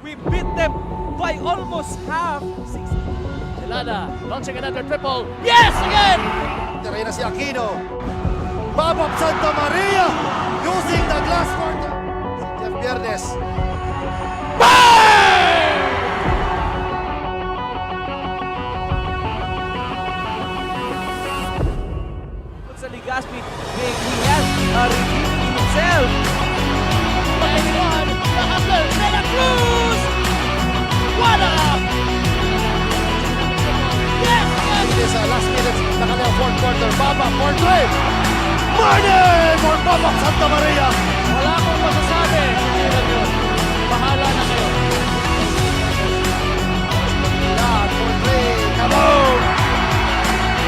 We beat them by almost half. Delana launching another triple. Yes, again! Tira na si Aquino. Babap Santa Maria using the glass court. Si Jeff Viernes. Sa Ligaspi, he has redeemed himself. Pagkailan, nakasal, De La Cruz! What up? Yes, yes! It is last minutes na kanilang fourth quarter. Babap for three. Money for Babap Santa Maria. Wala akong masasabi. Kailan yun? Bahala na kayo. Yeah, for three. Kaboom!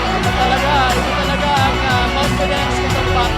Ito talaga ang confidence nitong back.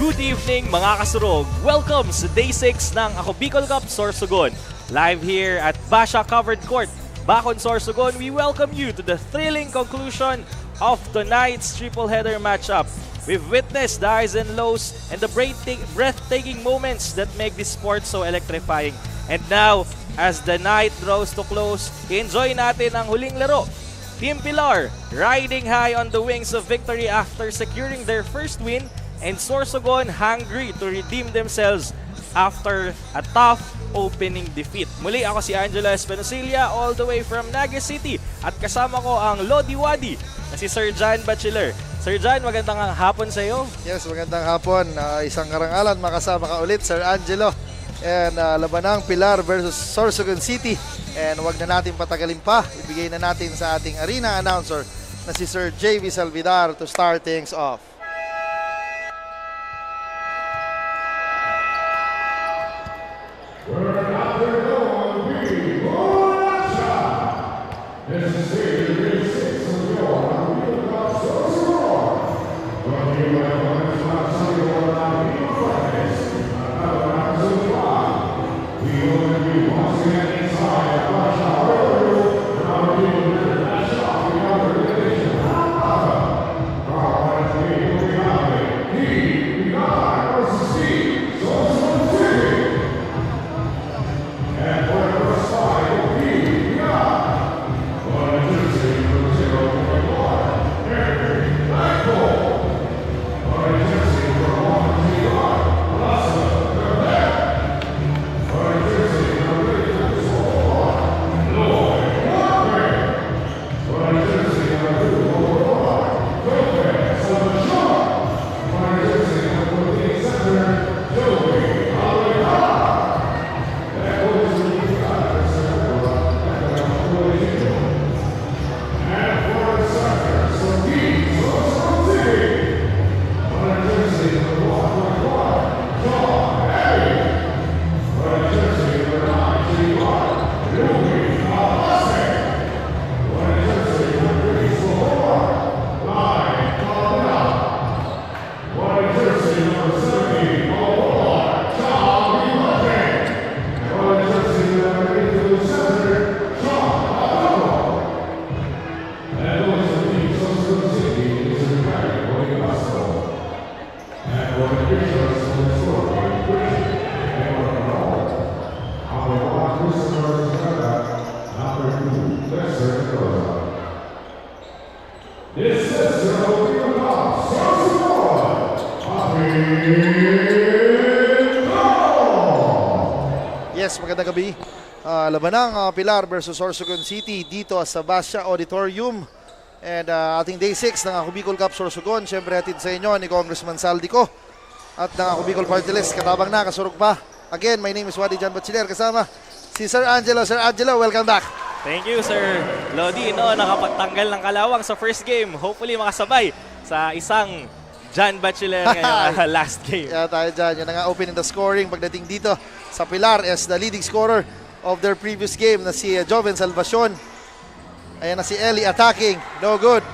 Good evening mga kasurog! Welcome sa Day 6 ng Ako Bicol Cup Sorsogon. Live here at Basha Covered Court, Bacon, Sorsogon, we welcome you to the thrilling conclusion of tonight's triple header matchup. We've witnessed the highs and lows and the breathtaking moments that make this sport so electrifying. And now, as the night draws to close, enjoy natin ang huling laro. Team Pilar riding high on the wings of victory after securing their first win, and Sorsogon hungry to redeem themselves after a tough opening defeat. Muli ako si Angelo Espinosilia all the way from Naga City at kasama ko ang Lodi Wadi na si Sir John Bachelor. Sir John, magandang hapon sa iyo. Yes, magandang hapon. Isang karangalan, makasama ka ulit, Sir Angelo. And labanang Pilar versus Sorsogon City. And wag na natin patagalin pa. Ibigay na natin sa ating arena announcer na si Sir JV Salvidar to start things off. Yes, magandang gabi. Labanang Pilar versus Sorsogon City dito sa Basha Auditorium. And ating Day 6 ng Ako Bicol Cup Sorsogon. Siyempre hatid sa inyo ni Congressman Saldico. At ng Ako Bicol Party List, katabang na, kasurog pa. Again, my name is Wadi John Bachiller. Kasama si Sir Angelo. Sir Angelo, welcome back. Thank you, Sir Lodi. No, nakapagtanggal ng kalawang sa first game. Hopefully makasabay sa isang John Bachelor ngayong last game. Kaya tayo dyan. Yan nga open in the scoring pagdating dito sa Pilar as the leading scorer of their previous game na si Joven Salvacion. Ayan na si Eli attacking. No good.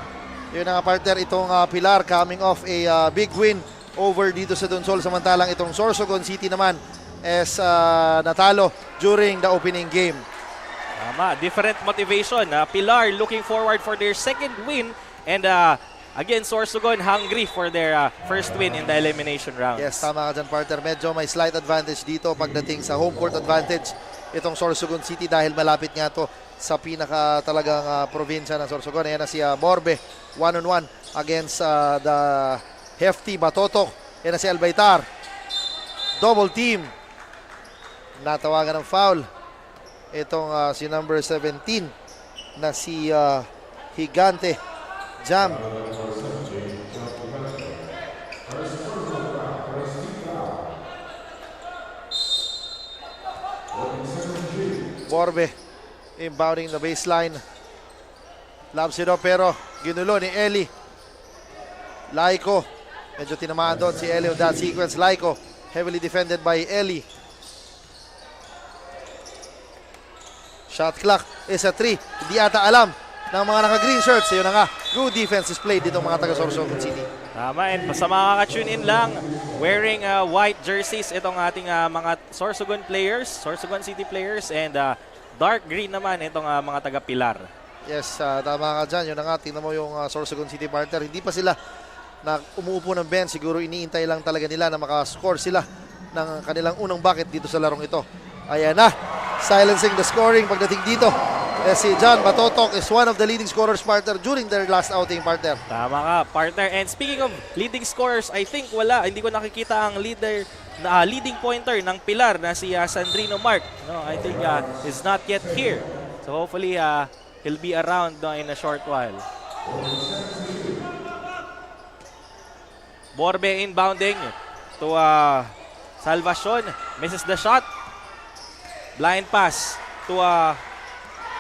Yun ang partner itong Pilar coming off a big win over dito sa Donsol. Samantalang itong Sorsogon City naman is natalo during the opening game. Tama, different motivation. Pilar looking forward for their second win, and again, Sorsogon hungry for their first win in the elimination round. Yes, tama ka dyan, partner. Medyo may slight advantage dito pagdating sa home court advantage itong Sorsogon City dahil malapit nga to sa pinaka talagang probinsya ng Sorsogon. Ayan na si Borbe, one-on-one against the hefty Batotok. Ayan na si Albaitar. Double team. Natawagan ng foul. Itong si number 17 na si Higante Jam. Borbe inbounding the baseline. Labs it up pero ginulo ni Eli. Laiko. Medyo tinamaan doon si Eli on that sequence. Laiko heavily defended by Eli. Shot clock is a 3. Hindi ata alam ng mga naka-green shirts. Yun na nga. Good defense is played dito mga taga-Sorsogon City. Tama, and sa mga kaka-tune in lang, wearing white jerseys itong ating mga Sorsogon players, Sorsogon City players, and dark green naman itong mga taga-Pilar. Yes, tama ka dyan. Yun na nga, tingnan mo yung Sorsogon City partner. Hindi pa sila na umuupo ng bench. Siguro iniintay lang talaga nila na makascore sila ng kanilang unang bucket dito sa larong ito. Ayan na, silencing the scoring pagdating dito. Si John Batotok is one of the leading scorers, partner, during their last outing, partner. Tama ka, partner. And speaking of leading scorers, I think hindi ko nakikita ang leading pointer ng Pilar na si Sandrino Mark. No, I think is not yet here. So hopefully he'll be around in a short while. Borbe inbounding to Salvacion. Misses the shot. Blind pass to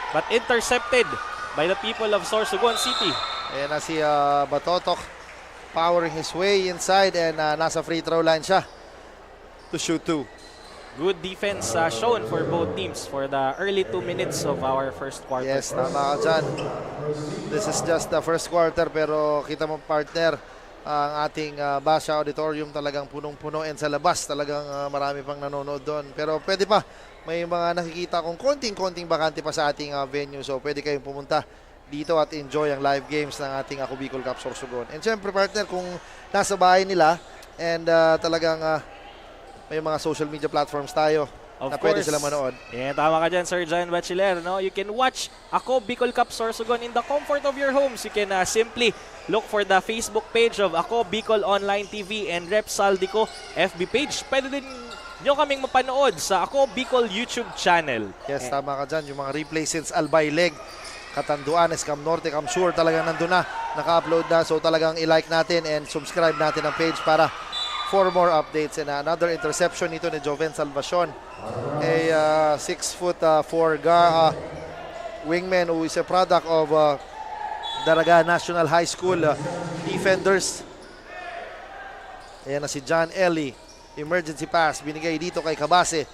but intercepted by the people of Sorsogon City. Ayan na si Batotok powering his way inside and nasa free throw line siya to shoot 2. Good defense shown for both teams for the early 2 minutes of our first quarter. Yes, tama ka dyan. This is just the first quarter pero kita mo, partner, ang ating Basha Auditorium talagang punong-puno and sa labas talagang marami pang nanonood doon. Pero pwede pa, may mga nakikita kong konting-konting bakante pa sa ating venue. So pwede kayong pumunta dito at enjoy ang live games ng ating Ako Bicol Cup Sorsogon. And syempre, partner, kung nasa bahay nila and talagang may mga social media platforms tayo Of na pwede course. sila manood. Yeah, tama ka dyan, Sir John Bachiller. No? You can watch Ako Bicol Cup Sorsogon in the comfort of your homes. You can simply look for the Facebook page of Ako Bicol Online TV and Rep Saldico FB page. Pwede din nyo kaming mapanood sa Ako Bicol YouTube channel. Yes, tama ka dyan. Yung mga replay since Albay Leg, Catanduanes, Cam Norte, Cam Sur, talagang nandun na. Naka-upload na. So talagang i-like natin and subscribe natin ang page para for more updates. And another interception nito ni Joven Salvacion. A 6'4" wingman who is a product of Daraga National High School defenders. Ayan na si John Eli. Emergency pass binigay dito kay Cabase.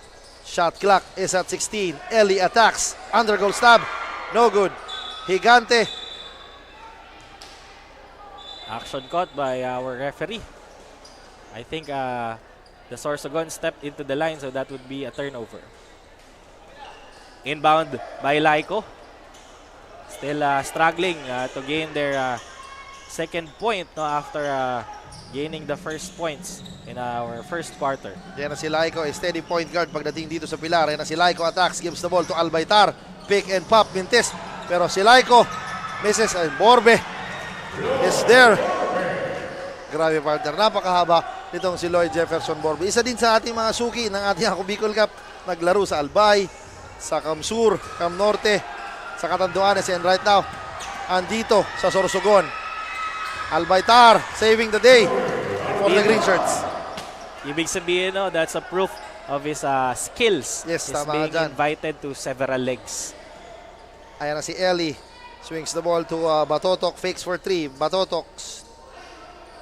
Shot clock is at 16. Eli attacks. Undergoal stab. No good. Higante. Action caught by our referee. I think the Sorsogon stepped into the line, so that would be a turnover. Inbound by Laiko. Still struggling to gain their second point after gaining the first points in our first quarter. Yan na si Laiko, a steady point guard pagdating dito sa Pilar. Yan na si Laiko attacks, gives the ball to Albaitar. Pick and pop, Mintes. Pero si Laiko misses and Borbe is there. Grabe, partner, napakahaba nitong si Lloyd Jefferson Borbe. Isa din sa ating mga suki ng ating Ako Bicol Cup. Naglaro sa Albay, sa Camsur, Cam Norte, sa Catanduanes, and right now andito sa Sorsogon. Albaitar saving the day for the green shirts. Ibig sabihin, no, that's a proof of his skills. Yes, He's tama being ka dyan. invited to several legs. Ayan na si Eli. Swings the ball to Batotok. Fakes for 3. Batotok's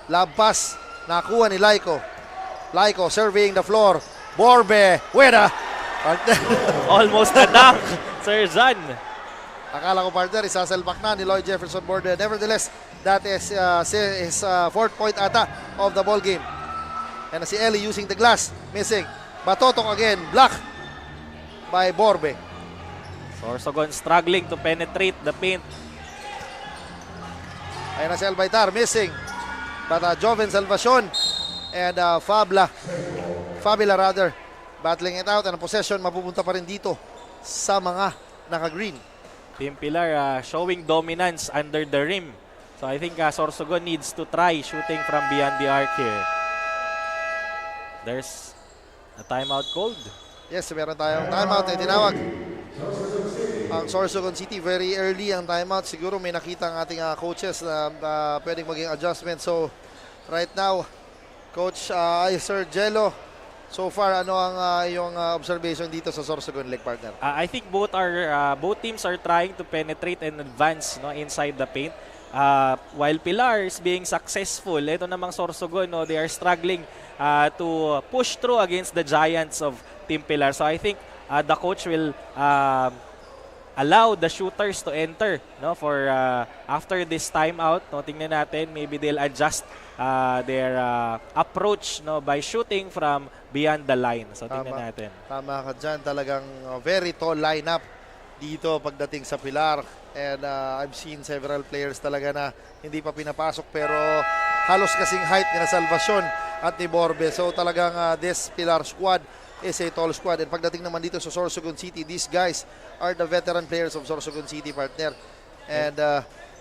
lob pass. Nakuha ni Laiko. Laiko surveying the floor. Borbe. Weda. Almost a dunk, Sir Zan. Akala ko, partner, isasalpak na ni Lloyd Jefferson Borbe. Nevertheless, that is his fourth point ata of the ball game. And si Eli using the glass. Missing. Batotok again. Block by Borbe. Sorsogon struggling to penetrate the paint. Ayan na si Albaitar. Missing. But Joven Salvacion and Fabila rather. Battling it out. And ang possession mapupunta pa rin dito sa mga naka-green. Team Pilar showing dominance under the rim. So I think Sorsogon needs to try shooting from beyond the arc here. There's a timeout called. Yes, meron tayong timeout na tinawag. Ang Sorsogon City, very early ang timeout. Siguro may nakita ang ating coaches na pwedeng maging adjustment. So, right now, Coach Sir Jello, so far, ano ang iyong observation dito sa Sorsogon leg partner? I think both teams are trying to penetrate and advance inside the paint. While Pilar is being successful, ito namang Sorsogon, they are struggling to push through against the giants of Team Pilar. So I think the coach will allow the shooters to enter for after this timeout. Tingnan natin, maybe they'll adjust their approach by shooting from beyond the line. So tingnan natin. Tama ka dyan. Talagang very tall lineup dito pagdating sa Pilar. And I've seen several players talaga na hindi pa pinapasok pero halos kasing height ni Salvacion at ni Borbe. So talagang this Pilar squad is a tall squad. And pagdating naman dito sa Sorsogon City, these guys are the veteran players of Sorsogon City, partner. And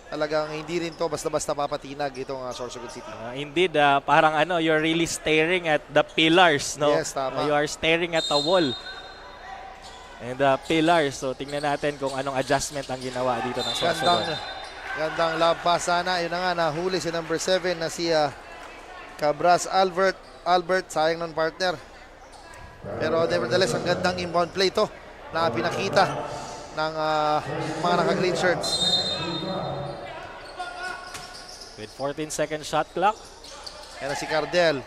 talagang hindi rin to basta-basta papatinag itong Sorsogon City. Indeed, parang you're really staring at the pillars. Yes, tama. You are staring at the wall. And the pillars. So tingnan natin kung anong adjustment ang ginawa dito ng Sorsogon. Gandang love pass sana. Yun na nga, nahuli si number 7 na si Cabras Albert, sayang ng partner. Pero nevertheless, ang gandang inbound play to na pinakita ng mga naka-green shirts. With 14-second shot clock. Yan na si Cardel.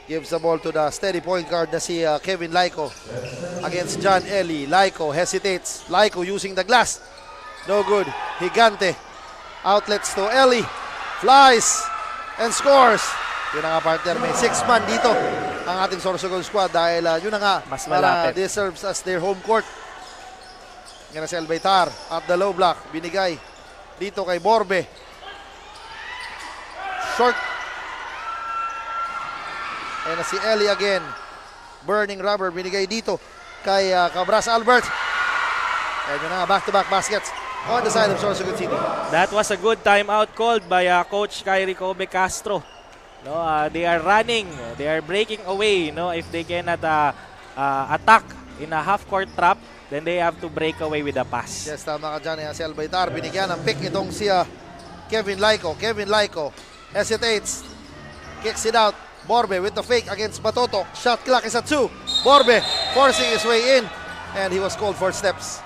Gives the ball to the steady point guard na si Kevin Laico against John Eli. Laico hesitates. Laico using the glass. No good. Higante. Outlets to Eli. Flies and scores. Yun na nga, partner. May 6-man dito ang ating Sorsogon squad dahil yun na nga, mas malapit. This serves as their home court. Yan na si Albaitar at the low block. Binigay dito kay Borbe. Short. Ayan na si Eli again. Burning rubber. Binigay dito kay Cabras Albert. Ayan yun na nga, back-to-back baskets on the side of Sorsogon City. That was a good timeout called by Coach Kyrie Kobe Castro. They are running. They are breaking away. If they cannot attack in a half-court trap, then they have to break away with a pass. Yes, tama ka dyan. Si Albaitar, binigyan ng pick itong si Kevin Laico. Kevin Laico hesitates. Kicks it out. Borbe with the fake against Batotok. Shot clock is at 2. Borbe forcing his way in. And he was called for steps.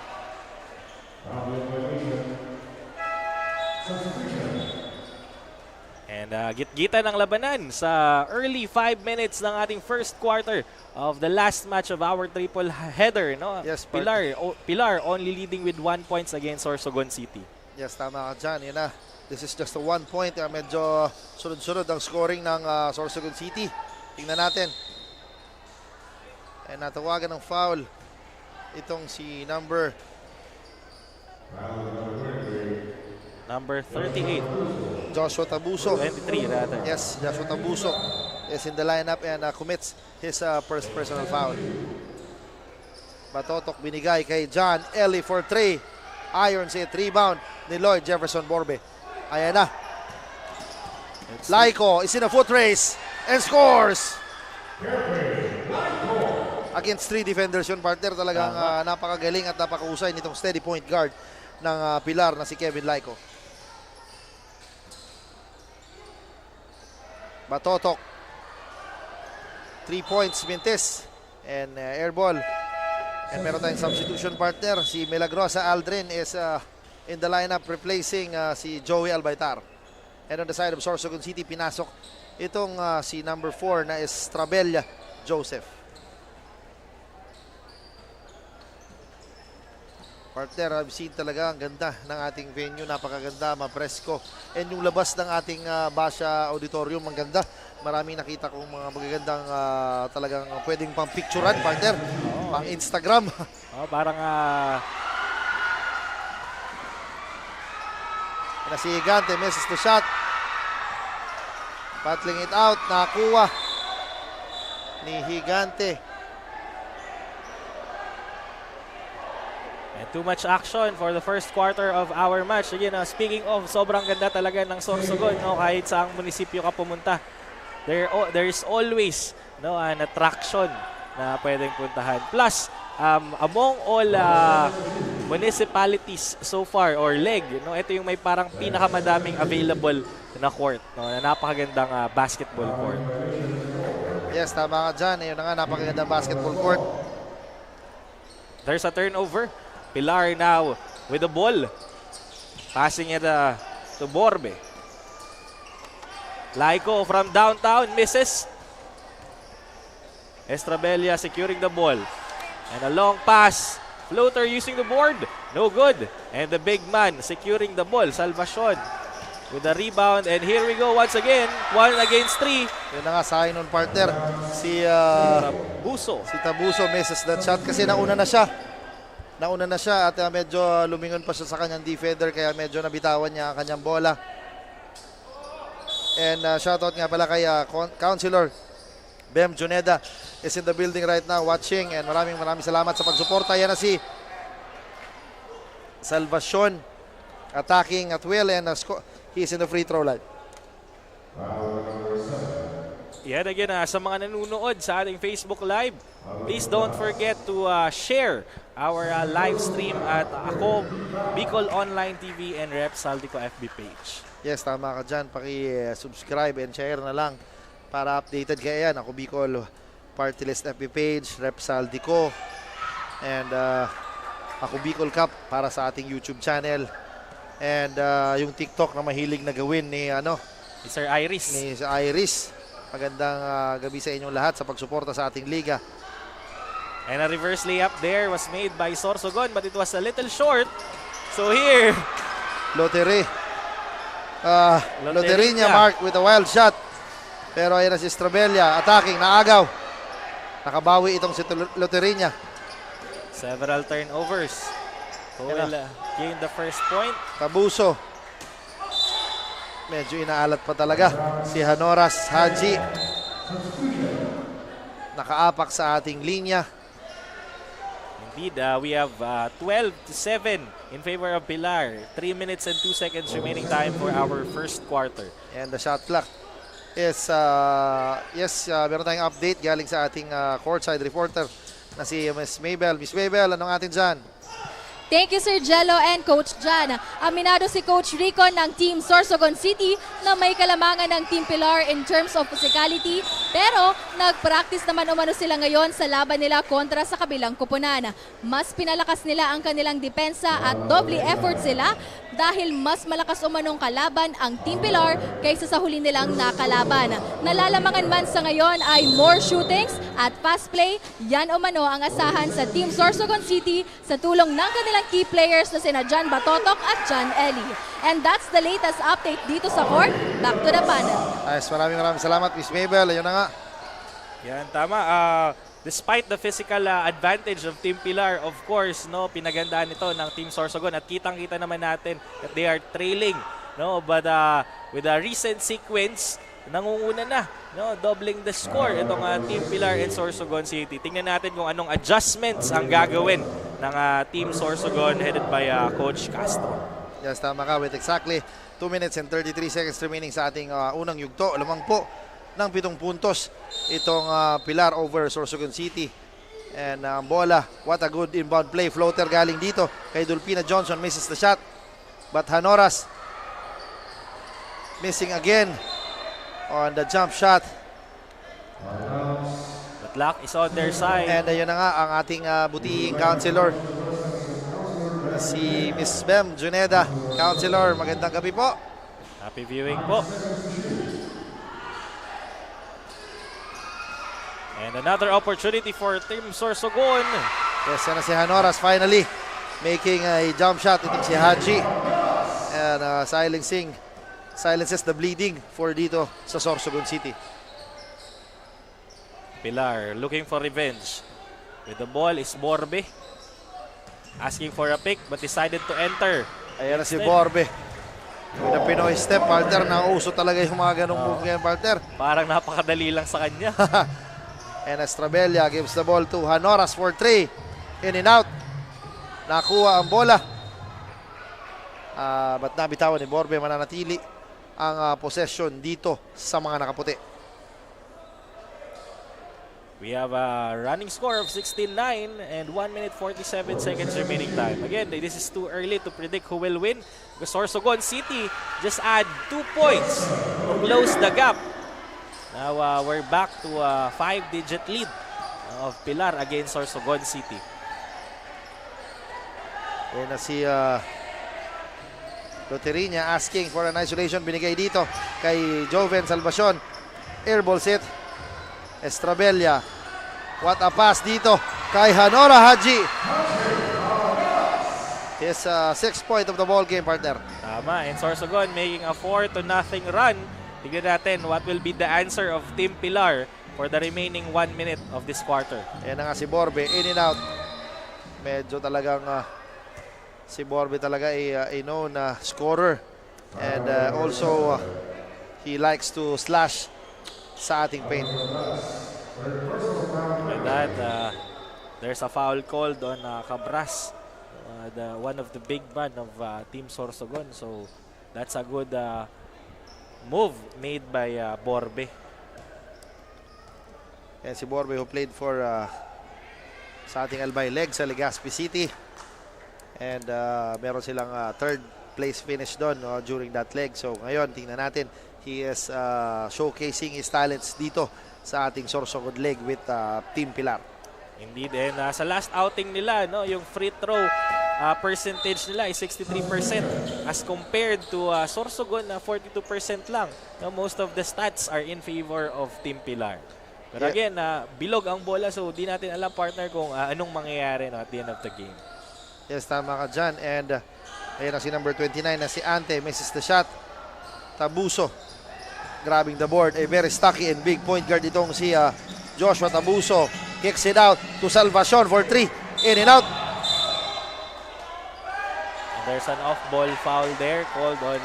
And git-gita ng labanan sa early 5 minutes ng ating first quarter of the last match of our triple header. Yes, Pilar only leading with 1 point against Sorsogon City. Yes, tama ka dyan. Yun na. This is just a 1 point. Medyo sunod-sunod ang scoring ng Sorsogon City. Tingnan natin. And natawagan ng foul itong si number 38. Joshua Tabuso. 23 rather. Yes, Joshua Tabuso is in the lineup and commits his first personal foul. Batotok binigay kay John Eli for 3. Irons it. Rebound ni Lloyd Jefferson Borbe. Ayan na. Laico is in a foot race and scores. Against 3 defenders yun, partner. Talagang napakagaling at napakahusay nitong steady point guard ng Pilar na si Kevin Laico. Batotok. 3 points, Mintis. And air ball. And meron tayong substitution partner. Si Milagrosa Aldrin is in the lineup replacing si Joey Albaitar. And on the side of Sorsogon City, pinasok itong si number 4 na is Trabella Joseph. Partner, I've seen talaga ang ganda ng ating venue. Napakaganda, mapresko. And yung labas ng ating Basha Auditorium, ang ganda. Maraming nakita kong mga magagandang talagang pwedeng pang picturean, partner. Pang Instagram. Parang Si Higante, misses the shot. Battling it out, nakakuha ni Higante. and too much action for the first quarter of our match. Again, speaking of, sobrang ganda talaga ng Sorsogon, no? Kahit saang munisipyo ka pumunta, there is always, no, an attraction na pwedeng puntahan. Plus, among all municipalities so far, or leg, no, ito yung may parang pinakamadaming available na court, no, na napakagandang basketball court. Yes, tama ka dyan. Ayun na nga, napakagandang basketball court. There's a turnover. Pilar now with the ball. Passing it to Borbe. Laiko from downtown misses. Estrabella securing the ball. And a long pass. Floater using the board. No good. And the big man securing the ball. Salvacion with the rebound. And here we go once again. 1 against 3. Yun na nga, sa akin nun, partner. Si Tabuso misses that shot kasi nauna na siya. Nauna na siya at medyo lumingon pa siya sa kanyang defender kaya medyo nabitawan niya ang kanyang bola. And shoutout nga pala kay Councilor Bem Juneda is in the building right now watching, and maraming salamat sa pagsuporta. Yan na si Salvacion attacking at will, and he is in the free throw line. Yan again, sa mga nanunood sa ating Facebook Live, please don't forget to share our live stream at Ako Bicol Online TV and Rep Saldico FB page. Yes, tama ka dyan. Paki-subscribe and share na lang para updated kayo yan. Ako Bicol Party List FB page, Rep Saldico, and Ako Bicol Cup para sa ating YouTube channel. And yung TikTok na mahilig na gawin ni Sir Iris. Ni Iris. Magandang gabi sa inyong lahat sa pagsuporta sa ating liga. And a reverse layup there was made by Sorsogon, but it was a little short. So here, Loterinya marked with a wild shot. Pero ayan na si Estrabella attacking, naagaw. Nakabawi itong si Loterinya. Several turnovers. Who will gain the first point? Tabuso. Medyo inaalat pa talaga si Hanoras Haji. Nakaapak sa ating linya. Indeed, we have 12-7 in favor of Pilar. 3 minutes and 2 seconds remaining time for our first quarter. And the shot clock is, meron tayong update galing sa ating courtside reporter na si Miss Mabel. Miss Mabel, anong atin dyan? Thank you, Sir Jello and Coach Jan. Aminado si Coach Rico ng Team Sorsogon City na may kalamangan ng Team Pilar in terms of physicality, pero nag-practice naman umano sila ngayon sa laban nila kontra sa kabilang kupunan. Mas pinalakas nila ang kanilang depensa at doble effort sila dahil mas malakas umanong kalaban ang Team Pilar kaysa sa huli nilang nakalaban. Nalalamangan man sa ngayon ay more shootings at fast play. Yan umano ang asahan sa Team Sorsogon City sa tulong ng kanilang key players na sina John Batotok at John Eli. And that's the latest update dito sa court. Back to the panel. Ayos, maraming salamat, Miss Mabel. Ayun na nga. Yan, tama. Despite the physical advantage of Team Pilar, of course, no, pinagandaan ito ng Team Sorsogon at kitang-kita naman natin that they are trailing, no, but with a recent sequence, nangunguna na, no, doubling the score itong Team Pilar and Sorsogon City. Tingnan natin kung anong adjustments ang gagawin ng Team Sorsogon headed by Coach Castro. Yes, tama ka. With exactly 2 minutes and 33 seconds remaining sa ating unang yugto. Lamang po ng 7 puntos itong Pilar over Sorsogon City. And ang bola, what a good inbound play. Floater galing dito kay Dulpina Johnson. Misses the shot. But Hanoras missing again on the jump shot. But luck is on their side. And ayun na nga ang ating butihing counselor, si Miss Bem Juneda. Counselor, magandang gabi po. Happy viewing po. And another opportunity for Team Sorsogon. Yes, yan na si Hanoras finally. making a jump shot. Itong si Haji. And silences the bleeding for dito sa Sorsogon City. Pilar looking for revenge. With the ball is Borbe. Asking for a pick but decided to enter. Ayan na si Borbe. With a Pinoy step, partner. Nauso talaga yung mga ganong move ngayon, partner. Parang napakadali lang sa kanya. And Estrabella gives the ball to Hanoras for 3. In and out. Nakuha ang bola. But nabitawan ni Borbe, mananatili ang possession dito sa mga nakaputi. We have a running score of 16-9 and 1 minute 47 seconds remaining time. Again, this is too early to predict who will win because Sorsogon City just add 2 points to close the gap. Now we're back to a 5-digit lead of Pilar against Sorsogon City. Ayan na si Loterinia asking for an isolation. Binigay dito kay Joven Salvacion. Airball set. Estrabella. What a pass dito kay Hanora Haji. His 6th point of the ball game, partner. Tama, and Sorsogon making a 4-0 run. Tignan natin what will be the answer of Team Pilar for the remaining 1 minute of this quarter. Ayan na nga si Borbe, in and out. Medyo talagang si Borbe talaga a known scorer. And also he likes to slash sa ating paint. With that, there's a foul called on Cabras, one of the big man of Team Sorsogon. So that's a good move made by Borbe. And si Borbe who played for sa ating Albay leg sa Legazpi City. And meron silang 3rd place finish doon during that leg. So ngayon, tingnan natin. He is showcasing his talents dito sa ating Sorsogon leg with Team Pilar. Indeed, and sa last outing nila, no, yung free throw percentage nila is 63% as compared to Sorsogon na 42% lang. No, most of the stats are in favor of Team Pilar. Pero again, bilog ang bola, so di natin alam, partner, kung anong mangyayari at the end of the game. Yes, tama ka dyan. And ayun na si number 29 na si Ante, misses the shot. Tabuso grabbing the board. A very stocky and big point guard itong si Joshua Tabuso. Kicks it out to Salvacion for 3. In and out. And there's an off-ball foul there called on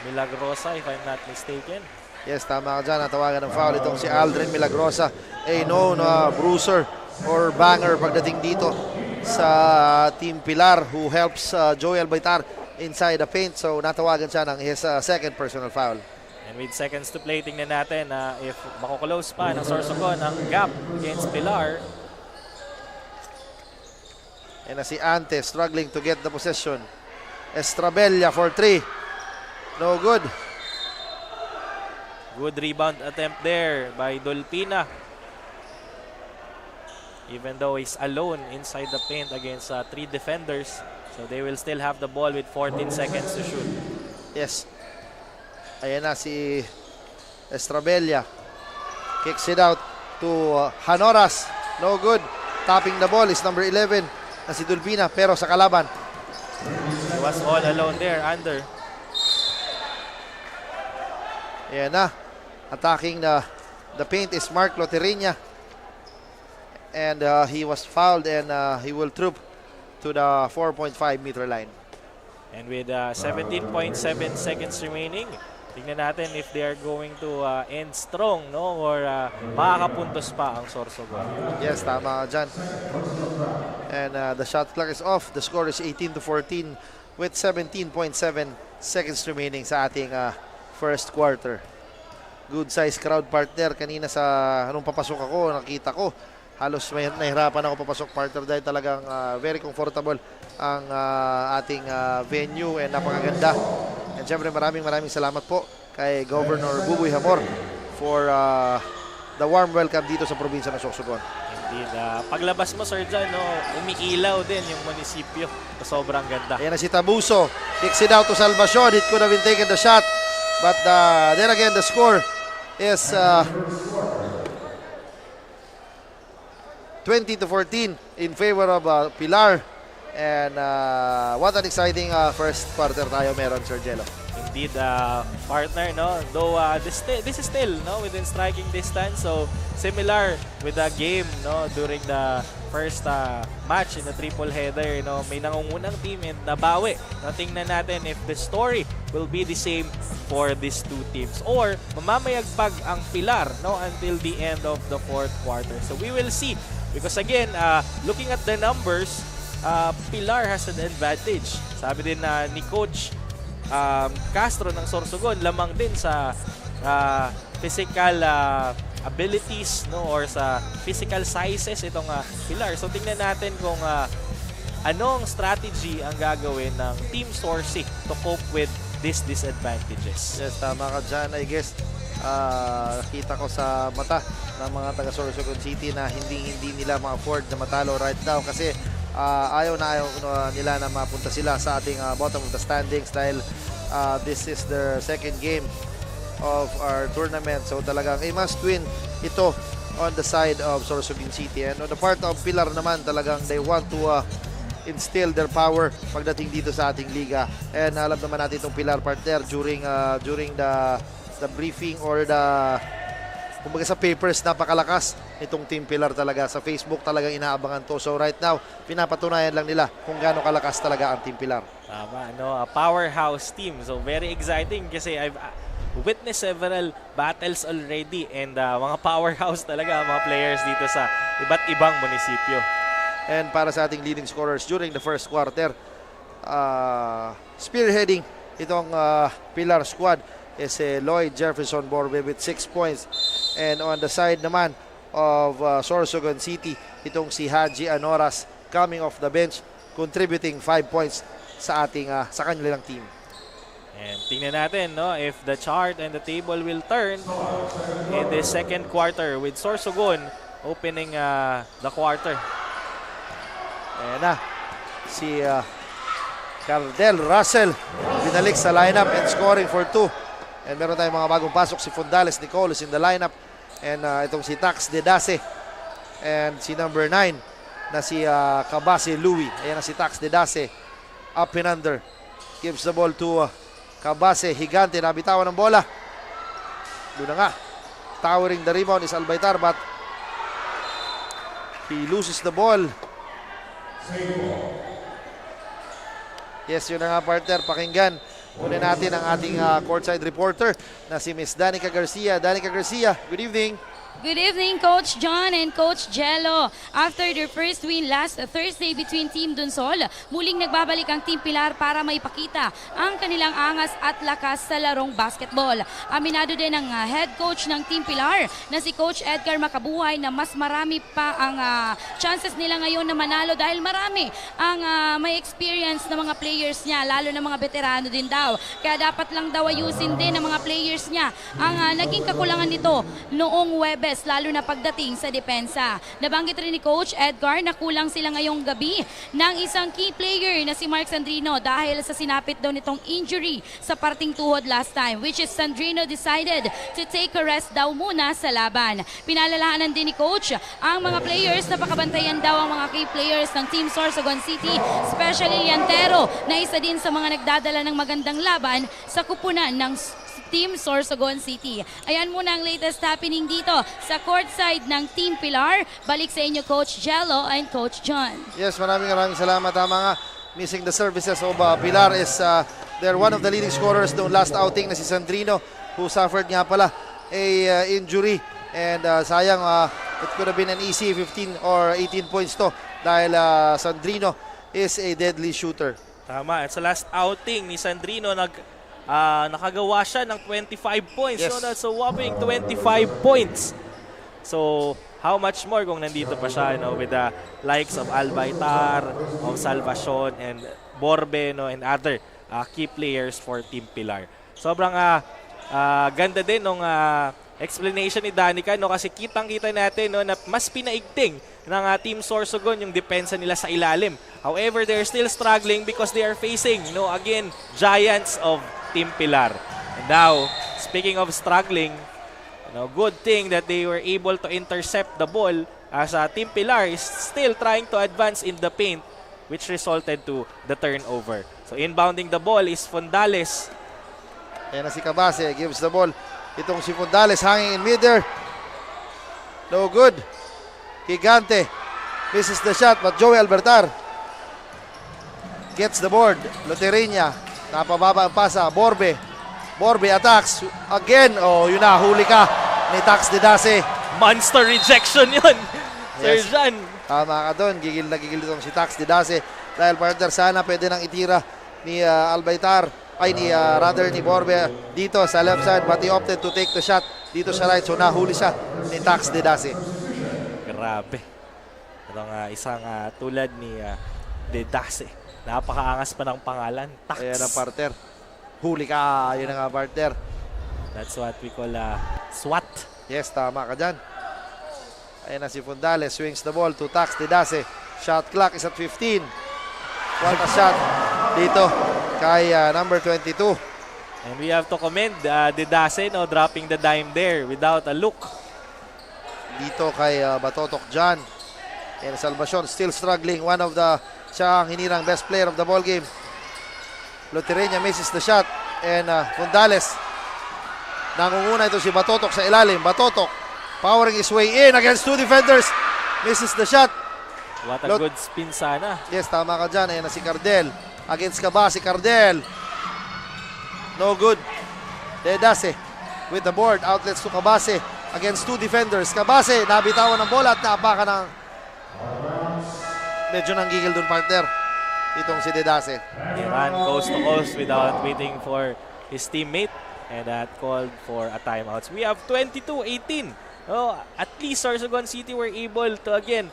Milagrosa, if I'm not mistaken. Yes, tama ka dyan. Natawagan ng foul itong si Aldrin Milagrosa. A known bruiser or banger pagdating dito sa Team Pilar who helps Joel Baitar inside the paint. So natawagan siya ng his 2nd personal foul. And with seconds to play, tingnan natin if makuklose pa ng Sorsogon ang gap against Pilar. And si Ante struggling to get the possession. Estrabella for 3. No good. Good rebound attempt there by Dolpina. Even though he's alone inside the paint against 3 defenders. So they will still have the ball with 14 seconds to shoot. Yes. Ayan na si Estrabella. Kicks it out to Hanoras. No good. Tapping the ball is number 11 na si Dolpina, pero sa kalaban. He was all alone there, under. Ayan na. Attacking the paint is Mark Loterinia. And he was fouled and he will troop to the 4.5 meter line. And with 17.7 seconds remaining, tingnan natin if they are going to end strong, no, or makakapuntos pa ang Sorsogon. Yes, tama ka dyan. And the shot clock is off. The score is 18-14 with 17.7 seconds remaining sa ating first quarter. Good size crowd, partner. Kanina nung papasok ako, nakita ko, halos may nahirapan ako papasok, partner, dahil talagang very comfortable ang ating venue and napakaganda. And syempre maraming salamat po kay Governor Buboy Hamor for the warm welcome dito sa probinsya ng Sorsogon. Indeed. Paglabas mo, Sir John, no, umiilaw din yung munisipyo. Sobrang ganda. Ayan na si Tabuso. Kicks it out to Salvacion. It could have been taken the shot. But then again, the score is 20-14 in favor of Pilar. And what an exciting first quarter tayo meron, Sir Jello. Indeed, partner, no? Though this is still no within striking distance, so similar with the game, no, during the first match in the triple header, no, may nangungunang team and nabawi. No, tingnan natin if the story will be the same for these two teams or mamamayagpag ang Pilar, no, until the end of the fourth quarter. So we will see because again, looking at the numbers, Pilar has an advantage. Sabi din ni Coach Castro ng Sorsogon, lamang din sa physical abilities, no, or sa physical sizes itong Pilar. So tingnan natin kung anong strategy ang gagawin ng Team Sorsi to cope with these disadvantages. Yes, tama ka dyan. I guess, kita ko sa mata ng mga taga Sorsogon City na hindi nila ma-afford na matalo right now kasi ayaw nila na mapunta sila sa ating bottom of the standings dahil this is their second game of our tournament. So talagang a must win ito on the side of Sorsogon City. And on the part of Pilar naman, talagang they want to instill their power pagdating dito sa ating liga. And alam naman natin itong Pilar partner during the briefing or kumbaga sa papers, napakalakas itong Team Pilar talaga. Sa Facebook talagang inaabangan to. So right now, pinapatunayan lang nila kung gaano kalakas talaga ang Team Pilar. Tama, no? A powerhouse team. So very exciting kasi I've witnessed several battles already and mga powerhouse talaga mga players dito sa iba't ibang munisipyo. And para sa ating leading scorers during the first quarter, spearheading itong Pilar squad is Lloyd Jefferson Borbe with 6 points. And on the side naman of Sorsogon City, itong si Haji Anoras coming off the bench, contributing 5 points sa ating sa kanilang team. And tingnan natin, no, if the chart and the table will turn in the second quarter with Sorsogon opening the quarter. Ayan na, si Cardel Russell binalik sa lineup and scoring for 2. And meron tayong mga bagong pasok, si Fundales Nicole is in the lineup. And itong si Tax Dedase and si number 9 na si Kabase Louie. Ayan na si Tax Dedase, up and under. Gives the ball to Kabase, Higante, nabitawan ng bola. Doon na nga. Towering the rebound is Albaitar but he loses the ball. Yes, yun na nga partner, pakinggan. Kunin natin ang ating courtside reporter na si Miss Danica Garcia. Danica Garcia, good evening. Good evening, Coach John and Coach Jello. After their first win last Thursday between Team Dunsol, muling nagbabalik ang Team Pilar para maipakita ang kanilang angas at lakas sa larong basketball. Aminado din ang head coach ng Team Pilar na si Coach Edgar Makabuhay na mas marami pa ang chances nila ngayon na manalo dahil marami ang may experience na mga players niya, lalo na mga veterano din daw. Kaya dapat lang daw ayusin din ng mga players niya ang naging kakulangan nito noong Webes, lalo na pagdating sa depensa. Nabanggit rin ni Coach Edgar na kulang sila ngayong gabi ng isang key player na si Mark Sandrino dahil sa sinapit daw nitong injury sa parting tuhod last time, which is Sandrino decided to take a rest daw muna sa laban. Pinalalahanan din ni Coach ang mga players na pakabantayan daw ang mga key players ng Team Sorsogon City, especially Liantero na isa din sa mga nagdadala ng magandang laban sa kupunan ng Team Sorsogon City. Ayan muna ang latest happening dito sa courtside ng Team Pilar. Balik sa inyo, Coach Jello and Coach John. Yes, maraming salamat. Tama nga, missing the services of Pilar is they're one of the leading scorers noong last outing na si Sandrino, who suffered nga pala a injury. And sayang, it could have been an easy 15 or 18 points to dahil Sandrino is a deadly shooter. Tama, at sa last outing ni Sandrino nakagawa siya ng 25 points. Yes. So that's a whopping 25 points. So how much more kung nandito pa siya, with the likes of Albaitar, of Salvacion, and Borbe, and other key players for Team Pilar. Sobrang ganda din ng explanation ni Danica, kasi kitang-kita natin na mas pinaigting ng Team Sorsogon yung depensa nila sa ilalim. However, they're still struggling because they are facing, again, giants of Team Pilar. And now, speaking of struggling, good thing that they were able to intercept the ball as Team Pilar is still trying to advance in the paint. which resulted to the turnover. So inbounding the ball is Fondales. Ayan na si Cabase, gives the ball. Itong si Fondales hanging in midair. No good. Gigante misses the shot, but Joey Albertar gets the board. Lotereña, napababa ang pasa. Borbe attacks again. Oh, yun na, huli ka ni Tax de Dase. Monster rejection yun, Sir Yes. Jan. Tama ka doon, gigil na gigil itong si Tax de Dase. Dahil partner, sana pwede nang itira ni Albaytar, ni Borbe dito sa left side, but he opted to take the shot dito sa right. So nahuli siya ni Tax de Dase. Grabe. Itong isang tulad ni De Dase. Napakaangas pa ng pangalan. Tax. Ayan ang partner. Huli ka, yun ang partner. That's what we call SWAT. Yes, tama ka dyan. Ayan na si Fondales, swings the ball to Tax de Dase. Shot clock is at 15. What a shot dito kay number 22. And we have to commend De Dase, no, dropping the dime there without a look. Dito kay Batotok John. And Salvacion still struggling. One of the, siya ang hinirang best player of the ball game. Lotereña misses the shot. And Fondales, nangunguna ito si Batotok sa ilalim. Batotok powering his way in against two defenders. Misses the shot. What a good spin sana. Yes, tama ka dyan. Ayan na si Cardel. Against Cabase, Cardel. No good. De Dase with the board. Outlets to Cabase against two defenders. Cabase, nabitawan ng bola at naapaka ng medyo nanggigil dun, partner. Itong si De Dase. He ran coast to coast without waiting for his teammate, and that called for a timeout. So we have 22-18. Oh, at least Sorsogon City were able to again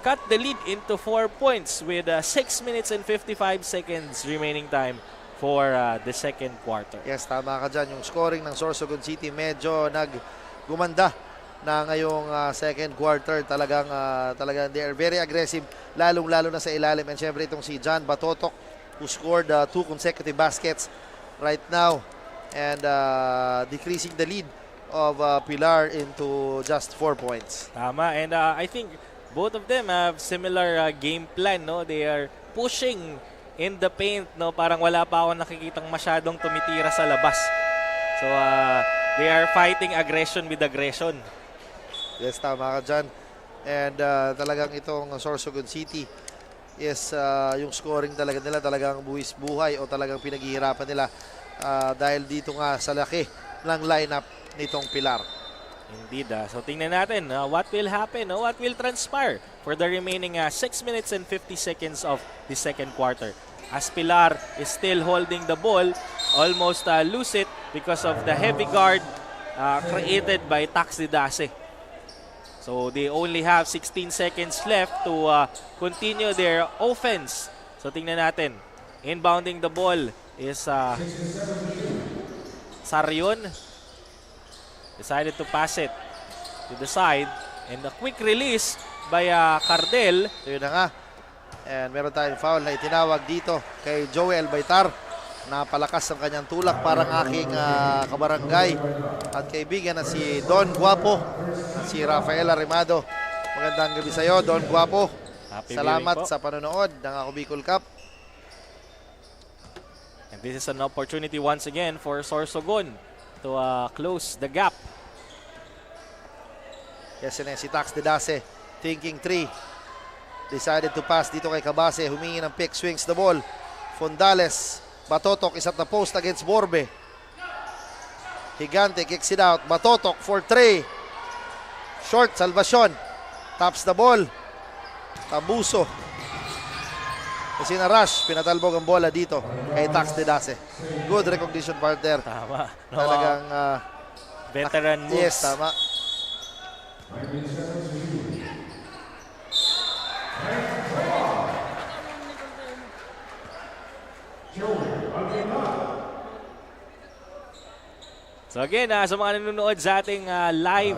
cut the lead into 4 points with 6 minutes and 55 seconds remaining time for the second quarter. Yes, tama ka dyan. Yung scoring ng Sorsogon City medyo gumanda na ngayong second quarter. Talagang they are very aggressive, lalong-lalo na sa ilalim. And syempre itong si John Batotok, who scored 2 consecutive baskets right now and decreasing the lead of Pilar into just 4 points. Tama, and I think both of them have similar game plan, no? They are pushing in the paint, no? Parang wala pa ako nakikitang masyadong tumitira sa labas. So they are fighting aggression with aggression. Yes, tama ka dyan. And talagang itong Sorsogon City is yung scoring talaga nila talagang buwis buhay o talagang pinaghihirapan nila dahil dito nga sa laki ng lineup nitong Pilar. Indeed. So tingnan natin what will happen, what will transpire for the remaining 6 minutes and 50 seconds of the second quarter. As Pilar is still holding the ball, almost lose it because of the heavy guard created by Tax de Dase. So they only have 16 seconds left to continue their offense. So tingnan natin. Inbounding the ball is Sarion. Decided to pass it to the side. And a quick release by Cardel. So yun na nga. And meron tayong foul na itinawag dito kay Joey Albaytar. Napalakas ang kanyang tulak, parang aking kabarangay at kaibigan na si Don Guapo at si Rafael Arimado. Magandang gabi sa iyo, Don Guapo. Salamat sa panonood ng Ako Bicol Cup. And this is an opportunity once again for Sorsogon to close the gap. Yes, and si Tax de Dase thinking 3. Decided to pass dito kay Cabase. Humingi ng pick, swings the ball. Fondales. Batotok is at the post against Borbe. Gigante kicks it out. Batotok for 3. Short, Salvacion. Taps the ball. Tabuso. Kasi na rush. Pinatalbog ang bola dito kay Tax de Dase. Good recognition, partner. Tama. No, Talagang veteran moves. yes, tama. So again, sa mga nanonood sa ating live,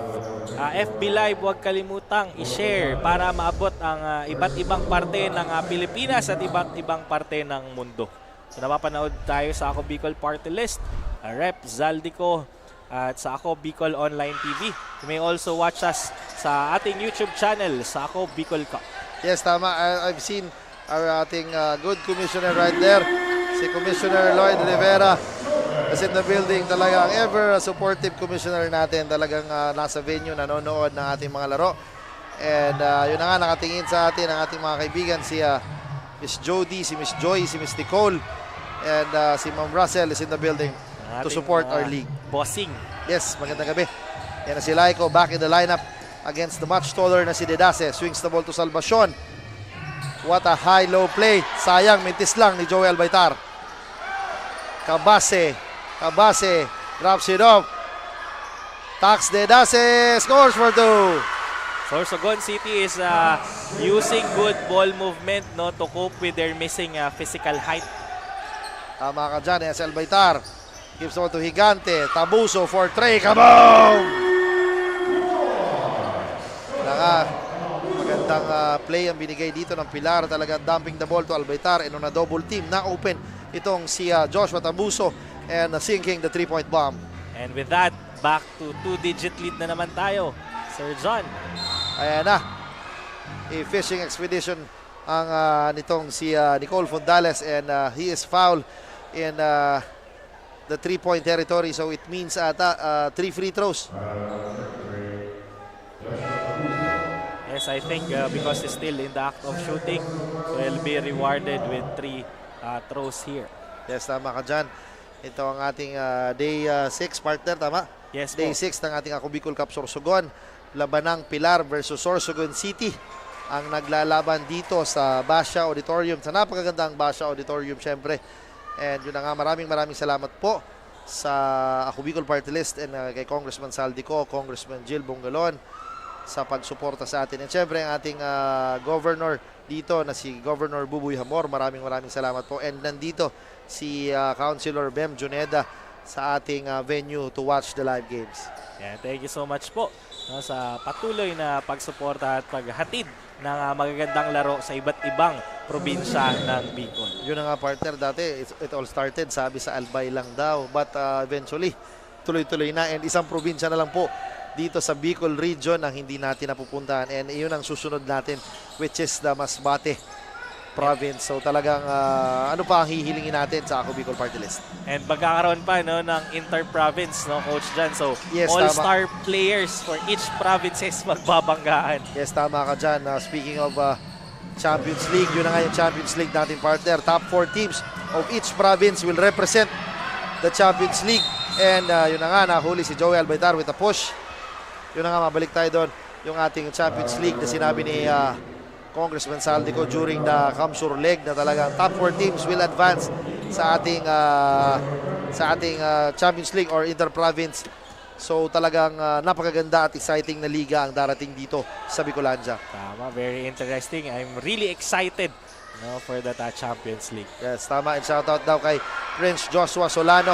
FB Live, huwag kalimutang i-share para maabot ang iba't ibang parte ng Pilipinas at iba't ibang parte ng mundo. So napapanood tayo sa Ako Bicol Party List, Rep Zaldico, at sa Ako Bicol Online TV. You may also watch us sa ating YouTube channel, sa Ako Bicol Cup. Yes, tama. I've seen our ating good commissioner right there. Si Commissioner Lloyd Rivera is in the building. Talagang ever supportive commissioner natin. Talagang nasa venue, nanonood ng ating mga laro. And yun na nga, nakatingin sa atin ang ating mga kaibigan. Si Miss Jody, si Miss Joy, si Miss Nicole. And si Ma'am Russell is in the building to support our league. Bossing. Yes, magandang gabi. Yan na si Laiko back in the lineup against the much taller na si Dedase. Swings the ball to Salvacion. What a high-low play. Sayang, mintis lang ni Joel Baitar. Cabase drops it off. Tax Dedase scores for 2. Sorsogon City is using good ball movement, no, to cope with their missing physical height. Tama ka dyan, SL Baitar. Gives the ball to Higante. Tabuso for 3. Kaboom! Magandang play ang binigay dito ng Pilar. Talagang dumping the ball to Albaitar and on a double team na open itong si Joshua Tabuso and sinking the 3-point bomb. And with that, back to 2-digit lead na naman tayo. Sir John. Ayan na. A fishing expedition ang nitong si Nicole Fondales and he is fouled in the 3-point territory. So it means 3 free throws. Yes, I think because he's still in the act of shooting, so he'll be rewarded with 3 throws here. Yes, tama ka dyan. Ito ang ating day 6 partner, tama? Yes, Day po. 6 ng ating Ako Bicol Cup Sorsogon. Labanang Pilar versus Sorsogon City ang naglalaban dito sa Basha Auditorium. Sa napakagandang Basha Auditorium, syempre. And yun na nga, maraming salamat po sa Ako Bicol Party List and kay Congressman Saldico, Congressman Jill Bongalon sa pagsuporta sa atin. And syempre ang ating governor dito na si Governor Buboy Hamor, maraming salamat po. And nandito si Councilor Bem Juneda sa ating venue to watch the live games. Yeah, thank you so much po, no, sa patuloy na pagsuporta at paghatid ng magagandang laro sa iba't ibang probinsya ng Bicol. Yun na nga partner, dati it all started sabi sa Albay lang daw, but eventually tuloy-tuloy na and isang probinsya na lang po dito sa Bicol region ang hindi natin napupuntahan and iyon ang susunod natin, which is the Masbate province. So talagang ano pa ang hihilingin natin sa Ako Bicol Party List. And magkakaroon pa, no, ng inter-province, no, Coach Jan. So Yes, all-star players for each provinces magbabanggaan. Yes, tama ka dyan. Speaking of Champions League, yun na nga yung Champions League natin partner. Top 4 teams of each province will represent the Champions League. And yun na nga, nahuli si Joey Albaitar with a push. Yun na nga, mabalik tayo doon. Yung ating Champions League na sinabi ni Congressman Saldico during the Kamsur leg na talagang top 4 teams will advance sa ating Champions League or inter-province. So talagang napakaganda at exciting na liga ang darating dito sa Bicolandia. Tama, very interesting. I'm really excited, no, for that Champions League. Yes, tama. And shoutout daw kay Prince Joshua Solano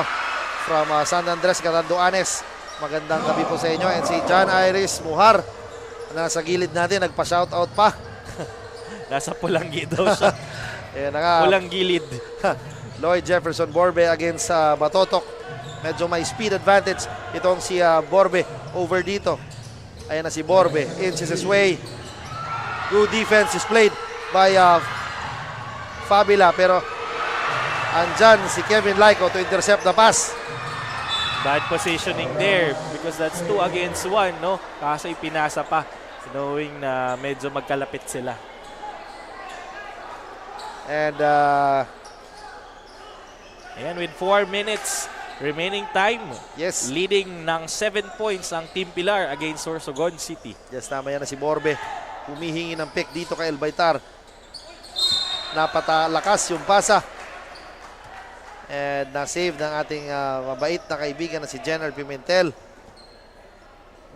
from San Andres, Catanduanes. Magandang gabi po sa inyo. And si John Iris Muhar na nasa gilid natin, nagpa-shoutout pa. Nasa Pulanggi daw siya. Ayan na nga. Pulang gilid. Lloyd Jefferson Borbe against Batotok. Medyo may speed advantage itong si Borbe over dito. Ayan na si Borbe. Inches his way. Good defense is played by Fabila. Pero andyan si Kevin Laiko to intercept the pass. Bad positioning there because that's 2 against 1, no? Kaso ipinasa pa, knowing na medyo magkalapit sila. And ayan, with 4 minutes remaining time, yes, leading ng 7 points ang Team Pilar against Sorsogon City. yes, tama yan na si Borbe. Humihingi ng pick dito kay Albaitar. Napatalakas yung pasa. And na-save ng ating mabait na kaibigan na si Jenner Pimentel.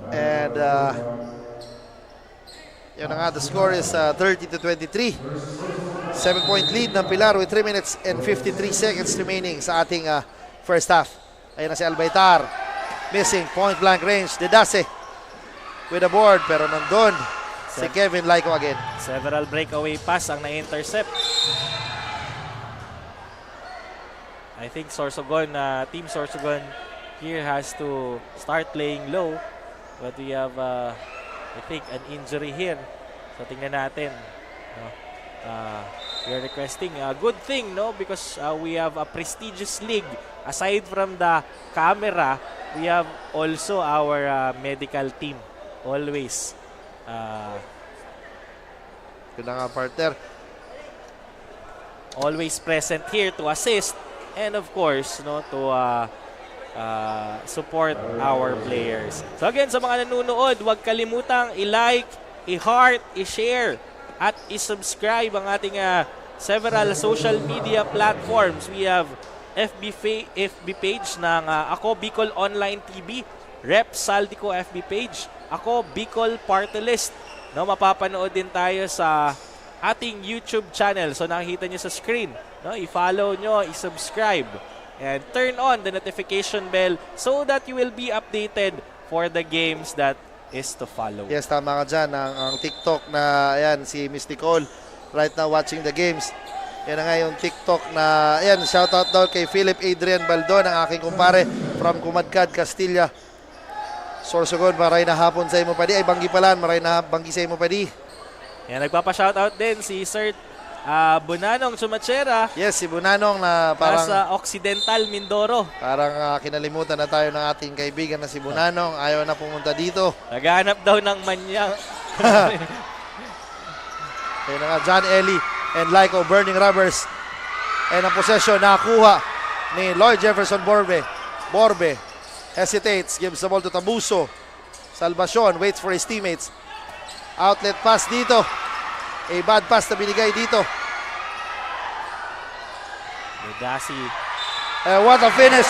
And yun na nga, the score is 30-23. 7-point lead ng Pilar with 3 minutes and 53 seconds remaining sa ating first half. Ayan na si Albaitar. Missing point blank range. Dedase with a board pero nandun si Kevin Laiko again. Several breakaway pass ang na-intercept. I think Sorsogon, Team Sorsogon here has to start playing low. But we have, I think, an injury here. So tingnan natin No? We are requesting a good thing, no, because we have a prestigious league. Aside from the camera, we have also our medical team always. Yun na nga, partner. Always present here to assist and of course, no, to support our players. So again, sa mga nanonood, huwag kalimutang i-like, i-heart, i-share at i-subscribe ang ating several social media platforms. We have FB page ng Ako Bicol Online TV, Rep Saldico FB page, Ako Bicol Party List. No, mapapanood din tayo sa ating YouTube channel. So nakikita nyo sa screen. No, i-follow nyo, i-subscribe, and turn on the notification bell so that you will be updated for the games that is to follow. Yes, tama ka dyan. Ang TikTok na, ayan, si Miss Nicole, right now watching the games. Yan na nga yung TikTok na, ayan, shoutout daw kay Philip Adrian Baldon, ang aking kumpare from Kumadkad, Castilla. Sorsogon, maray na hapon sa imo padi. Ay, banggi pala, maray na banggi sa imo padi. Yan, nagpapa-shoutout din si Sir Bunanong Chumachera. Yes, si Bunanong na parang sa Occidental Mindoro. parang kinalimutan na tayo ng ating kaibigan na si Bunanong. Ayaw na pumunta dito. Naghahanap daw ng manyang. Ayun na nga, John Ellie and Lyco burning rubbers. And ang possession nakuha ni Lloyd Jefferson Borbe. Borbe hesitates, gives the ball to Tabuso. Salvacion waits for his teammates. Outlet pass dito. A bad pass na binigay dito. Medasi. What a finish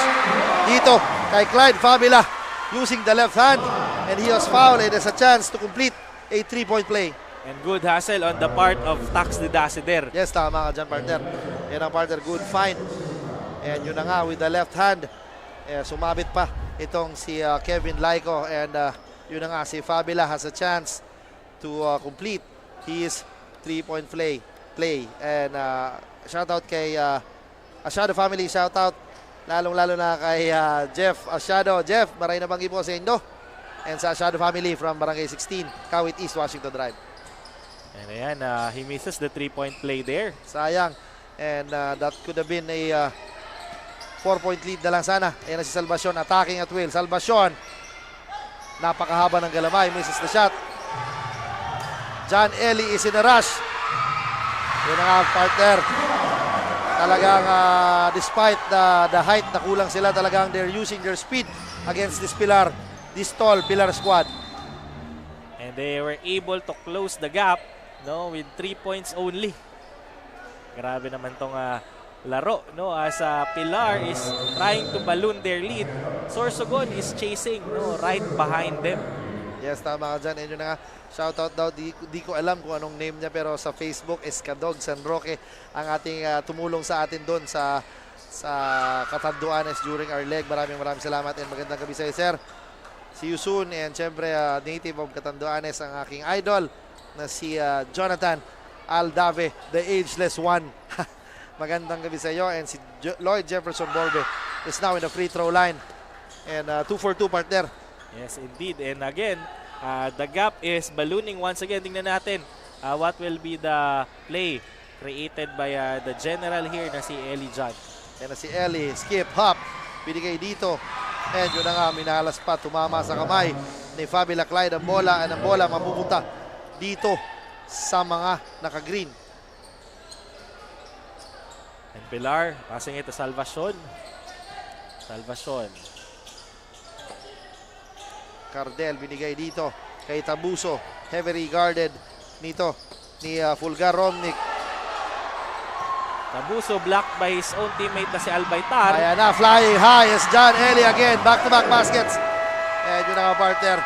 dito kay Clyde Fabila using the left hand. And he was fouled. It is a chance to complete a 3-point play. And good hustle on the part of Tax de Dasider. Yes, tama ka dyan, partner. Yan ang partner, good find. And yun na nga, with the left hand, sumabit pa itong si Kevin Lyco. And yun na nga, si Fabila has a chance to complete his 3-point play. And shoutout kay Asyado family, shoutout. Lalong-lalo na kay Jeff Asyado. Jeff, maray na banggi po sa inyo. And sa Asyado family from Barangay 16, Kawit East, Washington Drive. And ayan, he misses the 3-point play there. Sayang. And that could have been a 4-point lead na lang sana. Ayan na si Salvacion, attacking at will. Salvacion, napakahaba ng galamay, misses the shot. John Ellie is in a rush. Yun ang partner. Talagang despite the height na kulang sila, talagang they're using their speed against this tall Pilar squad. And they were able to close the gap, no, with 3 points only. Grabe naman tong laro, no, as Pilar is trying to balloon their lead. Sorsogon is chasing, no, right behind them. Yes, tama ka dyan. And yun na nga, shoutout daw, di ko alam kung anong name niya, pero sa Facebook, Escadog San Roque, ang ating tumulong sa atin doon sa Catanduanes during our leg. Maraming salamat and magandang gabi sa iyo, sir. See you soon. And syempre, native of Catanduanes, ang aking idol na si Jonathan Aldave, the ageless one. Magandang gabi sa iyo. And si Lloyd Jefferson Borbe is now in the free throw line. And 2 for 2, partner. Yes, indeed. And again, the gap is ballooning once again. Tingnan natin what will be the play created by the general here na si Ellie John. Yan na si Ellie, skip, hop, binigay dito. And yun na nga, minalas pa, tumama sa kamay ni Fabila Clyde ang bola. And ang bola mapupunta dito sa mga naka-green. And Pilar, passing it to Salvacion. Cardel binigay dito kay Tabuso. Heavily guarded nito ni Fulgar Romnick. Tabuso blocked by his own teammate na si Albaytar. Ayan na, flying high is John Ellie again. Back-to-back baskets. And yun na nga, partner.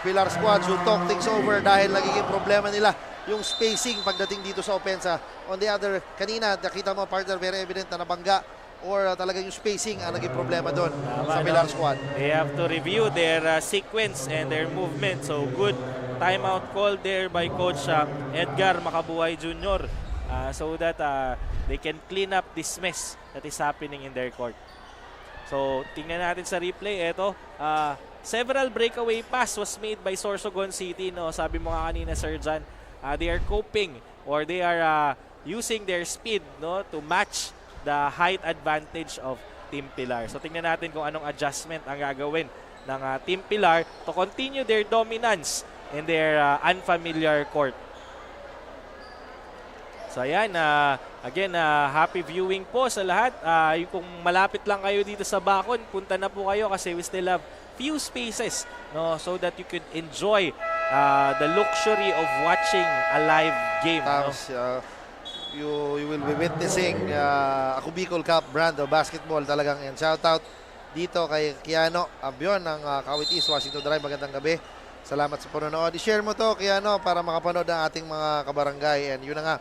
Pilar squad should talk things over dahil nagiging problema nila yung spacing pagdating dito sa opensa. On the other, kanina nakita mo, partner, very evident na nabangga or talaga yung spacing ang naging problema doon sa Pilar squad. They have to review their sequence and their movement. So good timeout call there by Coach Edgar Macabuhay Jr. So that they can clean up this mess that is happening in their court. So tingnan natin sa replay. Ito, several breakaway pass was made by Sorsogon City. No? Sabi mo nga kanina, Sir John, they are coping or they are using their speed, no, to match the height advantage of Team Pilar. So tingnan natin kung anong adjustment ang gagawin ng Team Pilar to continue their dominance in their unfamiliar court. So ayan, again, happy viewing po sa lahat. Kung malapit lang kayo dito sa Bacon, punta na po kayo kasi we still have few spaces, no, so that you could enjoy the luxury of watching a live game. Tapos, you will be witnessing Ako Bicol Cup brand of basketball talagang. And shout out dito kay Kiano Abion ng Kawit East, Washington Drive. Magandang gabi. Salamat sa panonood. I-share mo to, Kiano, para makapanood ang ating mga kabarangay. And yun na nga,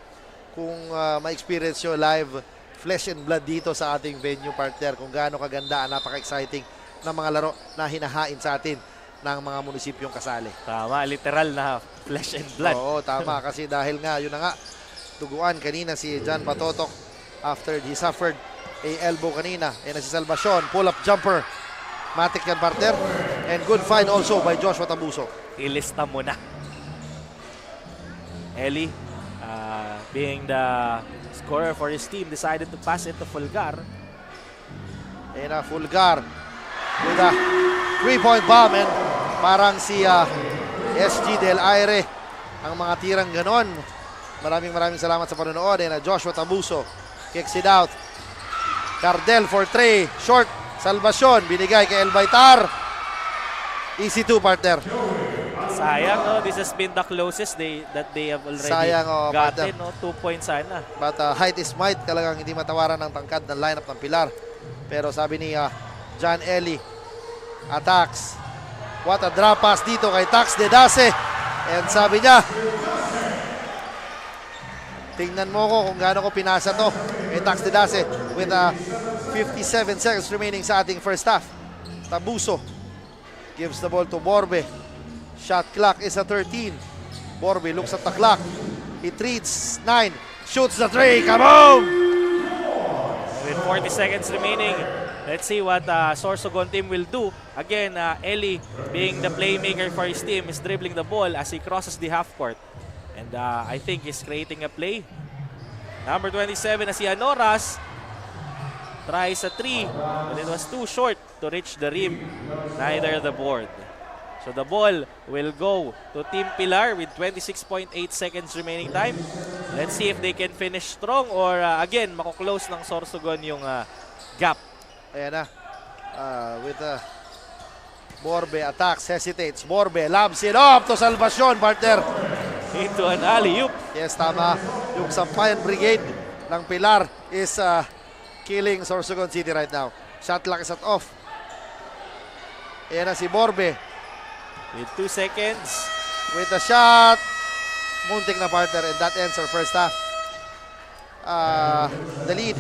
kung ma-experience nyo live, flesh and blood dito sa ating venue, partner, kung gaano kaganda, napaka-exciting ng mga laro na hinahain sa atin ng mga munisipyong kasali. Tama, literal na flesh and blood. Oo, tama. Kasi dahil nga, yun na nga, tuguan kanina si John Patotok after he suffered a elbow kanina. And si Salvacion, pull-up jumper. Matic yan, partner. And good find also by Joshua Tabuso. Ilista mo na. Eli, being the scorer for his team, decided to pass it to Fulgar. Ayan na, Fulgar with a 3-point bomb. And parang si SG Del Aire ang mga tirang ganon. Maraming salamat sa panonood. And Joshua Tabuso kicks it out. Cardel for 3. Short. Salvacion. Binigay kay El Baitar. Easy 2, partner. Sayang, no? This has been the closest that they have already Sayang, gotten, no? 2 points sana. But height is might. Talagang hindi matawaran ng tangkad ng lineup ng Pilar. Pero sabi ni John Eli, attacks. What a drop pass dito kay Tax de Dace. And sabi niya, tingnan mo ko kung gaano ko pinasa to kay Tax de Dace with 57 seconds remaining sa ating first half. Tabuso gives the ball to Borbe. Shot clock is at 13. Borbe looks at the clock. It reads 9. Shoots the 3. Kaboom! With 40 seconds remaining, let's see what Sorsogon team will do. Again, Eli, being the playmaker for his team, is dribbling the ball as he crosses the half court. And I think he's creating a play. Number 27 na si Anoras. Tries a 3, but it was too short to reach the rim. Neither the board. So the ball will go to Team Pilar with 26.8 seconds remaining time. Let's see if they can finish strong or again, mako-close ng Sorsogon yung gap. Ayan na. With Borbe attacks, hesitates. Borbe lobs it up to Salvacion, partner. Into an alley-oop. Yes, tama. Yung Sampayan Brigade ng Pilar is killing Sorsogon City right now. Shot clock is at off. Ayan na si Borbe. With 2 seconds. With the shot. Muntik na, partner, and that ends our first half. The lead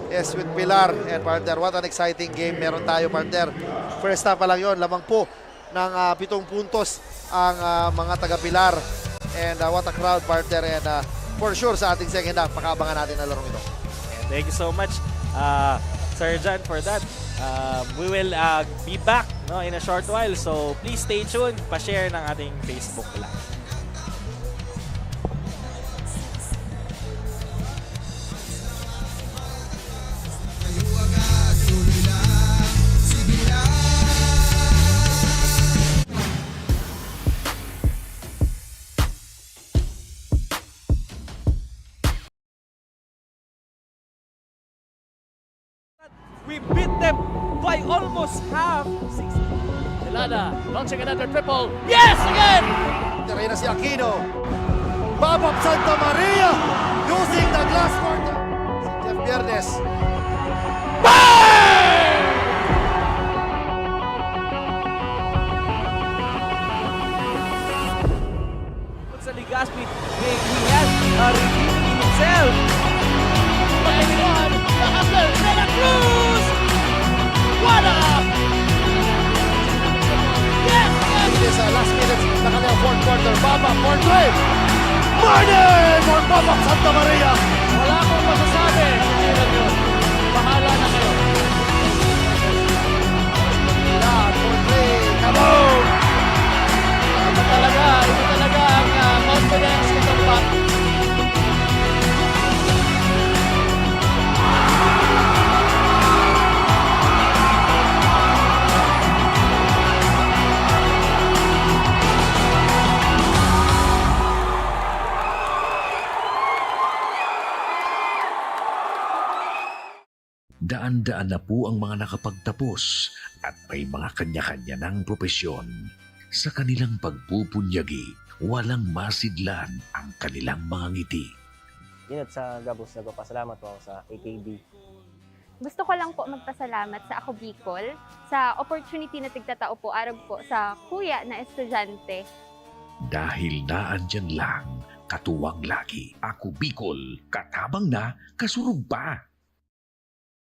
is with Pilar. And partner, what an exciting game meron tayo, partner. First half pa lang yun. Lamang po ng 7 puntos ang mga taga-Pilar. And what a crowd, partner. And for sure sa ating second half, pakabangan natin ang larong ito. Thank you so much, Sir John, for that. We will be back, no, in a short while. So please stay tuned. Pa-share ng ating Facebook Live. We beat them by almost half. Delana launching another triple. Yes, again! Tira na si Aquino. Babab Santa Maria using the glass court. Si Jeff Viernes. Sa Ligaspi, he has redeemed himself. Pagkakituan, nakasal, Santa Cruz! What up? Yes, again! It is last minutes na kanyang fourth quarter. Babab for 3. Martin for Babab Santa Maria. Wala akong masasabi. Kailan yun? Bahala na kayo. Yan for 3. Kaboom! Ito talaga ang confidence nitong bat. Daan-daan na po ang mga nakapagtapos at may mga kanya-kanya ng propesyon. Sa kanilang pagpupunyagi, walang masidlan ang kanilang mga ngiti. Yun at sa Gabos, nagpapasalamat po ako sa AKB. Gusto ko lang po magpasalamat sa Ako Bicol sa opportunity na tigtatao po araw po sa kuya na estudyante. Dahil naandyan lang, katuwang lagi, Ako Bicol, katabang na, kasurog pa.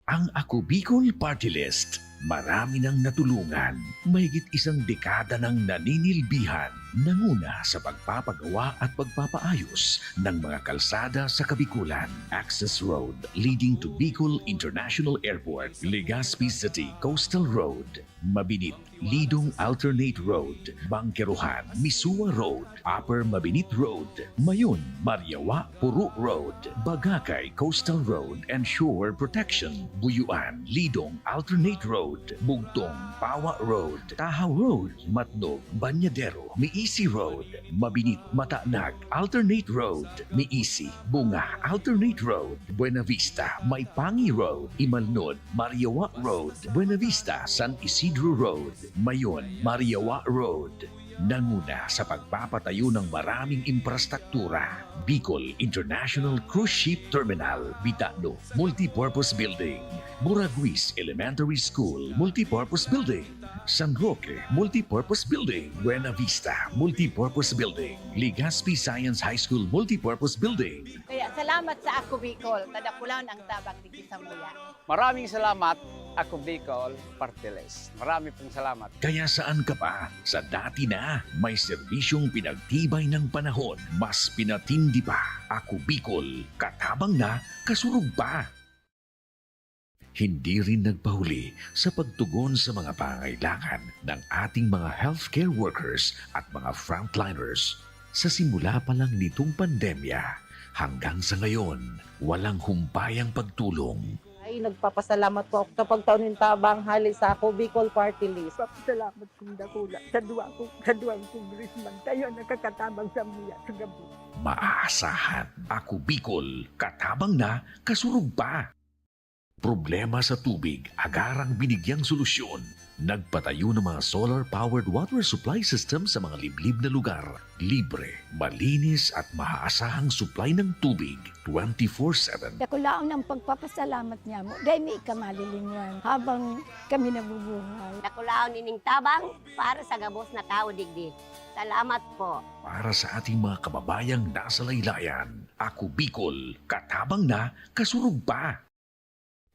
Ang Ako Bicol Party List, marami nang natulungan, mahigit isang dekada ng naninilbihan, nanguna sa pagpapagawa at pagpapaayos ng mga kalsada sa Kabikulan. Access Road leading to Bicol International Airport, Legazpi City Coastal Road, Mabinit, Lidong Alternate Road, Bangkeruhan, Misua Road, Upper Mabinit Road, Mayon, Mariawa, Puro Road, Bagakay Coastal Road and Shore Protection, Buyuan, Lidong Alternate Road, Bugtong, Pawa Road, Tahaw Road, Matnog, Banyadero, Miisi Road, Mabinit, Mataanag, Alternate Road, Miisi, Bunga, Alternate Road, Buena Vista, Maipangi Road, Imalnod, Mariawa Road, Buena Vista, San Isidro Road, Mayon, Mariawa Road. Nanguna sa pagpapatayo ng maraming infrastruktura. Bicol International Cruise Ship Terminal, Bitano, Multipurpose Building, Buraguis Elementary School, Multipurpose Building, San Roque, Multipurpose Building, Buena Vista, Multipurpose Building, Legazpi Science High School, Multipurpose Building. Kaya salamat sa Ako Bicol, tadakulan ang tabang dito sa muya. Maraming salamat, Ako Bicol Party List. Marami pong salamat. Kaya saan ka pa? Sa dati na, may serbisyong pinagtibay ng panahon, mas pinatindi pa. Ako Bicol, katabang na, kasurog pa. Hindi rin nagpahuli sa pagtugon sa mga pangailangan ng ating mga healthcare workers at mga frontliners. Sa simula pa lang nitong pandemya, hanggang sa ngayon, walang humpayang pagtulong. Ay, nagpapasalamat po ako sa pagtaon ng tabang hali sa Ako Bicol Party List. Salamat kong dakula sa duwang congressman. Kayo nakakatabang sa muya sa gabi. Maaasahan, Ako Bicol, katabang na, kasurog pa. Problema sa tubig, agarang binigyang solusyon. Nagpatayo ng mga solar-powered water supply system sa mga liblib na lugar. Libre, malinis at maaasahang supply ng tubig 24/7. Dakulaon ang pagpapasalamat niya mo. Dahil may ikamalilingan habang kami nabubuhay. Nakulaon nining tabang para sa Gabos na tao digdig. Salamat po. Para sa ating mga kababayang nasa laylayan, Ako Bicol, katabang na, kasurog pa.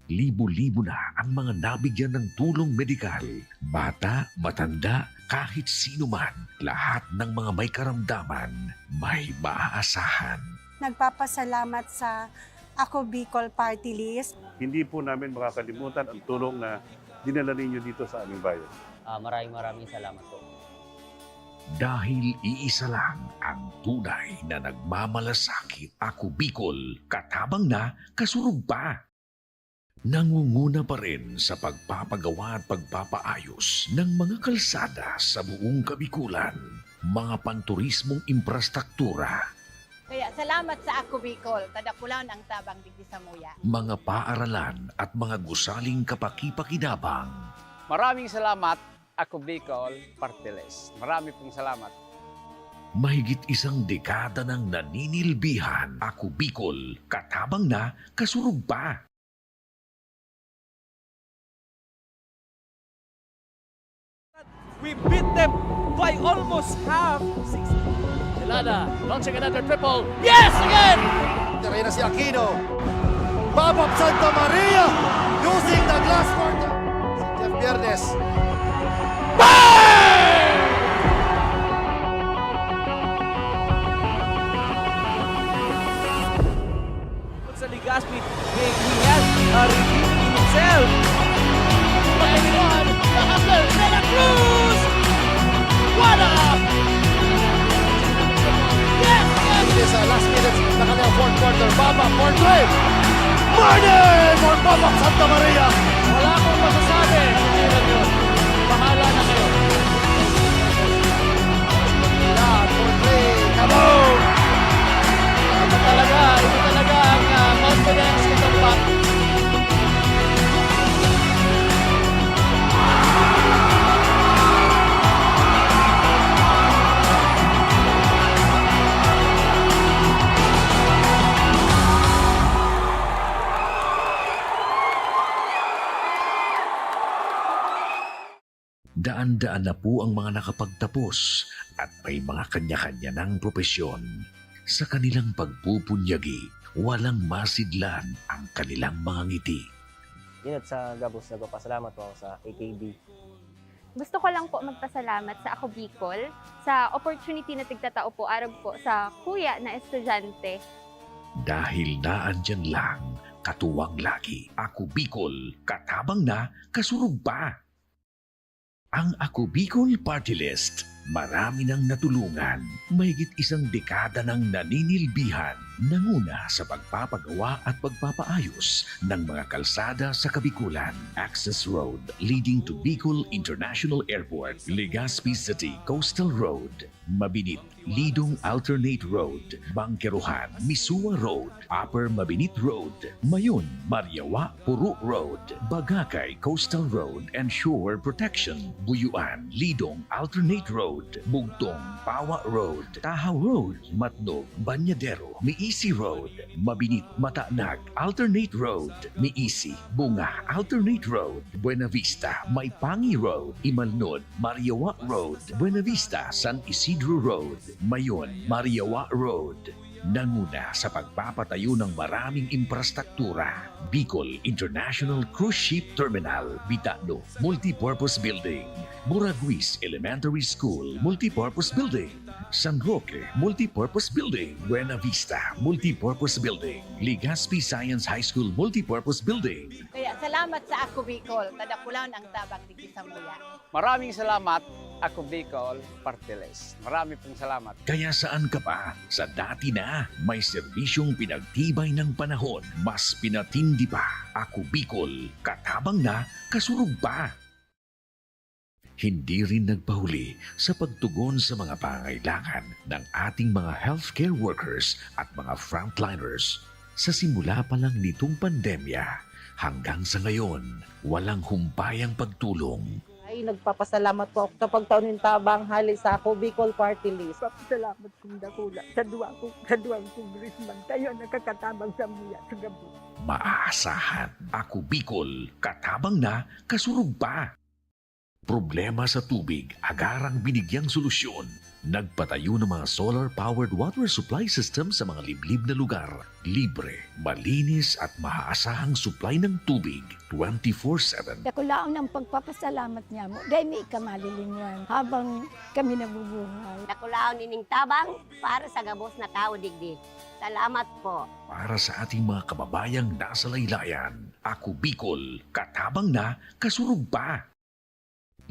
Libo-libo na ang mga nabigyan ng tulong medikal. Bata, matanda, kahit sino man, lahat ng mga may karamdaman, may maaasahan. Nagpapasalamat sa Ako Bicol Party List. Hindi po namin makakalimutan ang tulong na dinala ninyo dito sa aming bayan. Maraming salamat po. Dahil iisa lang ang tunay na nagmamalasakit. Ako Bicol, katabang na, kasurog pa. Nangunguna pa rin sa pagpapagawa at pagpapaayos ng mga kalsada sa buong Kabikulan, mga panturismong infrastruktura, Kaya salamat sa Ako Bicol, tadakulan ang tabang dito sa muya. mga paaralan at mga gusaling kapaki-pakinabang. Maraming salamat, Ako Bicol Party List. Marami pong salamat. Mahigit isang dekada ng naninilbihan. Ako Bicol, katabang na, kasurog pa. We beat them by almost half. Delana, launching another triple. Yes, again! Tira na si Aquino. Babab Santa Maria using the glass quarter. Si Jeff Viernes. Sa Legazpi, he has redeemed himself. Hustle, Santa Cruz! What up? Yes, yes! It is last minutes na kanyang fourth quarter. Babab for three. Martin for Babab Santa Maria. Wala akong masasabi. Kailan yun? Bahala na kayo. Yan for three. Kaboom! Ito talaga ang confidence nitong back. Daan-daan na po ang mga nakapagtapos at may mga kanya-kanya ng propesyon. Sa kanilang pagpupunyagi, walang masidlan ang kanilang mga ngiti. Yun at sa Gabos, nagpapasalamat po ako sa AKB. Gusto ko lang po magpasalamat sa Ako Bicol sa opportunity na tigtatao po arog po sa kuya na estudyante. Dahil naandyan lang, katuwang lagi. Ako Bicol, katabang na, kasurog pa. Ang Ako Bicol Party List, marami nang natulungan. Mahigit isang dekada ng naninilbihan, nanguna sa pagpapagawa at pagpapaayos ng mga kalsada sa Kabikulan. Access Road leading to Bicol International Airport, Legazpi City Coastal Road, Mabinit, Lidong Alternate Road, Bangkeruhan, Misua Road, Upper Mabinit Road, Mayon, Mariawa, Puro Road, Bagakay Coastal Road and Shore Protection, Buyuan, Lidong Alternate Road, Bugtong, Pawa Road, Tahaw Road, Matnog, Banyadero, Miisi Road, Mabinit, Mataanag, Alternate Road, Miisi, Bunga, Alternate Road, Buena Vista, Maipangi Road, Imalnod, Mariawa Road, Buena Vista, San Isidro Road, Mayon, Mariawa Road. Nanguna sa pagpapatayo ng maraming infrastruktura. Bicol International Cruise Ship Terminal, Bitano, Multipurpose Building, Buraguis Elementary School, Multipurpose Building, San Roque, Multipurpose Building, Buena Vista, Multipurpose Building, Legazpi Science High School, Multipurpose Building. Kaya salamat sa Ako Bicol, tadakulan ang tabang di sa muya. Maraming salamat, Ako Bicol Party List. Marami pong salamat. Kaya saan ka pa? Sa dati na, may serbisyong pinagtibay ng panahon. Mas pinatindi pa. Ako Bicol, katabang na, kasurog pa. Hindi rin nagpahuli sa pagtugon sa mga pangangailangan ng ating mga healthcare workers at mga frontliners. Sa simula pa lang nitong pandemya, hanggang sa ngayon, walang humpayang pagtulong. Ay, nagpapasalamat po ako sa pagtaunin tabang hali sa Ako Bicol Party List. Salamat kong dakula sa duwang congressman. Kayo nakakatabang sa muya sa gabi. Maaasahan, Ako Bicol, katabang na, kasurog pa. Problema sa tubig, agarang binigyang solusyon. Nagpatayo ng mga solar-powered water supply system sa mga liblib na lugar. Libre, malinis at maaasahang supply ng tubig 24/7. Dakulaon ang pagpapasalamat niya mo. Dahil may ikamalilingan habang kami nabubuhay. Nakulaon nining tabang para sa gabos na tao digdi. Salamat po. Para sa ating mga kababayang nasa laylayan, Ako Bicol, katabang na, kasurog pa.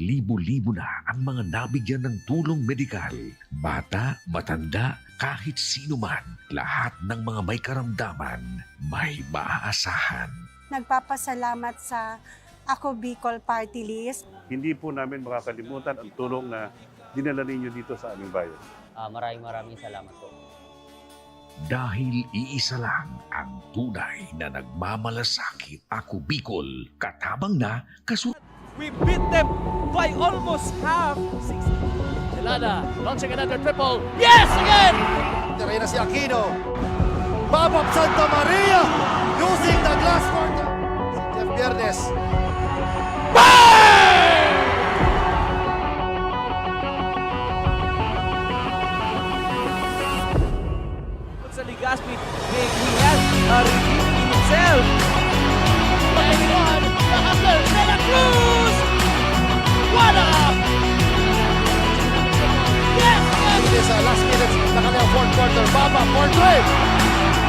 Libo-libo na ang mga nabigyan ng tulong medikal. Bata, matanda, kahit sino man, lahat ng mga may karamdaman, may maaasahan. Nagpapasalamat sa Ako Bicol Party List. Hindi po namin makakalimutan ang tulong na dinala ninyo dito sa aming bayan. Maraming salamat po. Dahil iisa lang ang tunay na nagmamalasakit. Ako Bicol, katabang na, kasurog. We beat them by almost half. Delana launching another triple. Yes, again! Tira na si Aquino. Babab Santa Maria using the glass court. Si Jeff Viernes. Sa Legazpi, he has redeeming himself. Santa Cruz! What up? Yes! It is last minutes na kanyang fourth quarter. Baba for three.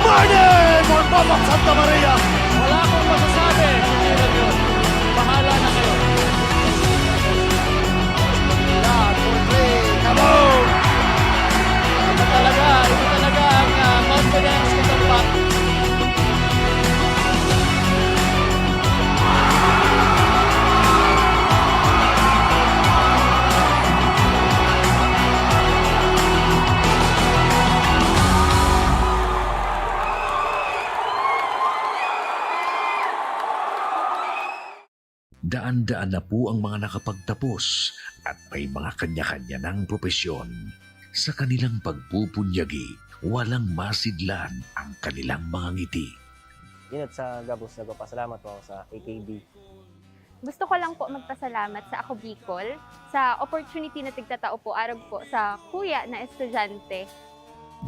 Martin for Babab Santa Maria. Wala akong masasabi. Hindi yun. Bahala na kayo. Yan for three. Come on! Ito talaga ang confidence ko sa bat. Daan-daan na po ang mga nakapagtapos at may mga kanya-kanya ng propesyon. Sa kanilang pagpupunyagi, walang masidlan ang kanilang mga ngiti. Yun at sa Gabos, nagpapasalamat po ako sa AKB. Gusto ko lang po magpasalamat sa Ako Bicol sa opportunity na tigtatao po arog po sa kuya na estudyante.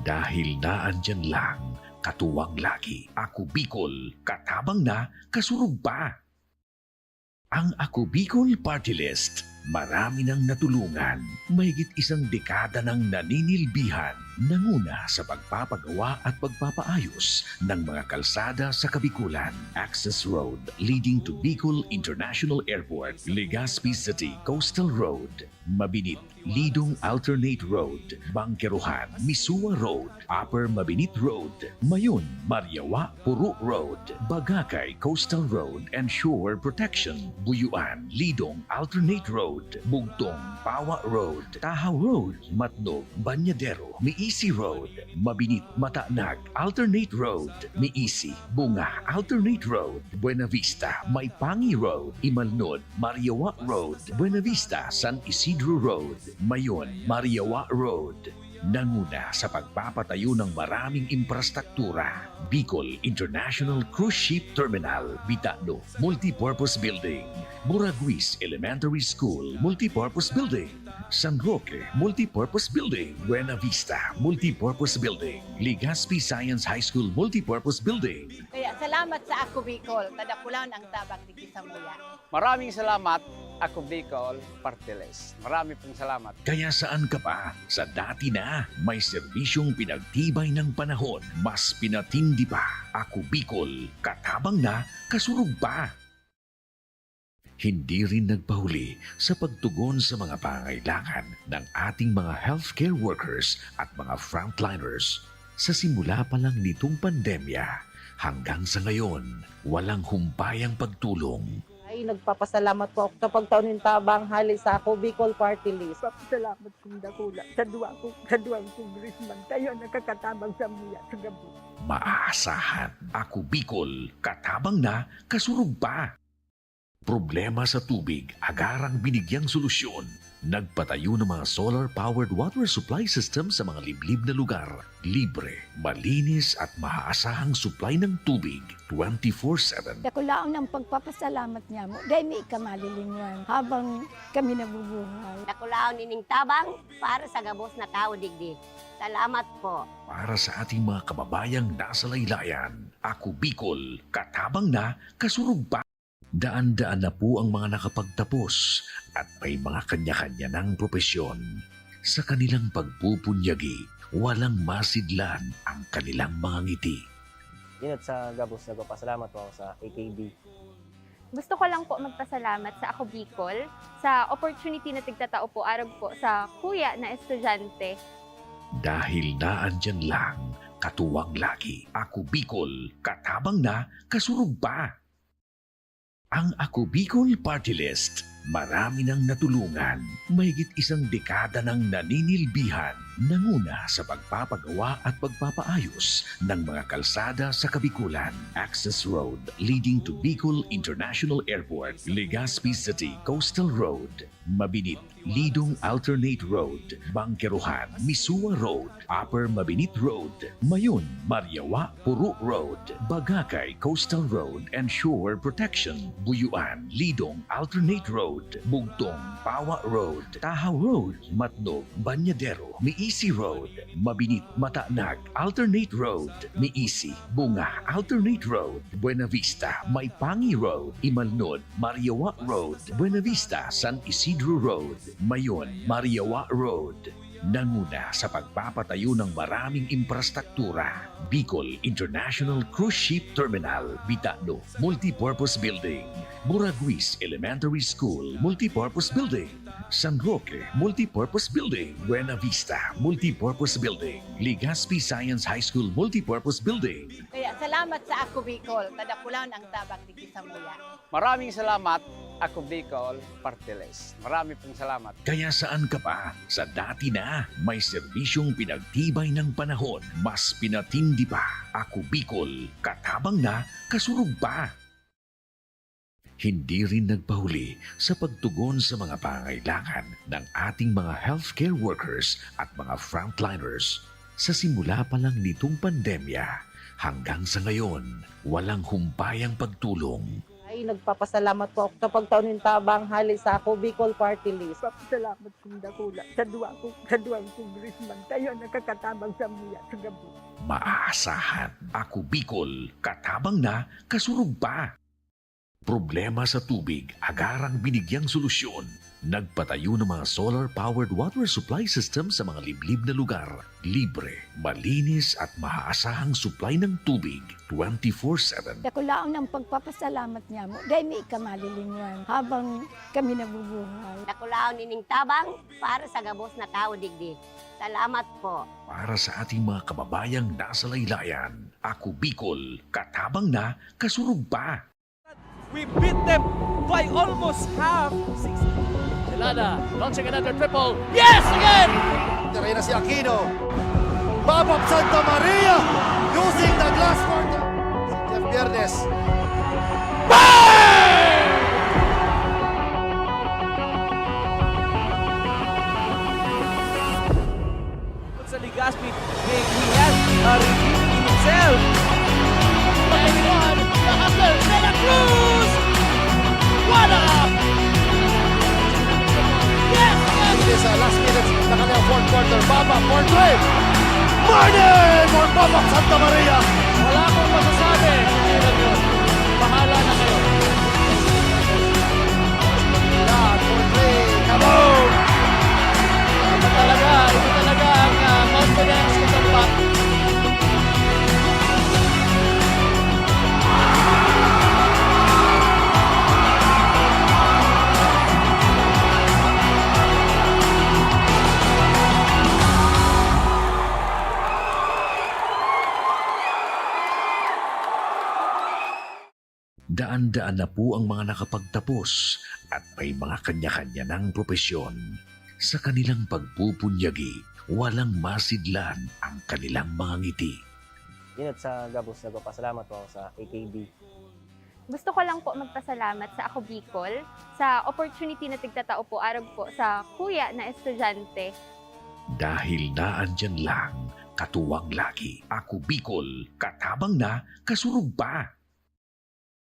Dahil naandyan lang, katuwang lagi. Ako Bicol, katabang na, kasurog pa. Ang Ako Bicol Party List, marami nang natulungan, mahigit isang dekada ng naninilbihan, nanguna sa pagpapagawa at pagpapaayos ng mga kalsada sa Kabikulan. Access Road leading to Bicol International Airport, Legazpi City Coastal Road, Mabinit, Lidong Alternate Road, Bangkeruhan, Misua Road, Upper Mabinit Road, Mayon, Mariawa, Puro Road, Bagakay Coastal Road and Shore Protection, Buyuan, Lidong Alternate Road, Bugtong, Pawa Road, Tahaw Road, Matnog, Banyadero, Miisi Road, Mabinit, Matanag, Alternate Road, Miisi, Bunga, Alternate Road, Buena Vista, Maypangi Road, Imalnod, Mariawa Road, Buena Vista, San Isidro Road, Mayon, Mariawa Road. Nanguna sa pagpapatayo ng maraming infrastruktura. Bicol International Cruise Ship Terminal, Bitano, Multipurpose Building, Buraguis Elementary School, Multipurpose Building, San Roque, Multipurpose Building, Buena Vista, Multipurpose Building, Legazpi Science High School, Multipurpose Building. Kaya salamat sa Ako Bicol, tadakulan ang tabang di Sambuya. Maraming salamat, Ako Bicol Party List. Marami pong salamat. Kaya saan ka pa? Sa dati na, may serbisyong pinagtibay ng panahon, mas pinatindi pa. Ako Bicol, katabang na, kasurog pa. Hindi rin nagpahuli sa pagtugon sa mga pangailangan ng ating mga healthcare workers at mga frontliners. Sa simula pa lang nitong pandemya, hanggang sa ngayon, walang humpayang pagtulong. Ay, nagpapasalamat po ako sa pagtaunin tabang hali sa Ako Bicol Party List. Salamat kong dakula sa duwang congressman. Tayo nakakatabang sa muya sa gabi. Maaasahan, Ako Bicol, katabang na, kasurog pa. Problema sa tubig, agarang binigyang solusyon. Nagpatayo ng mga solar-powered water supply system sa mga liblib na lugar. Libre, malinis at maaasahang supply ng tubig 24/7. Dakulaon ng pagpapasalamat niya mo. Dahil may kamalilingan habang kami nabubuhay. Nakulaon ining tabang para sa gabos na tao digdi. Salamat po. Para sa ating mga kababayang nasa laylayan, Ako Bicol, katabang na, kasurog pa. Daan-daan na po ang mga nakapagtapos at may mga kanya-kanya ng propesyon. Sa kanilang pagpupunyagi, walang masidlan ang kanilang mga ngiti. Dinat sa gabos, nagpapasalamat po ako sa AKB. Gusto ko lang po magpasalamat sa Ako Bicol sa opportunity na tigtatao po arog po sa kuya na estudyante. Dahil naandyan lang, katuwang lagi. Ako Bicol, katabang na, kasurog pa. Ang Ako Bicol Party List, marami nang natulungan, mahigit isang dekada ng naninilbihan, nanguna sa pagpapagawa at pagpapaayos ng mga kalsada sa Kabikulan. Access Road leading to Bicol International Airport, Legazpi City Coastal Road, Mabinit, Lidong Alternate Road, Bangkeruhan, Misua Road, Upper Mabinit Road, Mayon, Mariawa, Puro Road, Bagakay Coastal Road and Shore Protection, Buyuan, Lidong Alternate Road, Bugtong, Pawa Road, Tahaw Road, Matnog, Banyadero, Miisi Road, Mabinit, Matanag, Alternate Road, Miisi, Bunga, Alternate Road, Buena Vista, Maypangi Road, Imalnod, Mariawa Road, Buena Vista, San Isidro Road, Mayon, Mariawa Road. Nanguna sa pagpapatayo ng maraming infrastruktura. Bicol International Cruise Ship Terminal, Bitano, Multipurpose Building, Buraguis Elementary School, Multipurpose Building, San Roque, Multipurpose Building, Buena Vista, Multipurpose Building, Legazpi Science High School, Multipurpose Building. Kaya salamat sa Ako Bicol, tadakulan ang tabang di Sambuya. Maraming salamat, Ako Bicol Party List. Marami pong salamat. Kaya saan ka pa? Sa dati na, may serbisyong pinagtibay ng panahon, mas pinatindi pa. Ako Bicol, katabang na, kasurog pa. Hindi rin nagpahuli sa pagtugon sa mga pangailangan ng ating mga healthcare workers at mga frontliners. Sa simula pa lang nitong pandemya, hanggang sa ngayon, walang humpayang pagtulong. Ay, Ay nagpapasalamat po ako sa pagtaunin tabang hali sa ako Bicol Party List. Salamat kong dakula sa duwang congressman. Tayo nakakatabang sa muya sa gabi. Maaasahan, ako Bicol, katabang na, kasurug pa. Problema sa tubig, agarang binigyang solusyon. Nagpatayo ng mga solar-powered water supply system sa mga liblib na lugar. Libre, malinis at maaasahang supply ng tubig 24/7. Dakulaon ng pagpapasalamat niya mo. Dahil may ikamalilingan habang kami nabubuhay. Nakulaon ining tabang para sa gabos na tao digdi. Salamat po. Para sa ating mga kababayang nasa laylayan, ako Bicol, katabang na, kasurug pa. We beat them by almost half. Delana launching another triple. Yes, again! Tira na si Aquino. Babab Santa Maria using the glass quarter. Si Jeff Viernes. Sa Ligaspi, he has redeemed himself. De La Cruz! What up? Yes! It is last minutes na kanyang fourth quarter. Baba for three. Martin for Babab Santa Maria. Wala akong masasabi. Bahala na kayo. Yan for three. Kaboom! Ito talaga ang confidence ko sa back. Daan-daan na po ang mga nakapagtapos at may mga kanya-kanya ng propesyon. Sa kanilang pagpupunyagi, walang masidlan ang kanilang mga ngiti. Yun at sa gabos nagpapasalamat po ako sa AKB. Gusto ko lang po magpasalamat sa Ako Bicol sa opportunity na tigtatao po arog po sa kuya na estudyante. Dahil naandyan lang, katuwang lagi, ako Bicol, katabang na, kasurug pa.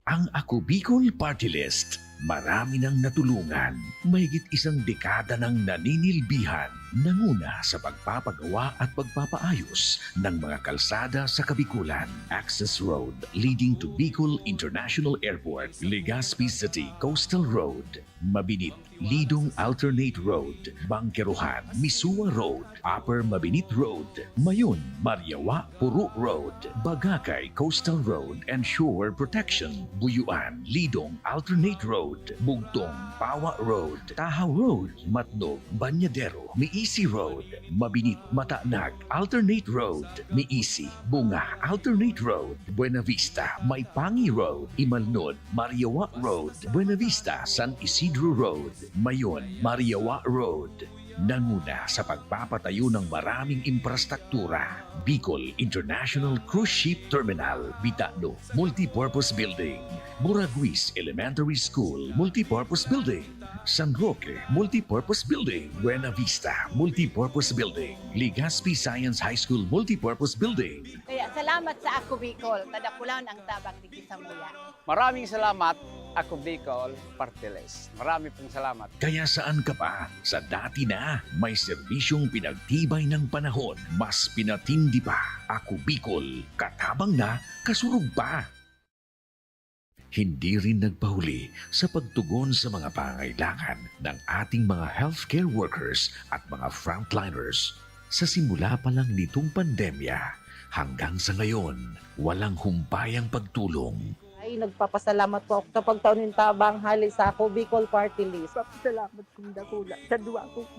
Ang Ako Bicol Party List, marami nang natulungan, mahigit isang dekada ng naninilbihan, nanguna sa pagpapagawa at pagpapaayos ng mga kalsada sa Kabikulan. Access Road leading to Bicol International Airport, Legazpi City Coastal Road, Mabinit, Lidong Alternate Road, Bangkeruhan, Misua Road, Upper Mabinit Road, Mayon, Mariawa, Puro Road, Bagakay Coastal Road and Shore Protection, Buyuan, Lidong Alternate Road, Bugtong, Pawa Road, Tahaw Road, Matnog, Banyadero, Miisi Road, Mabinit, Mataanag, Alternate Road, Miisi, Bunga, Alternate Road, Buena Vista, Maipangi Road, Imalnod, Mariawa Road, Buena Vista, San Isidro Road, Mayon, Mariawa Road. Nanguna sa pagpapatayo ng maraming infrastruktura. Bicol International Cruise Ship Terminal, Bitano, Multipurpose Building, Buraguis Elementary School, Multipurpose Building, San Roque, Multipurpose Building, Buena Vista, Multipurpose Building, Legazpi Science High School, Multipurpose Building. Kaya salamat sa ako Bicol, kadakulaon ang tabang dito sa muya. Maraming salamat, Ako Bicol Party List. Marami pong salamat. Kaya saan ka pa? Sa dati na, may serbisyong pinagtibay ng panahon, mas pinatindi pa. Ako Bicol, katabang na, kasurug pa. Hindi rin nagpahuli sa pagtugon sa mga pangangailangan ng ating mga healthcare workers at mga frontliners. Sa simula pa lang nitong pandemya, hanggang sa ngayon, walang humpayang pagtulong. Ay nagpapasalamat po ako sa pagtaunin tabang hali sa ako Bicol Party List. Salamat kong dakula sa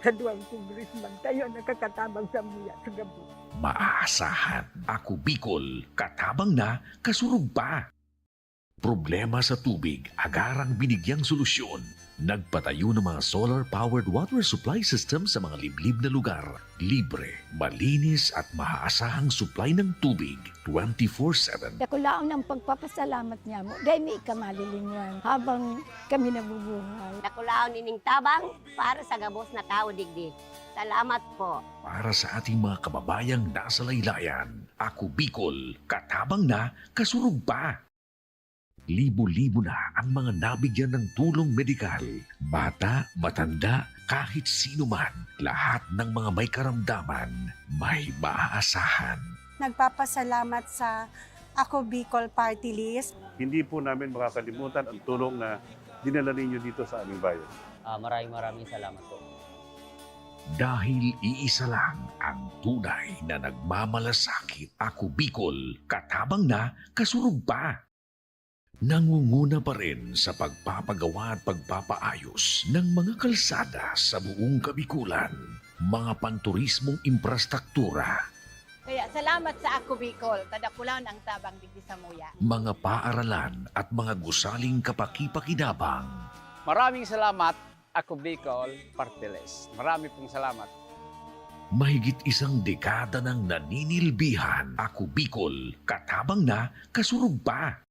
duwang congressman. Tayo nakakatabang sa muya sa gabi. Maaasahan, ako Bicol, katabang na, kasurug pa. Problema sa tubig, agarang binigyang solusyon. Nagpatayo ng mga solar-powered water supply system sa mga liblib na lugar. Libre, malinis at maaasahang supply ng tubig 24/7. Dakulaon ng pagpapasalamat niya mo. Dahil may ikamalilingan habang kami nabubuhay. Nakulaon ining tabang para sa gabos na tao digdi. Salamat po. Para sa ating mga kababayang nasa laylayan, ako Bicol, katabang na, kasurug pa. Libo-libo na ang mga nabigyan ng tulong medikal. Bata, matanda, kahit sino man, lahat ng mga may karamdaman, may maaasahan. Nagpapasalamat sa Ako Bicol Party List. Hindi po namin makakalimutan ang tulong na dinala ninyo dito sa aming bayan. Maraming salamat po. Dahil iisa lang ang tunay na nagmamalasakit. Ako Bicol, katabang na, kasurog pa. Nangunguna pa rin sa pagpapagawa at pagpapaayos ng mga kalsada sa buong Kabikulan, mga panturismong infrastruktura, kaya salamat sa Ako Bicol, tadakulan ang tabang digdi sa muya. mga paaralan at mga gusaling kapakipakinabang. Maraming salamat, Ako Bicol Party List. Marami pong salamat. Mahigit isang dekada ng naninilbihan. Ako Bicol, katabang na, kasurog pa.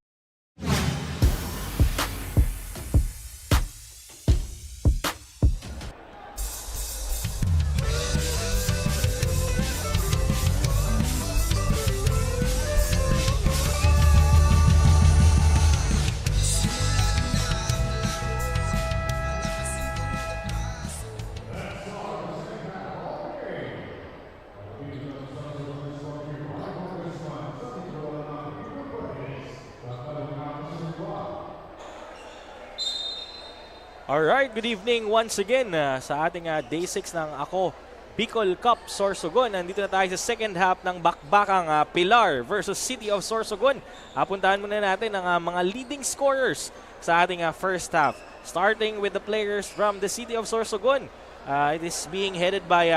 Alright, good evening once again sa ating Day 6 ng Ako Bicol Cup Sorsogon. Nandito na tayo sa second half ng bakbakang Pilar versus City of Sorsogon. Puntahan muna natin ang mga leading scorers sa ating first half. Starting with the players from the City of Sorsogon. It is being headed by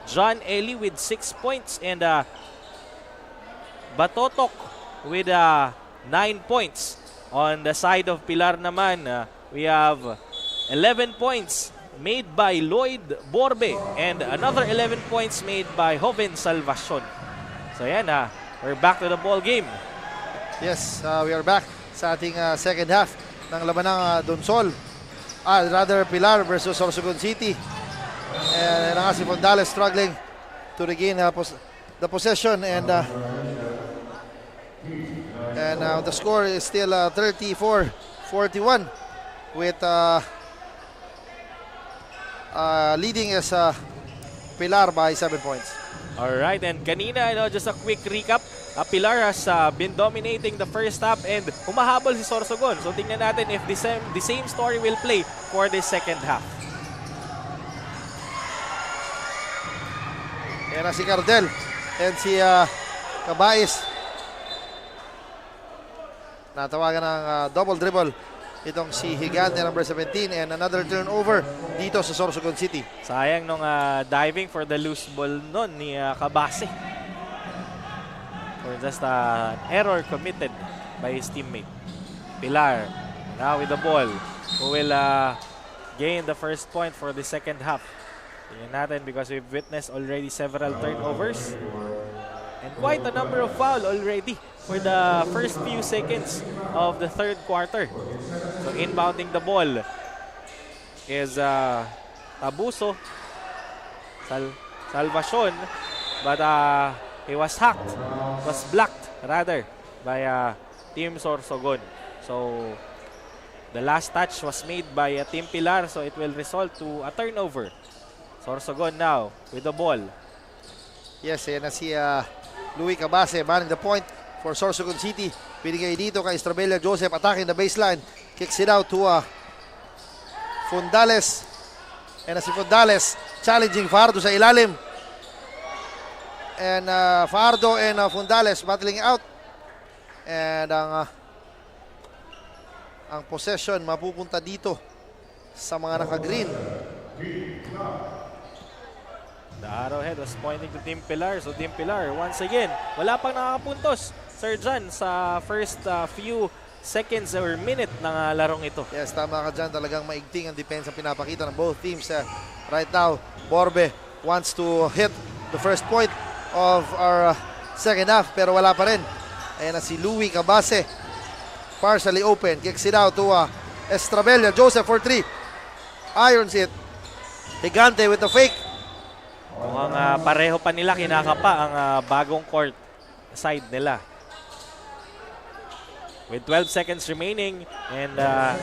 John Eli with 6 points and Batotok with 9 points. On the side of Pilar naman, we have 11 points made by Lloyd Borbe and another 11 points made by Joven Salvacion. So yan, we're back to the ball game. Yes, we are back sa ating second half ng labanang Donsol. Rather Pilar versus Sorsogon City. And nga si Fondales struggling to regain the possession and the score is still 34-41 with leading is Pilar by 7 points. Alright, and kanina, just a quick recap. Pilar has been dominating the first half and humahabol si Sorsogon. So tingnan natin if the same story will play for the second half. Yan na si Cardel and si Cabais. Natawagan ng double dribble itong si Higante number 17 and another turnover dito sa Sorsogon City. Sayang nung diving for the loose ball nun ni Cabase. Or just an error committed by his teammate. Pilar now with the ball who will gain the first point for the second half. Tingnan natin because we've witnessed already several turnovers and quite a number of foul already for the first few seconds of the third quarter. So inbounding the ball is Tabuso Salvacion, but he was hacked, was blocked rather by Team Sorsogon. So the last touch was made by Team Pilar, so it will result to a turnover. Sorsogon now with the ball. Yes, yan na si Louis Cabase manning the point for Sorsogon City. Binigay dito kay Estrabella Joseph, attacking the baseline. Kicks it out to Fondales. And si Fondales challenging Fardo sa ilalim. And Fardo and Fondales battling out. And ang possession mapupunta dito sa mga naka-green. The arrowhead was pointing to Team Pilar. So Team Pilar, once again, wala pang nakakapuntos, Sir John, sa first few seconds or minute ng larong ito. Yes, tama ka dyan. Talagang maigting ang depensa pinapakita ng both teams. Right now, Borbe wants to hit the first point of our second half, pero wala pa rin. Ayan na si Louis Cabase. Partially open. Kicks it out to Estrabella. Joseph for 3. Irons it. Higante with the fake. Mukhang pareho pa nila kinakapa ang bagong court side nila. with 12 seconds remaining and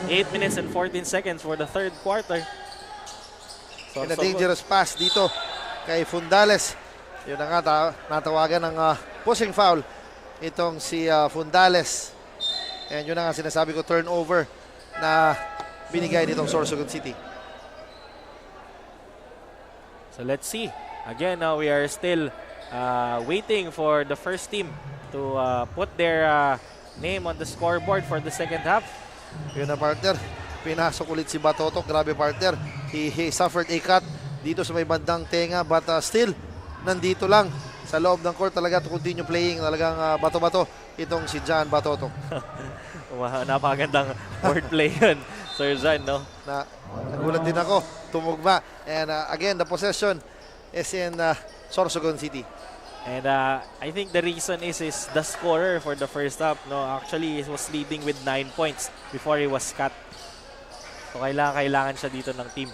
8 minutes and 14 seconds for the third quarter. And a dangerous pass dito kay Fundales. Yun na nga, natawagan ng pushing foul itong si Fundales. And yun na nga sinasabi ko, turnover na binigay nitong Sorsogon City. So let's see. Again, we are still waiting for the first team to put their name on the scoreboard for the second half. Yun na, partner. Pinasok ulit si Batotok. Grabe, partner. He suffered a cut dito sa may bandang tenga, but still nandito lang sa loob ng court talaga to continue playing. Talagang bato-bato itong si John Batotok. Napakagandang wordplay yun, Sir John, no? Nagulat din ako. Tumugma. And again, the possession is in Sorsogon City. And I think the reason is the scorer for the first half. No, actually, he was leading with 9 points before he was cut. So kailangan siya dito ng team.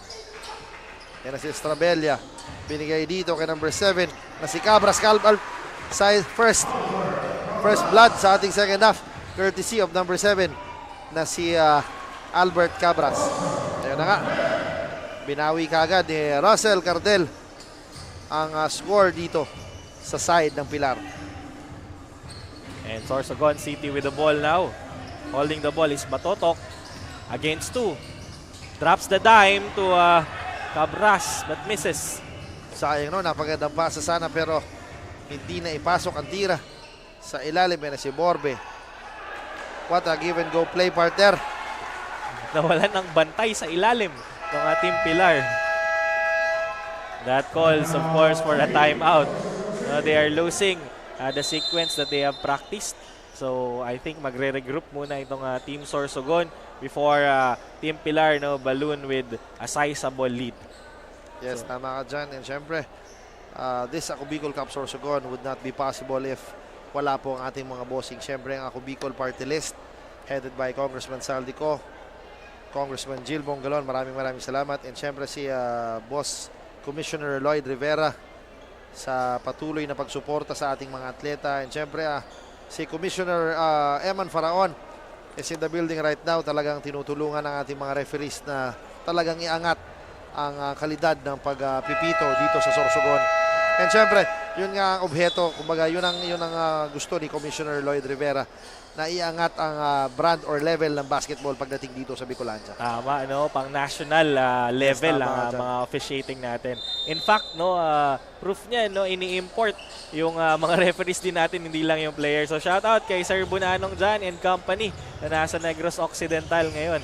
Yan na si Estrabella. Binigay dito kay number 7 na si Cabras. First blood sa ating second half. Courtesy of number 7 na si Albert Cabras. Ayun na nga. Binawi kagad ni Russell Cardel ang score dito sa side ng Pilar. And Sorsogon City with the ball now. Holding the ball is Batotok against 2. Drops the dime to Cabras but misses. Sayang, no? Napagandang pasa sana pero hindi na ipasok ang tira sa ilalim na si Borbe. What a give and go play, partner. Nawalan ng bantay sa ilalim ng ating Pilar. That calls, of course, for a timeout. They are losing the sequence that they have practiced. So, I think magre-regroup muna itong Team Sorsogon before Team Pilar balloon with a sizable lead. Yes, tama ka dyan. And syempre, this Ako Bicol Cup Sorsogon would not be possible if wala po ang ating mga bossing. Syempre, ang Ako Bicol Party List headed by Congressman Saldico, Congressman Jill Bongalon, maraming salamat. And syempre si Boss Commissioner Lloyd Rivera sa patuloy na pagsuporta sa ating mga atleta. And syempre si Commissioner Eman Faraon is in the building right now. Talagang tinutulungan ng ating mga referees na talagang iangat ang kalidad ng pagpipito dito sa Sorsogon. And syempre, yun nga ang obheto, kumbaga yun ang gusto ni Commissioner Lloyd Rivera, na iangat ang brand or level ng basketball pagdating dito sa Bicolandia. Tama, pang national level ang mga officiating natin. In fact, proof niya, ini-import yung mga referees din natin, hindi lang yung players. So shout out kay Sir Bunanong John and company na nasa Negros Occidental ngayon.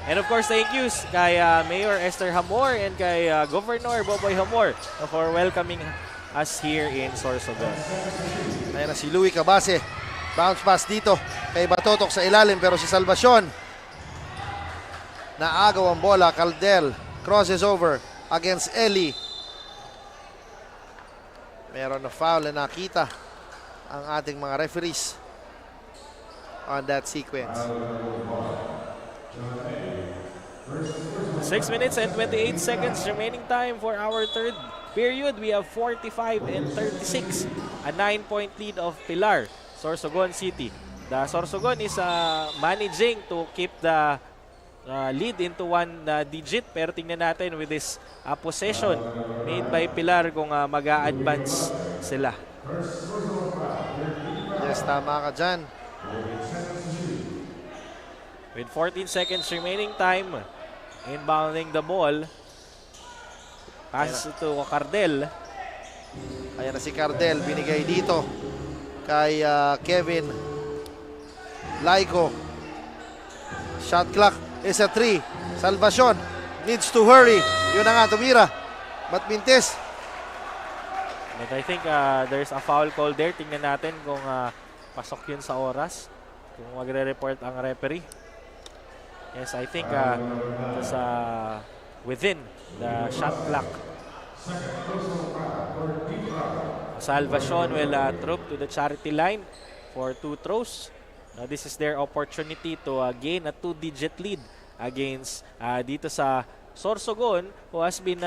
And of course, thank yous kay Mayor Esther Hamor and kay Governor Boboy Hamor for welcoming us here in Sorsogon. Ayan na si Louie Cabase. Bounce pass dito kay Batotok sa ilalim pero si Salvacion naagaw ang bola. Caldel crosses over against Eli. Meron na foul na nakita ang ating mga referees on that sequence. 6 minutes and 28 seconds remaining time for our third period. We have 45 and 36. A 9-point lead of Pilar, Sorsogon City. The Sorsogon is managing to keep the lead into one digit. Pero tingnan natin with this possession made by Pilar kung mag-a-advance sila. Yes, tama ka dyan. With 14 seconds remaining time, inbounding the ball. Pass to Cardel. Ayan na si Cardel. Binigay dito kay Kevin Laico. Shot clock is a 3. Salvacion needs to hurry. Yun na nga, tumira. But Mintes. But I think there's a foul call there. Tingnan natin kung pasok yun sa oras. Kung magre-report ang referee. Yes, I think it was within the shot clock. Salvacion will troop to the charity line for 2 throws. This is their opportunity to gain a 2-digit lead against dito sa Sorsogon, who has been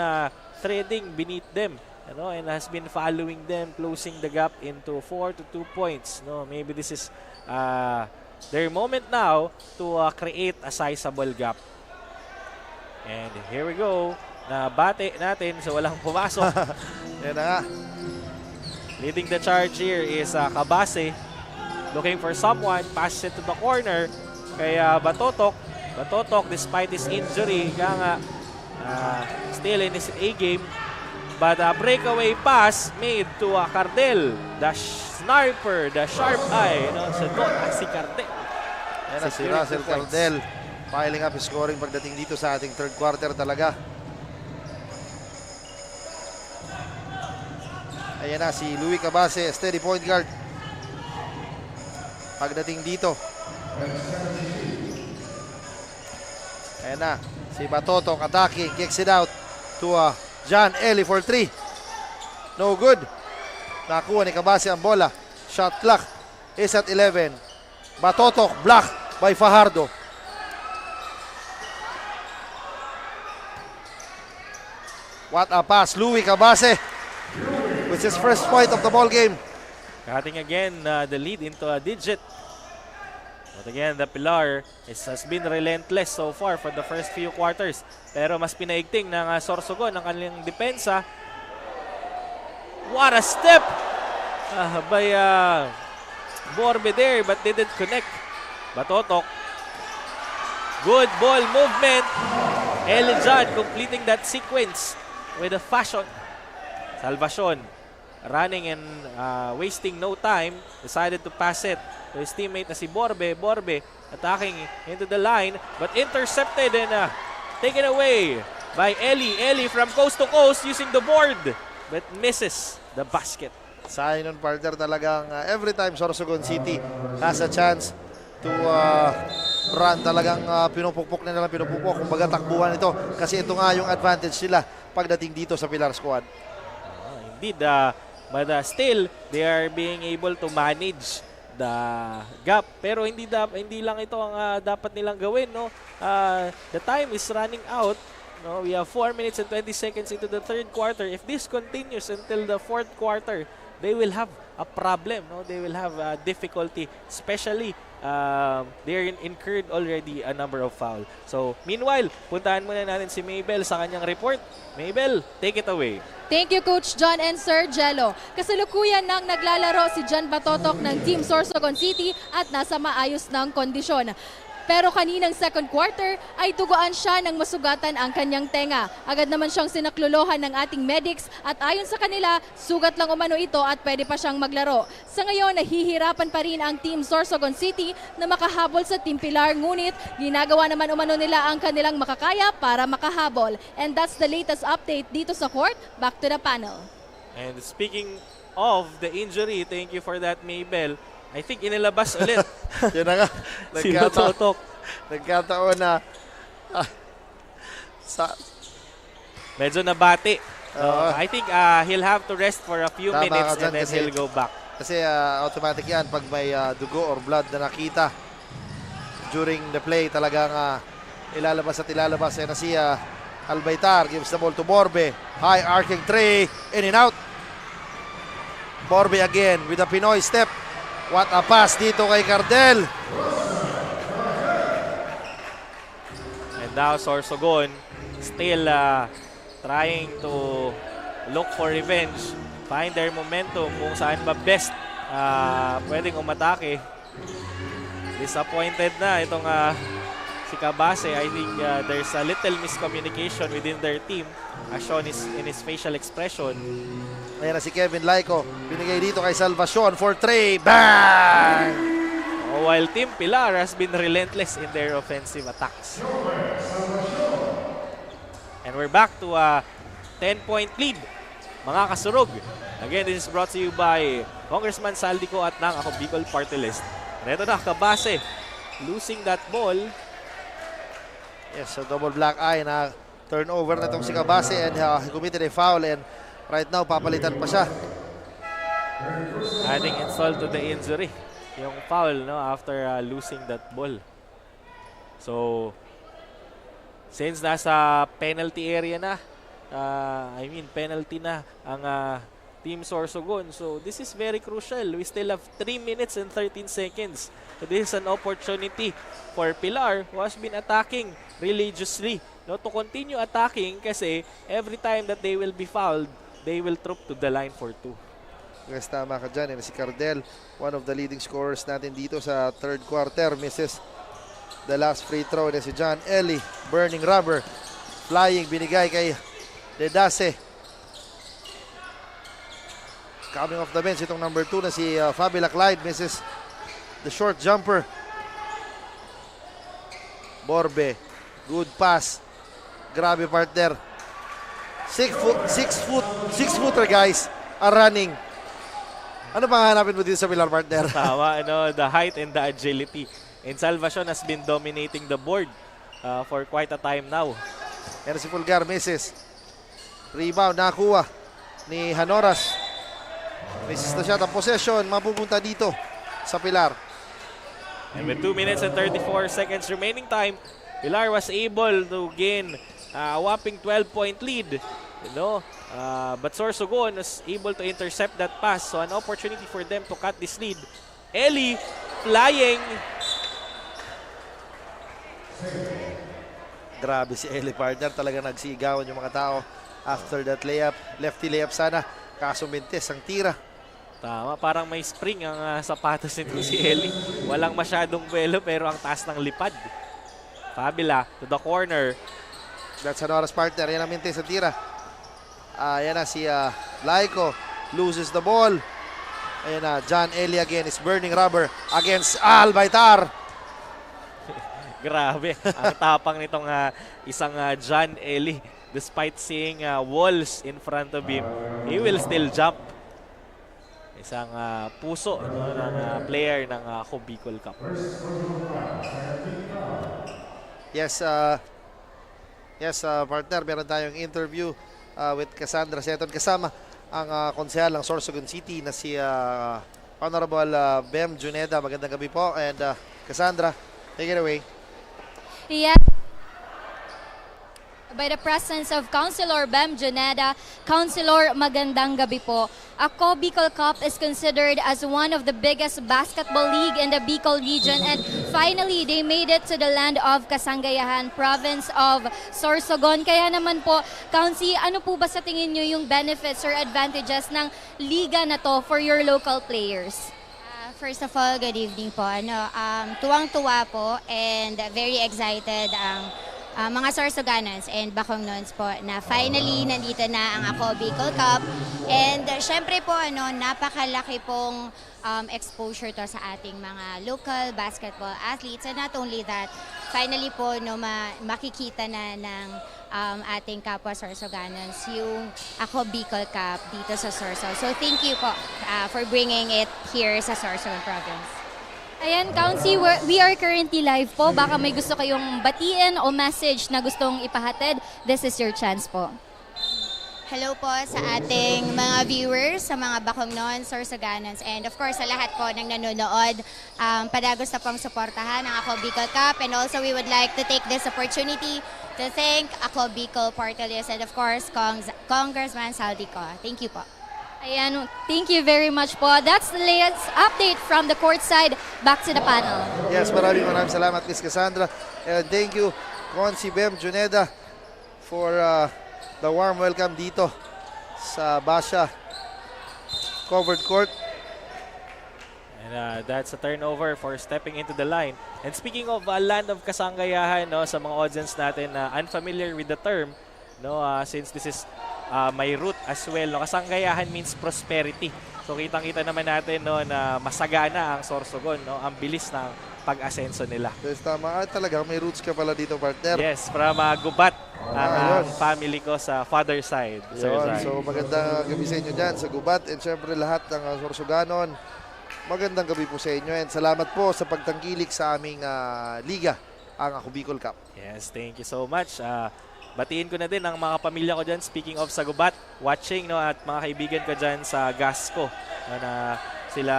threading beneath them, and has been following them, closing the gap into 4 to 2 points. Maybe this is their moment now to create a sizable gap. And here we go. Nabate natin so walang pumasok. Yan na nga. Leading the charge here is Cabase. Looking for someone. Passes it to the corner. Kaya Batotok. Batotok, despite his injury, kaya nga still in his A-game. But a breakaway pass made to Cardel. The sniper, the sharp eye. Si Cardel. Yan na si Russell Cardel. Piling up his scoring pagdating dito sa ating third quarter talaga. Ayan na si Louie Cabase, steady point guard. Pagdating dito. Ayan na, si Batotok attacking, kicks it out to John Eli for 3. No good. Nakuha ni Cabase ang bola. Shot clock is at 11. Batotok blocked by Fajardo. What a pass, Louie Cabase. With his first point of the ball game. Cutting again the lead into a digit. But again, the Pilar has been relentless so far for the first few quarters. Pero mas pinaigting ng Sorsogon ang kanilang depensa. What a step by Borbe there but didn't connect. Batotok. Good ball movement. Elijan completing that sequence with a fashion. Salvacion running and wasting no time, decided to pass it to his teammate na si Borbe. Borbe attacking into the line but intercepted and taken away by Eli. Eli from coast to coast using the board but misses the basket. Sayang nun, partner, talagang every time Sorsogon City has a chance to run, talagang pinupukpok na nilang pinupukpok. Kumbaga takbuhan ito kasi ito nga yung advantage nila pagdating dito sa Pilar squad. Indeed, but still they are being able to manage the gap. Pero hindi lang ito ang dapat nilang gawin, no. The time is running out. No, we have 4 minutes and 20 seconds into the third quarter. If this continues until the fourth quarter, they will have a problem, no. They will have difficulty, especially they incurred already a number of foul. So, meanwhile, puntahan muna natin si Maybel sa kanyang report. Maybel, take it away. Thank you, Coach John and Sir Jello. Kasalukuyan nang naglalaro si John Batotok ng Team Sorsogon City at nasa maayos ng kondisyon. Pero kaninang second quarter ay tuguan siya ng masugatan ang kanyang tenga. Agad naman siyang sinaklolohan ng ating medics at ayon sa kanila, sugat lang umano ito at pwede pa siyang maglaro. Sa ngayon, nahihirapan pa rin ang Team Sorsogon City na makahabol sa Team Pilar, ngunit ginagawa naman umano nila ang kanilang makakaya para makahabol. And that's the latest update dito sa court. Back to the panel. And speaking of the injury, thank you for that, Maybel. I think inilabas ulit. Yan na nga. Si Batotok. Nagkataon na medyo nabati. I think he'll have to rest for a few minutes and then he'll go back. Kasi automatic yan pag may dugo or blood na nakita during the play, talagang ilalabas at ilalabas. Yan na si Albaitar gives the ball to Borbe. High arcing three, in and out. Borbe again with a Pinoy step. What a pass dito kay Cardel. And now Sorsogon still trying to look for revenge. Find their momentum kung saan ba best pwedeng umatake. Disappointed na itong si Cabase. I think there's a little miscommunication within their team as shown in his facial expression. Ayan na si Kevin Laico. Binigay dito kay Salvacion for 3. Bang! While Team Pilar has been relentless in their offensive attacks. And we're back to a 10-point lead. Mga kasurog. Again, this is brought to you by Congressman Saldico at ng Ako Bicol Party List. Reto na, Cabase losing that ball. Yes, so double black eye na turnover na itong si Cabase and he committed a foul and right now papalitan pa siya. Adding insult to the injury. Yung foul, no, after losing that ball. So, since nasa penalty area na, penalty na ang Team Sorsogon. So this is very crucial. We still have 3 minutes and 13 seconds. So this is an opportunity for Pilar, who has been attacking religiously, no, to continue attacking, kasi every time that they will be fouled, they will troop to the line for 2. Yes, tama ka dyan. Yan si Cardel, one of the leading scorers natin dito sa third quarter. Misses the last free throw. Yan si John Ellie, burning rubber. Flying, binigay kay Dedase. Coming off the bench, itong number 2 na si Fabiola Clyde. Misses the short jumper. Borbe, good pass. Grabe, partner. 6-footer guys are running. Ano pa hanapin mo dito sa Pilar, partner? Tama, the height and the agility. And Salvacion has been dominating the board for quite a time now. Yan si Pulgar, misses. Rebound, nakuha ni Hanoras. Misses na shot. Ang possession, mapupunta dito sa Pilar. And with 2 minutes and 34 seconds remaining time, Pilar was able to gain a whopping 12-point lead. But Sorsogon was able to intercept that pass. So an opportunity for them to cut this lead. Ellie flying. Grabe si Ellie, partner. Talaga nagsigawan yung mga tao after that layup. Lefty layup sana. Kaso mintes ang tira. Tama, parang may spring ang sapatos nito si Ellie. Walang masyadong buwelo pero ang taas ng lipad. Fabiola to the corner. That's Hanoras, partner. Yan ang mintes ang tira. Ayan na si Laiko. Loses the ball. Ayan na, John Ellie again is burning rubber against Albaitar. Grabe, ang tapang nitong isang John Ellie. Despite seeing walls in front of him, he will still jump. Isang puso ng player ng Ako Bicol Cup. Yes, partner, meron tayong interview with Cassandra Seton. Kasama ang konsehal ng Sorsogon City na si Honorable Bem Juneda. Magandang gabi po. And Cassandra, take it away. Yeah. By the presence of Councilor Bem Juneda. Councilor, magandang gabi po. Ako Bicol Cup is considered as one of the biggest basketball league in the Bicol region, and finally they made it to the land of Kasangayahan, province of Sorsogon. Kaya naman po, Council, ano po ba sa tingin nyo yung benefits or advantages ng liga na to for your local players? First of all, good evening po. Tuwang-tuwa po and very excited ang mga Sorsoganons and Bacongnons po na finally nandito na ang Ako Bicol Cup. And syempre po, napakalaki pong exposure to sa ating mga local basketball athletes. And not only that, finally po makikita na ng ating kapwa Sorsoganons yung Ako Bicol Cup dito sa Sorso. So thank you po for bringing it here sa Sorsogon Province. Ayan, Council, we are currently live po. Baka may gusto kayong batiin o message na gustong ipahatid. This is your chance po. Hello po sa ating mga viewers, sa mga Bacongnons, Sorsoganons, and of course sa lahat po ng nanonood. Padagos na pong suportahan ang Ako Bicol Cup, and also we would like to take this opportunity to thank Ako Bicol Party List and of course Congressman Saldico. Thank you po. Ayan, thank you very much po. That's the latest update from the courtside. Back to the panel. Yes, maraming salamat, Miss Cassandra. And thank you, Consi Bem Juneda, for the warm welcome dito sa Basha covered court. And that's a turnover for stepping into the line. And speaking of land of Kasangayahan, sa mga audience natin na unfamiliar with the term, since this is may root as well. Kasangayahan means prosperity. So kitang-kita naman natin na masagana ang Sorsogon. Ang bilis ng pag-asenso nila. Yes, tama. Talagang may roots ka pala dito, partner. Yes, from Gubat, ang family ko sa father side. So magandang gabi sa inyo dyan sa Gubat, and syempre lahat ng Sorsoganon. Magandang gabi po sa inyo, and salamat po sa pagtangkilik sa aming liga, ang Ako Bicol Cup. Yes, thank you so much. Batiin ko na din ang mga pamilya ko dyan, speaking of sa Gubat, watching, at mga kaibigan ko dyan sa Gasco, na sila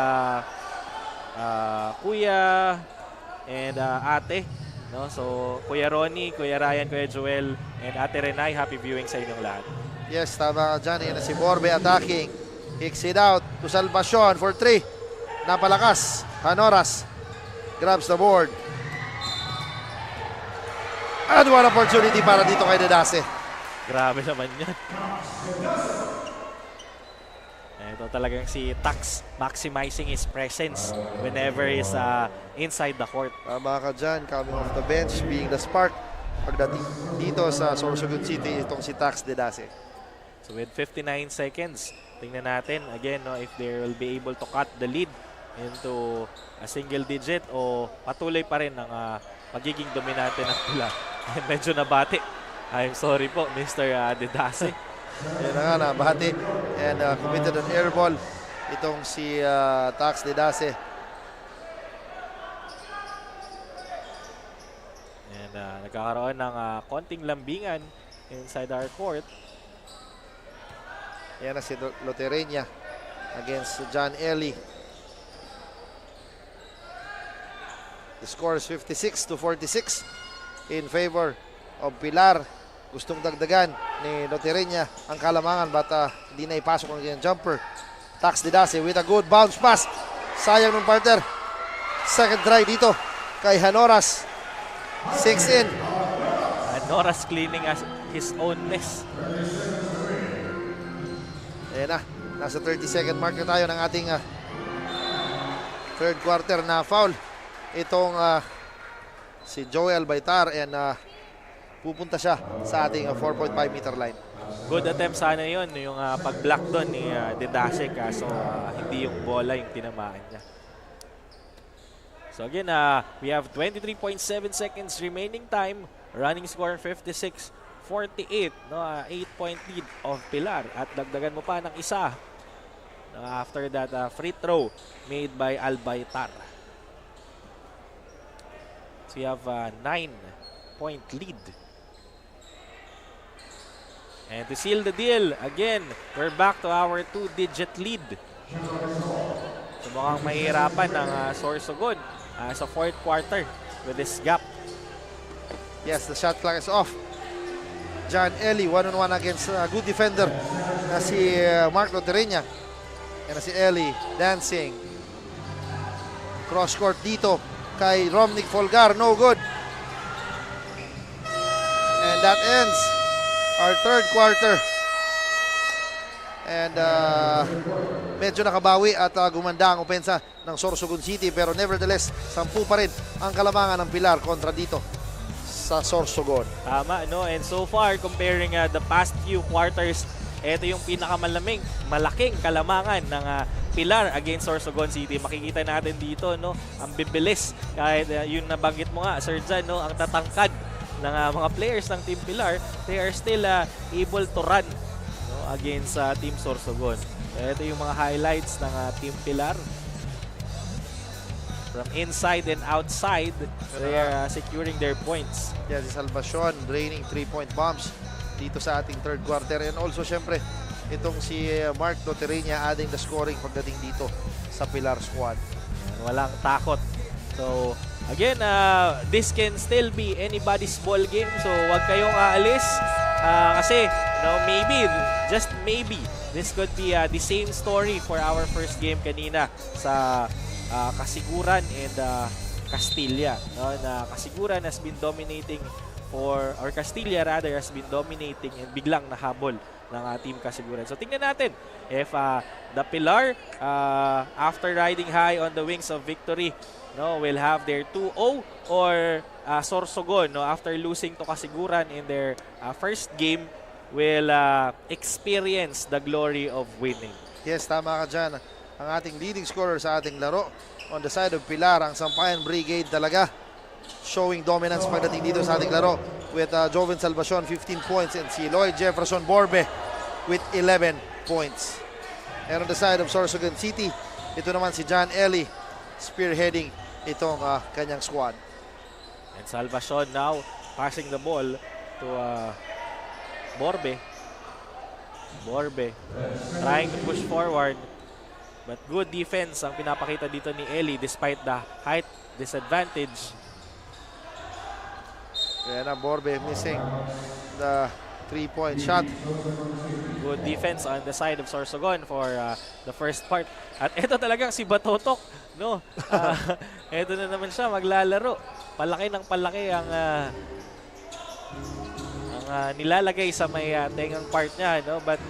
Kuya and Ate. So, Kuya Ronnie, Kuya Ryan, Kuya Joel, and Ate Renay, happy viewing sa inyong lahat. Yes, tama ka dyan. Yan na si Borbe attacking. Kicks it out to Salvacion for 3. Napalakas. Hanoras grabs the board. And one opportunity para dito kay Dedase. Grabe naman yan. Ito talagang si Tax maximizing his presence whenever he's inside the court. Tama ka dyan, coming off the bench, being the spark. Pagdating dito sa Sorsogon City, itong si Tax Dedase. So with 59 seconds, tingnan natin again no, if they will be able to cut the lead into a single digit o patuloy pa rin ang magiging dominante ng pula. Medyo nabati. I'm sorry po, Mr. Dedase. Yan na nga, nabati. And committed an air ball. Itong si Tax Dedase. And nagkakaroon ng konting lambingan inside our court. Yan na si Lotereña against John Ellie. The score is 56-46 in favor of Pilar. Gustong dagdagan ni Lotereña ang kalamangan but hindi na ipasok ang kanyang jumper. Tax Dedase with a good bounce pass. Sayang ng partner. Second try dito kay Hanoras. 6 in. Hanoras cleaning his own mess. Ayan na. Nasa 30-second mark na tayo ng ating third quarter na foul. Itong si Joel Baitar and pupunta siya sa ating 4.5 meter line. Good attempt sana yun, yung pag-block doon ni Dedase kaso hindi yung bola yung tinamaan niya. So again, we have 23.7 seconds remaining time. Running score 56-48. No, 8-point lead of Pilar. At dagdagan mo pa ng isa. After that free throw made by Albaitar. So you have a 9-point lead. And to seal the deal, again, we're back to our 2-digit lead. So mukhang mahihirapan ng Sorsogon sa fourth quarter with this gap. Yes, the shot clock is off. John Ellie, one-on-one against a good defender na si Mark Lotereña. Yan na si Ellie, dancing. Cross-court dito kay Romnick Folgar, no good. And that ends our third quarter. And medyo nakabawi at gumanda ang opensa ng Sorsogon City. Pero nevertheless, 10 pa rin ang kalamangan ng Pilar kontra dito sa Sorsogon. Tama, no? And so far, comparing the past few quarters, ito yung malaking kalamangan ng Pilar against Sorsogon City. Makikita natin dito, no? Ang bibilis. Kahit yung nabanggit mo nga, Sir Jan, no? Ang tatangkad ng mga players ng Team Pilar, they are still able to run, no? Against Team Sorsogon. Ito yung mga highlights ng Team Pilar. From inside and outside, they are securing their points. Yeah, si Salvacion draining 3-point bombs dito sa ating third quarter. And also, syempre, itong si Mark Lotereña adding the scoring pagdating dito sa Pilar squad. Walang takot. So, again, this can still be anybody's ball game. So, wag kayong aalis. Kasi, no, maybe, just maybe, this could be the same story for our first game kanina sa Kasiguran and Castilla. No? Na Kasiguran has been dominating or Castilla rather has been dominating and biglang nahabol ng Team Kasiguran. So tingnan natin if the Pilar after riding high on the wings of victory, no, will have their 2-0 or Sorsogon, no, after losing to Kasiguran in their first game will experience the glory of winning. Yes, tama ka dyan. Ang ating leading scorer sa ating laro on the side of Pilar, ang Sampayan Brigade talaga showing dominance pagdating dito sa ating laro with Joven Salvacion 15 points and si Lloyd Jefferson Borbe with 11 points. And on the side of Sorsogon City, ito naman si John Ellie spearheading itong kanyang squad. And Salvacion now passing the ball to Borbe. Borbe trying to push forward. But good defense ang pinapakita dito ni Ellie despite the height disadvantage. Kaya na Borbe missing the 3-point shot. Good defense on the side of Sorsogon for the first part. At ito talagang si Batotok, no? Ito na naman siya maglalaro. Palaki ng palaki ang nilalagay sa may tengang part niya, no? But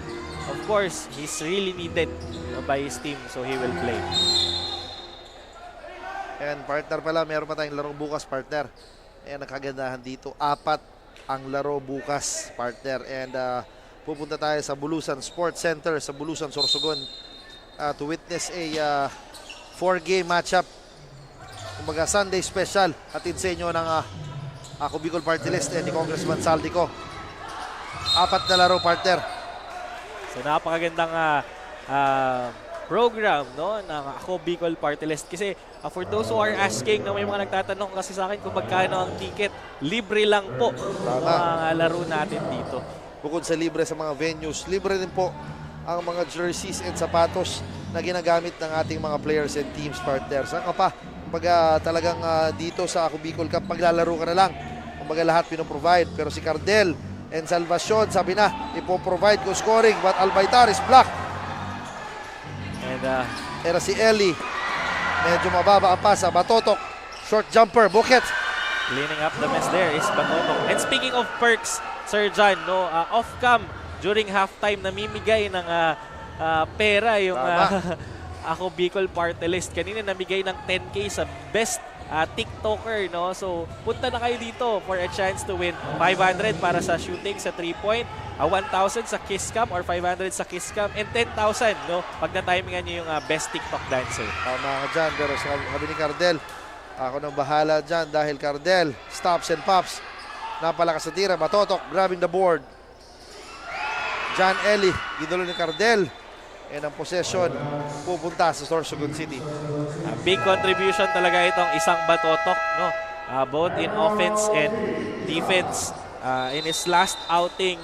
of course, he's really needed by his team, so he will play. And partner pala, meron pa tayong laro bukas, partner. Ayan, nakagandahan dito. 4 ang laro bukas, partner. And pupunta tayo sa Bulusan Sports Center sa Bulusan, Sorsogon to witness a 4-game matchup. Kumbaga Sunday special. Hatid sa inyo ng ako Bicol Party List and ni Congressman Saldico. 4 na laro, partner. So napakagandang program, no, ng Ako Bicol Party List. Kasi for those who are asking, no, may mga nagtatanong kasi sa akin kung magkano ang ticket, libre lang po ang laro natin dito. Bukod sa libre sa mga venues, libre din po ang mga jerseys and sapatos na ginagamit ng ating mga players and teams, partners. Saan ka pa? Kumbaga talagang dito sa Ako Bicol Cup, maglalaro ka na lang. Kumbaga lahat pinoprovide. Pero si Cardel and Salvacion, sabi na, ipoprovide ko scoring, but Albaytar is blocked. And era si Eli. Medyo mababa ang pasa. Batotok, short jumper, Buket. Cleaning up the mess there is Batotok. And speaking of perks, Sir John, no, off-cam during halftime namimigay ng pera yung Ako Bicol Party List. Kanina namigay ng 10K sa best TikToker, no? So punta na kayo dito for a chance to win 500 para sa shooting sa 3-point, 1,000 sa kiss cam or 500 sa kiss cam, and 10,000, no, pag na-timingan nyo yung best TikTok dancer. Tama ka dyan, pero sabi ni Cardel, ako nang bahala dyan dahil Cardel stops and pops. Napalakas sa tira, Batotok grabbing the board. John Eli, gidulo ni Cardel. And ang possession pupunta sa Sorsogon City. Big contribution talaga itong isang Batotok, no? Both in offense and defense. In his last outing,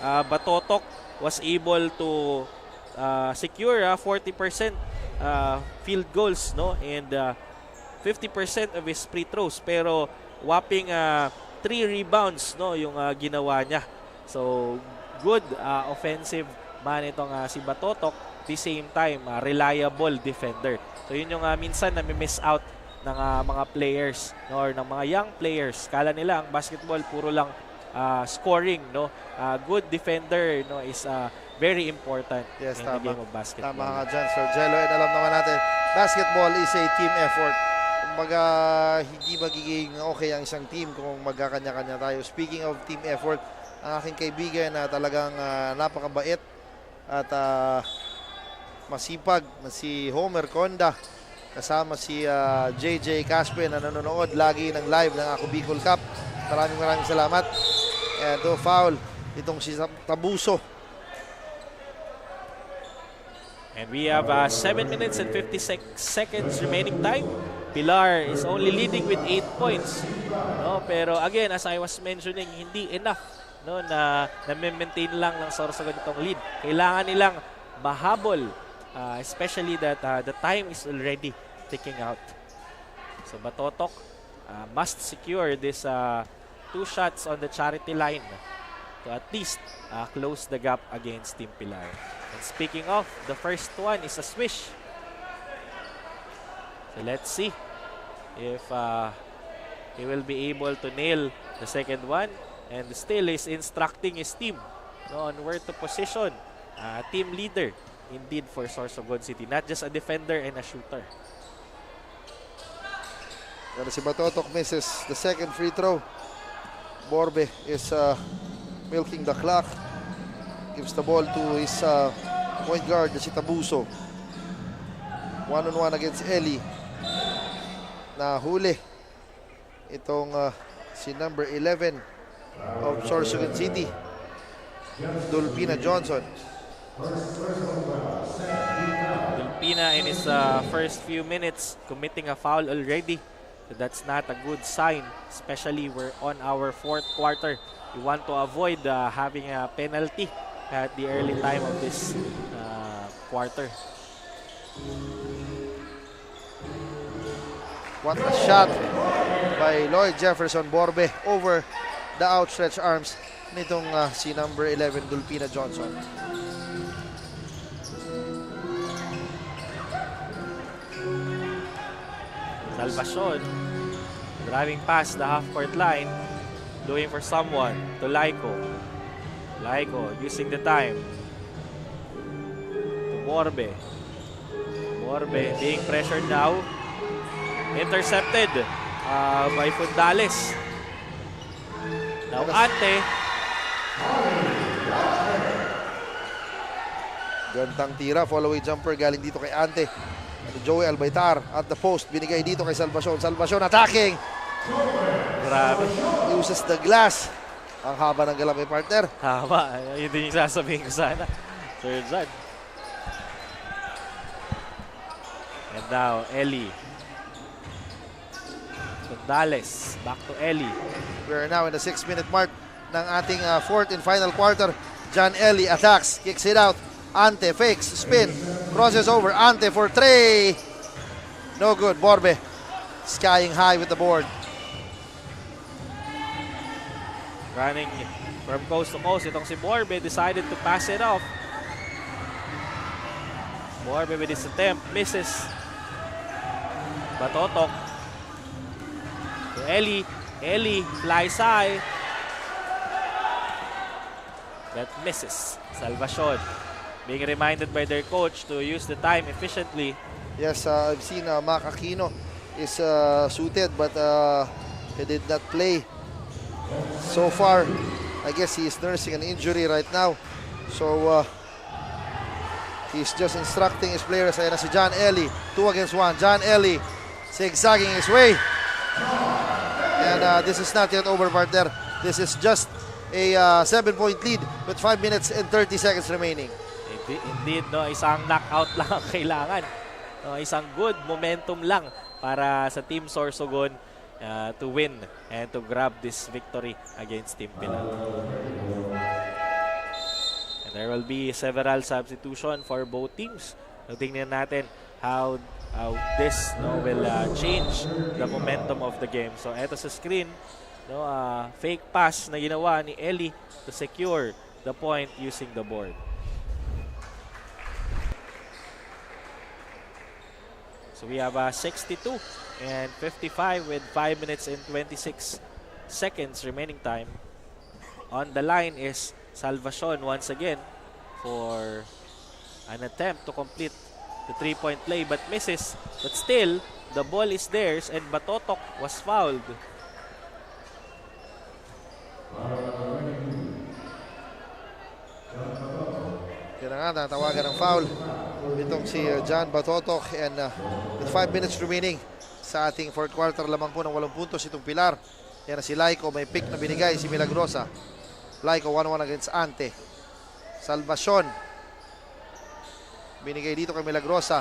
Batotok was able to secure 40% field goals, no? And 50% of his free throws, pero whopping 3 rebounds, no, yung ginawa niya. So good offensive man itong si Batotok, at the same time reliable defender. So yun yung minsan nami-miss out ng mga players, no, or ng mga young players. Kala nila ang basketball puro lang scoring, no. Good defender, no, is very important in the game of basketball. Tama ka dyan, Sir Jello. And alam naman natin, basketball is a team effort. Kumbaga, hindi magiging okay ang isang team kung magkakanya-kanya tayo. Speaking of team effort, ang aking kaibigan na talagang napakabait at masipag na si Homer Conda, kasama si JJ Caspe na nanonood lagi ng live ng Ako Bicol Cup. Maraming salamat. And foul itong si Tabuso. And we have 7 minutes and 56 seconds remaining time. Pilar is only leading with 8 points. No, pero again, as I was mentioning, hindi enough, no, na maintain lang ng Sorsogon itong lead. Kailangan nilang mahabol, especially that the time is already ticking out. So Batotok must secure this 2 shots on the charity line to at least close the gap against Team Pilar. And speaking of, the first one is a swish. So let's see if he will be able to nail the second one, and still is instructing his team, no, on where to position team leader indeed for Sorsogon City, not just a defender and a shooter. Pero si Batotok misses the second free throw. Borbe is milking the clock. Gives the ball to his point guard, si Tabuso. One-on-one against Eli. Nahuli itong si number 11 of Sorsogon City, Dulpina Johnson. Dulpina in his first few minutes committing a foul already. So that's not a good sign, especially we're on our 4th quarter. You want to avoid having a penalty at the early time of this quarter. What a shot by Lloyd Jefferson Borbe over the outstretched arms nitong si number 11 Dulpina Johnson. Salvacion driving past the half-court line, looking for someone to Laiko. Laiko using the time to Borbe. Borbe being pressured now. Intercepted by Fundales. Now Ante. Gantang tira, follow-away jumper galing dito kay Ante. Joey Albaitar at the post, binigay dito kay Salvacion. Salvacion attacking. Grabe. Uses the glass. Ang haba ng gala may partner. Tama. Yun din yung sasabihin ko sana. Sir Zan. And now, Eli. Fundales. Back to Eli. We are now in the 6-minute mark ng ating fourth and final quarter. John Eli attacks, kicks it out. Ante fakes, spin, crosses over. Ante for 3. No good. Borbe skying high with the board. Running from coast to coast. Itong si Borbe decided to pass it off. Borbe with his attempt. Misses. Batotok. To Eli. Eli flies high. That misses. Salvacion being reminded by their coach to use the time efficiently. Yes, I've seen Mac Aquino is suited but he did not play so far. I guess he is nursing an injury right now. So he's just instructing his players. Ayan na si John Eli. 2 against 1. John Eli zigzagging his way. And this is not yet over, partner. This is just a 7-point lead with 5 minutes and 30 seconds remaining. Indeed, no, isang knockout lang ang kailangan. No, isang good momentum lang para sa Team Sorsogon to win and to grab this victory against Team Pilar. And there will be several substitution for both teams. So, tingnan natin how this will change the momentum of the game. So eto sa screen, no, fake pass na ginawa ni Eli to secure the point using the board. So we have 62 and 55 with 5 minutes and 26 seconds remaining time. On the line is Salvacion once again for an attempt to complete the 3-point play but misses. But still, the ball is theirs and Batotok was fouled. Yan na nga, natawagan ng foul. Itong si John Batotok and with 5 minutes remaining sa ating fourth quarter, lamang po ng 8 puntos itong Pilar. Yan na si Laiko, may pick na binigay si Milagrosa. Laiko 1-1 against Ante. Salvacion binigay dito kay Milagrosa.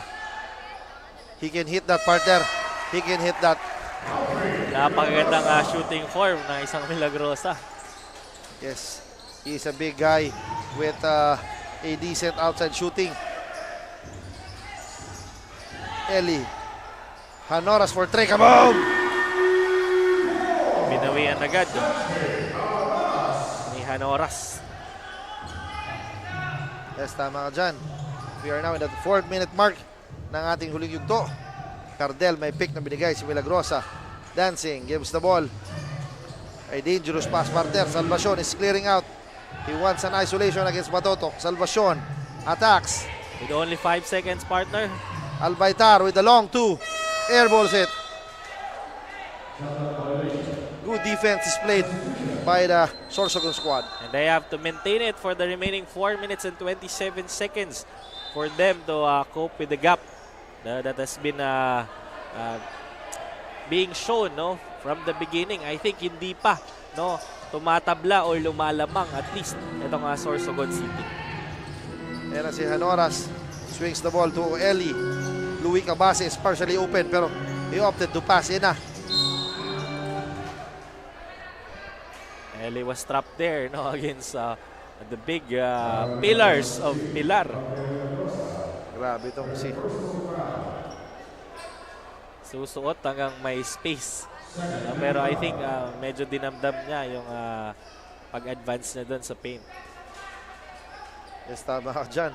He can hit that, partner. He can hit that. Napakagandang shooting form ng isang Milagrosa. Yes, he's a big guy with a decent outside shooting. Eli Hanoras for 3. Kaboom! Binawian agad ni Hanoras. Yes, tama ka dyan. We are now in the 4th minute mark ng ating huling yugto. Cardel may pick na binigay si Milagrosa. Dancing, gives the ball. A dangerous pass, partner. Salvacion is clearing out. He wants an isolation against Batotok. Salvacion attacks. With only 5 seconds, partner. Albaitar with the long 2. Airballs it. Good defense is played by the Sorsogon squad. And they have to maintain it for the remaining 4 minutes and 27 seconds for them to cope with the gap that has been being shown, no, from the beginning. I think hindi pa, no, tumatabla or lumalamang at least itong Sorsogon City. Ayan na si Hanoras. Swings the ball to Eli. Louis Cabase is partially open pero he opted to pass in na. Eli was trapped there, no, against the big pillars of Pilar. Grabe itong si susuot hanggang may space. Pero I think medyo dinamdam niya yung pag-advance na doon sa paint. Yes, tama ka dyan.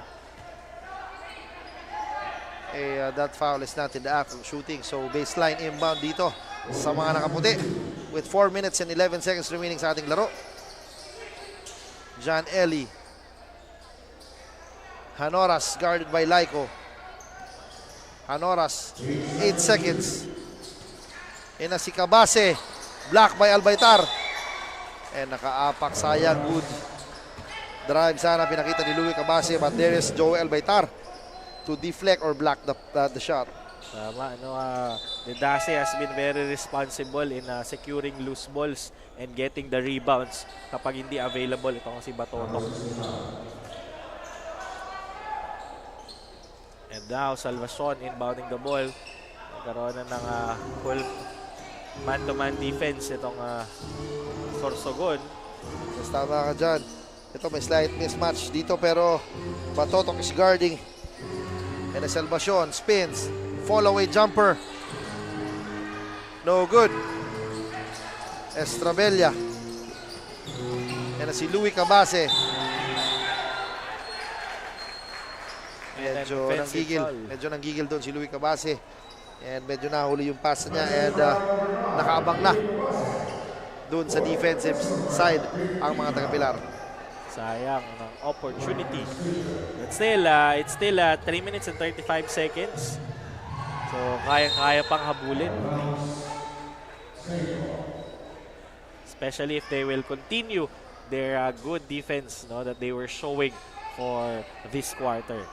that foul is not in the act of shooting. So baseline inbound dito sa mga nakaputi with 4 minutes and 11 seconds remaining sa ating laro. John Ellie. Hanoras guarded by Laiko. Hanoras, 8 seconds. Ina si Cabase, block by Albaytar. And nakaapak, sayang, good drive sana pinakita ni Louie Cabase, but there is Joel Albaytar to deflect or block the shot. Tama, the Dase has been very responsible in securing loose balls and getting the rebounds kapag hindi available itong si Batotok. And now, Salvacion inbounding the ball. Nagkaroon na ng full man-to-man defense itong Sorsogon. Yes, tama ka dyan. Ito may slight mismatch dito pero Batotok is guarding. And Salvacion spins. Fall away jumper. No good. Estrabella. And si Louie Cabase. Medyo nanggigil doon si Louie Cabase. And medyo nahuli yung pass niya and nakaabang na doon sa defensive side ang mga taga-Pilar. Sayang ng opportunity. But still, it's still 3 minutes and 35 seconds. So, kaya pang habulin. Especially if they will continue their good defense that they were showing for this quarter.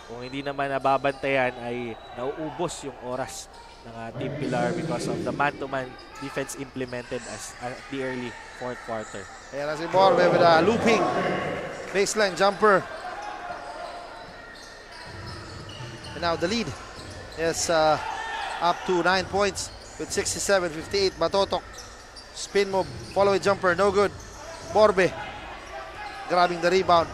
Kung hindi naman nababantayan ay nauubos yung oras ng Team Pilar because of the man-to-man defense implemented at the early fourth quarter. Ayan na si Borbe with a looping baseline jumper. And now the lead is up to 9 points with 67-58. Batotok, spin move, follow-away jumper, no good. Borbe grabbing the rebound.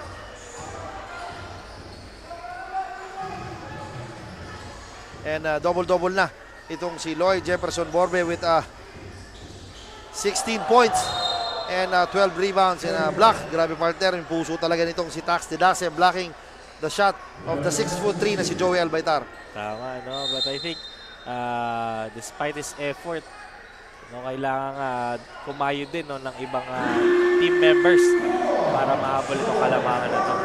And double-double na itong si Lloyd Jefferson Borbe with 16 points and 12 rebounds and a block. Grabe partner, yung puso talaga nitong si Tax de Dase blocking the shot of the 6'3" na si Joey Albaytar. Tama, no? But I think despite his effort, kailangan kumayo din ng ibang team members para mahabol itong kalamangan na ito.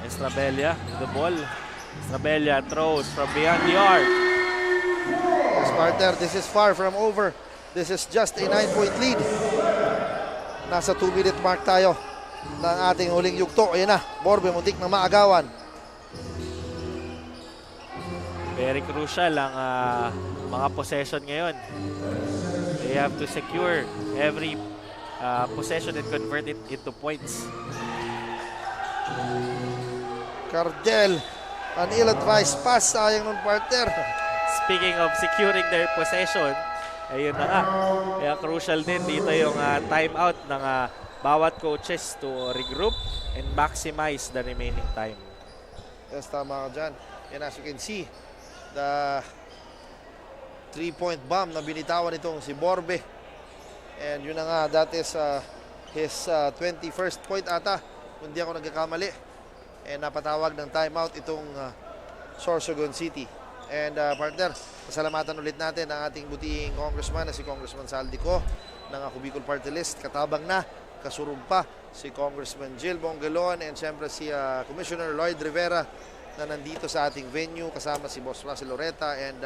Estrabella, the ball. Estrabella throws from beyond the arc. Yes, partner, this is far from over. This is just a 9-point lead. Nasa 2-minute mark tayo ng ating huling yugto. Ayan na, Borbe muntik na maagawan. Very crucial ang mga possession ngayon. They have to secure every possession and convert it into points. Cardel, an ill-advised pass. Sayang nun, partner. Speaking of securing their possession, ayun na nga. Kaya crucial din dito yung timeout ng bawat coaches to regroup and maximize the remaining time. Yes, tama ka dyan. And as you can see, the 3-point bomb na binitawan itong si Borbe. And yun na nga, that is his 21st point ata, kung di ako nagkakamali. And napatawag ng timeout itong Sorsogon City. And partner, pasalamatan ulit natin ang ating butihing congressman na si Congressman Saldico ng Ako Bicol Party List. Katabang na, kasurog pa si Congressman Jill Bongelon and siyempre si Commissioner Lloyd Rivera na nandito sa ating venue kasama si Boss Russell Loretta and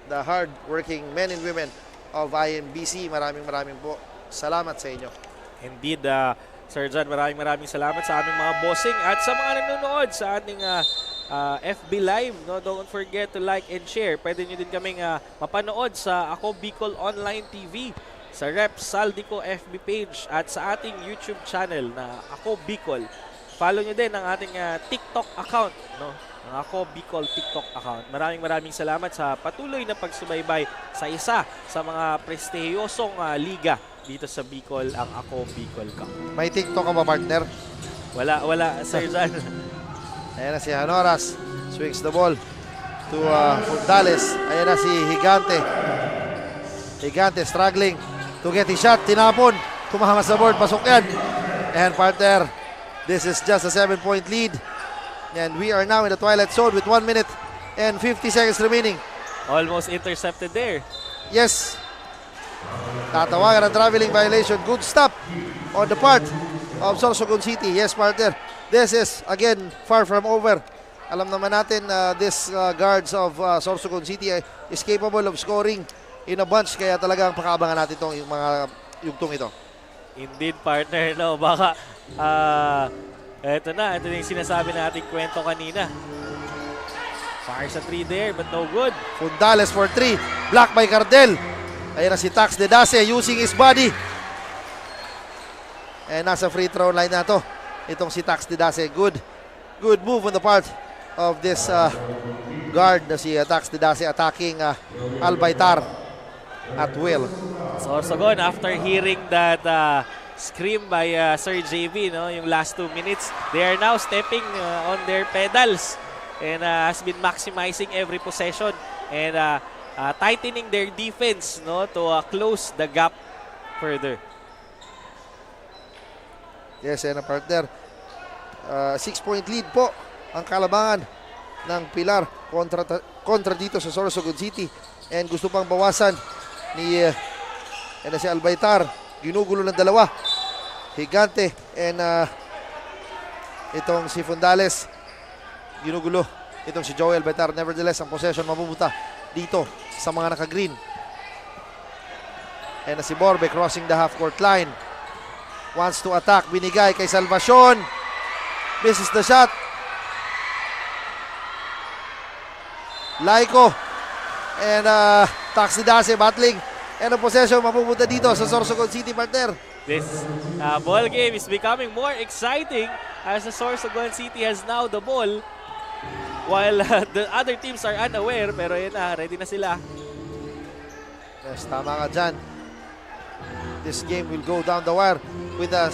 the hard-working men and women of INBC. Maraming po salamat sa inyo. Indeed, Sir John, maraming salamat sa aming mga bossing at sa mga nanonood sa ating FB Live. No? Don't forget to like and share. Pwede nyo din kaming mapanood sa Ako Bicol Online TV, sa Rep Saldico FB page at sa ating YouTube channel na Ako Bicol. Follow nyo din ang ating TikTok account, no? Ang Ako Bicol TikTok account. Maraming salamat sa patuloy na pagsubaybay sa isa sa mga prestihiyosong liga dito sa Bicol, ang Ako Bicol Cup. May TikTok ka ba, partner? Wala, Sir John. Ayan na si Hanoras. Swings the ball to Fortales. Ayan na si Higante. Higante struggling to get his shot. Tinapon. Tumama sa board. Pasok yan. And partner, This is just a 7-point lead. And we are now in the twilight zone with 1 minute and 50 seconds remaining. Almost intercepted there. Yes. Tatawagan ang traveling violation. Good stop on the part of Sorsogon City. Yes, partner. This is, again, far from over. Alam naman natin, this guards of Sorsogon City is capable of scoring in a bunch. Kaya talagang pakaabangan natin yung mga yugtong ito. Indeed, partner. No? Baka, ito na yung sinasabi nating kwento kanina. Fire sa 3 there, but no good. Fundales for 3. Block by Cardel. Ayan na si Tax de Dace using his body. And nasa free throw line na to. Itong si Tax de Dace. Good move on the part of this guard na si Tax de Dace attacking Albaitar at will. Sorsogon, after hearing that scream by Sir JV, no, yung last 2 minutes, they are now stepping on their pedals and has been maximizing every possession and tightening their defense, no, to close the gap further. Yes, and a partner. 6-point lead po ang kalabangan ng Pilar kontra dito sa Sorsogon City. And gusto pang bawasan ni si Albaitar. Ginugulo ng dalawa. Higante and itong si Fundales. Ginugulo itong si Joel Albaitar. Nevertheless, ang possession mapupunta dito sa mga naka-green. And si Borbe crossing the half-court line. Wants to attack. Binigay kay Salvacion. Misses the shot. Laiko. And Taxi Dase battling. And ang possession mapupunta dito sa Sorsogon City, partner. This ball game is becoming more exciting as the Sorsogon City has now the ball while the other teams are unaware. Pero yun na, ready na sila. Yes, tama ka dyan. This game will go down the wire with a 6.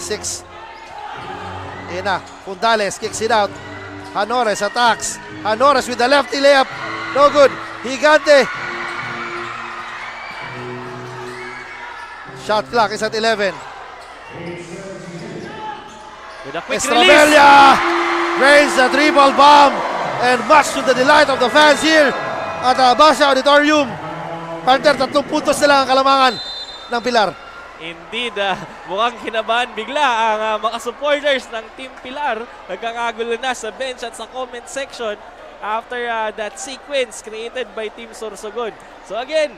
Ayan na, Fundales kicks it out. Hanores attacks. Hanores with the lefty layup. No good. Higante. Shot clock is at 11. With a quick Estrabella drains the triple bomb and much to the delight of the fans here at Basha Auditorium. Partner, 3 puntos na lang ang kalamangan ng Pilar. Indeed, mukhang kinabahan bigla ang mga supporters ng Team Pilar. Nagkakagulo na sa bench at sa comment section after that sequence created by Team Sorsogon. So again,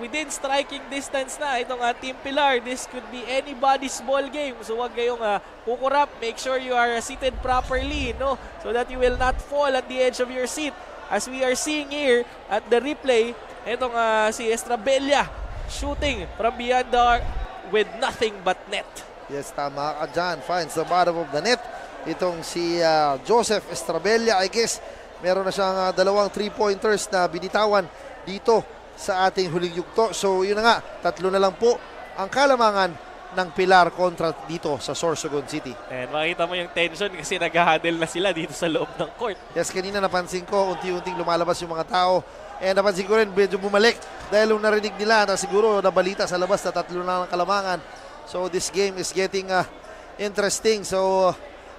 within striking distance na itong Team Pilar. This could be anybody's ball game. So huwag kayong kukurap. Make sure you are seated properly, no? So that you will not fall at the edge of your seat. As we are seeing here at the replay, itong si Estrabella shooting from beyond the arc with nothing but net. Yes, tama ka dyan. Finds the bottom of the net. Itong si Joseph Estrabella, I guess, meron na siyang 2 3-pointers na binitawan dito sa ating huling yugto. So yun na nga, 3 na lang po ang kalamangan ng Pilar kontra dito sa Sorsogon City. And makita mo yung tension kasi nag-huddle na sila dito sa loob ng court. Yes, kanina napansin ko, unti-unting lumalabas yung mga tao. And napansin ko rin, medyo bumalik dahil nung narinig nila na siguro nabalita sa labas na 3 na ang kalamangan. So this game is getting interesting. So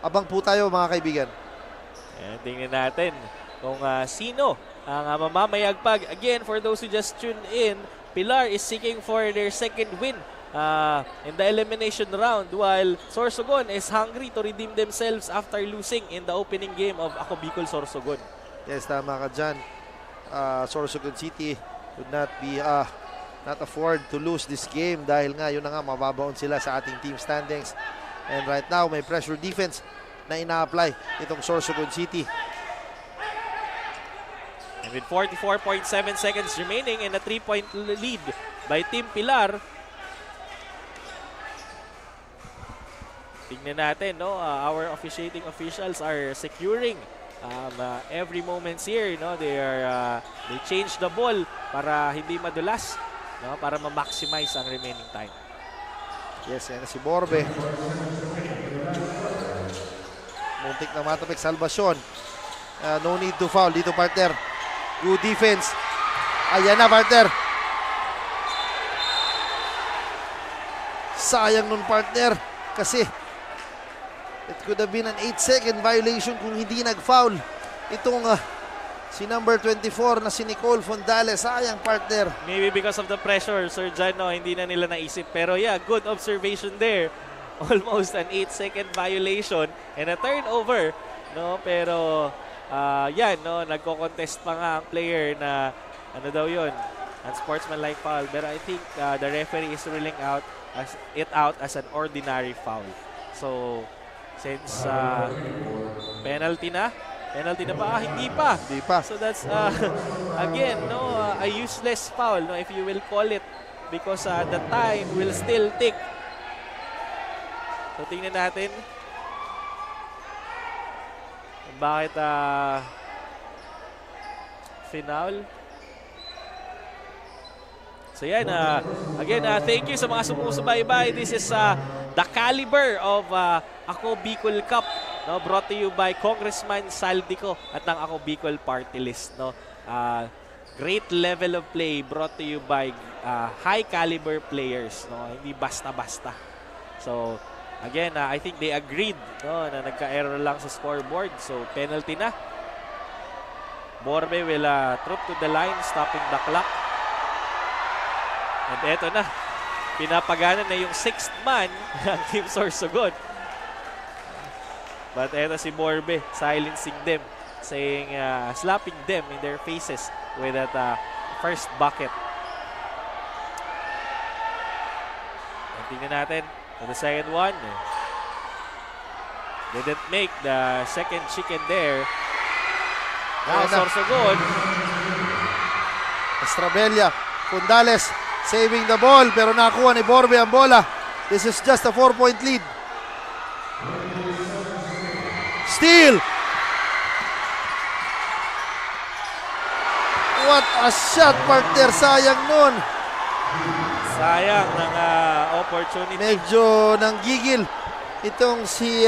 abang po tayo mga kaibigan. And tingnan natin kung sino ang mamamayagpag. Again, for those who just tuned in, Pilar is seeking for their second win in the elimination round while Sorsogon is hungry to redeem themselves after losing in the opening game of Ako Bicol Sorsogon. Yes, tama ka dyan. Sorsogon City would not afford to lose this game dahil nga yun na nga mababaon sila sa ating team standings. And right now may pressure defense na ina-apply itong Sorsogon City. And with 44.7 seconds remaining and a 3-point lead by Team Pilar, tignan natin, no? Our officiating officials are securing every moments here, no? They change the ball para hindi madulas, no? Para ma-maximize ang remaining time. Yes, yan si Borbe. Muntik na matapik Salvacion. No need to foul dito, partner. Good defense. Ayan na, partner. Sayang nun, partner. Kasi It could have been an 8-second violation kung hindi nag-foul. Itong si number 24 na si Nicole Fondales. Sayang, partner. Maybe because of the pressure, Sir Jan, no, hindi na nila naisip. Pero yeah, good observation there. Almost an 8-second violation and a turnover. No, pero yan, no, nagko-contest pa nga ang player na ano daw yun, unsportsmanlike foul. But I think the referee is ruling out as an ordinary foul. So, since penalty na ba? Hindi pa. So that's again, no, a useless foul, no, if you will call it, because the time will still tick. So tingnan natin bakit final. So yan, again, thank you sa mga sumusubaybay. This is the caliber of Ako Bicol Cup, no, brought to you by Congressman Saldico at ng Ako Bicol Party List, no. Great level of play brought to you by high caliber players, no, hindi basta-basta. So again, I think they agreed, no, na nagka-error lang sa scoreboard. So penalty na. Borbe will troop to the line, stopping the clock. And eto na, pinapagana na yung 6th man ng Team Sorsogon. But eto si Borbe, silencing them, saying, slapping them in their faces with that first bucket. And tingnan natin, for the second one, didn't make the second chicken there. Now Sorsogon. Estrabella, Fondales, saving the ball, pero nakuha ni Borbe ang bola. This is just a 4-point lead. Steal! What a shot, partner. Sayang nun. Sayang ng opportunity. Medyo nanggigil itong si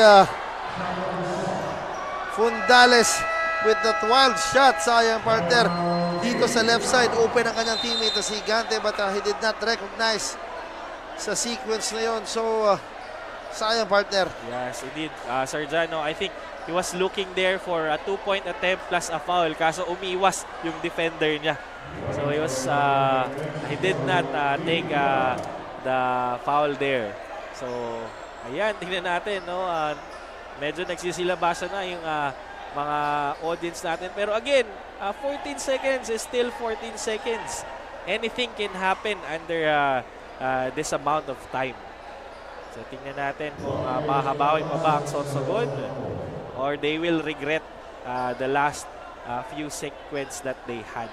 Fondales with that wild shot. Sayang, partner. Dito sa left side, open ang kanyang teammate na si Gante, but he did not recognize sa sequence na yon. So, sayang, partner. Yes, indeed. Sir Jano, I think he was looking there for a 2-point attempt plus a foul. Kaso umiwas yung defender niya. So he did not take the foul there. So, ayan, tingnan natin, no. Medyo nagsisilabasan na yung mga audience natin. Pero again, 14 seconds is still 14 seconds. Anything can happen under this amount of time. So tingnan natin kung makabawi pa ba ang Sorsogon or they will regret the last few sequence that they had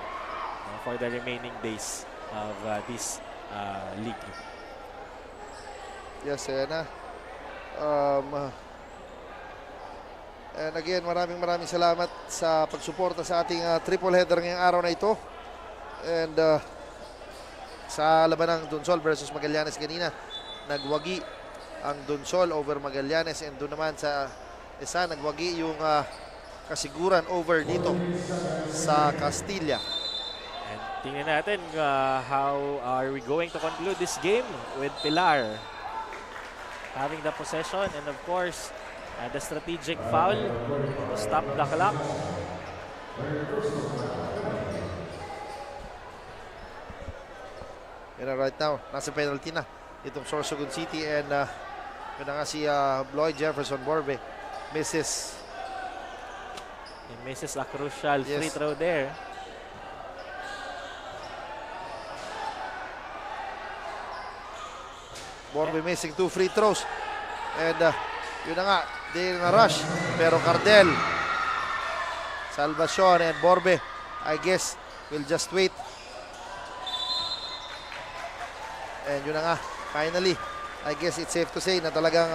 for the remaining days of this league. Yes, ayan na. And again, maraming salamat sa pagsuporta sa ating triple header ngayong araw na ito. And sa labanang Donsol versus Magallanes kanina, nagwagi ang Donsol over Magallanes, and doon naman sa isa, nagwagi yung Kasiguran over dito sa Castilla. And tingnan natin how are we going to conclude this game with Pilar having the possession, and of course the strategic foul to stop the clock. And right now, nasa penalty na itong Sorsogon City, and yun na nga si Lloyd Jefferson Borbe misses. He misses a crucial free throw there. Borbe missing 2 free throws, and yun na nga, di na rush, pero Cardel, Salvacion, and Borbe, I guess, will just wait. And yun na nga, finally, I guess it's safe to say na talagang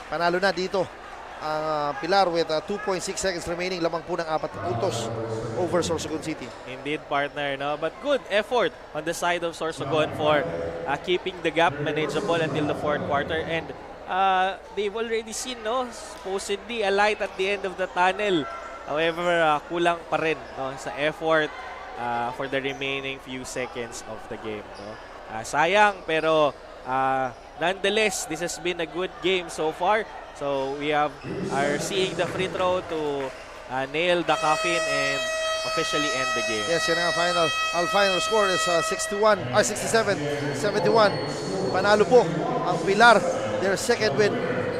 panalo na dito ang Pilar with 2.6 seconds remaining, lamang po ng 4 puntos over Sorsogon City. Indeed, partner, no? But good effort on the side of Sorsogon for keeping the gap manageable until the 4th quarter. And they've already seen, no, supposedly a light at the end of the tunnel. However, kulang pa rin, no, sa effort for the remaining few seconds of the game, no? Sayang, pero nonetheless, this has been a good game so far. So we are seeing the free throw to nail the coffin and officially end the game. Yes, yan ang final score is 67-71. Panalo po ang Pilar, their second win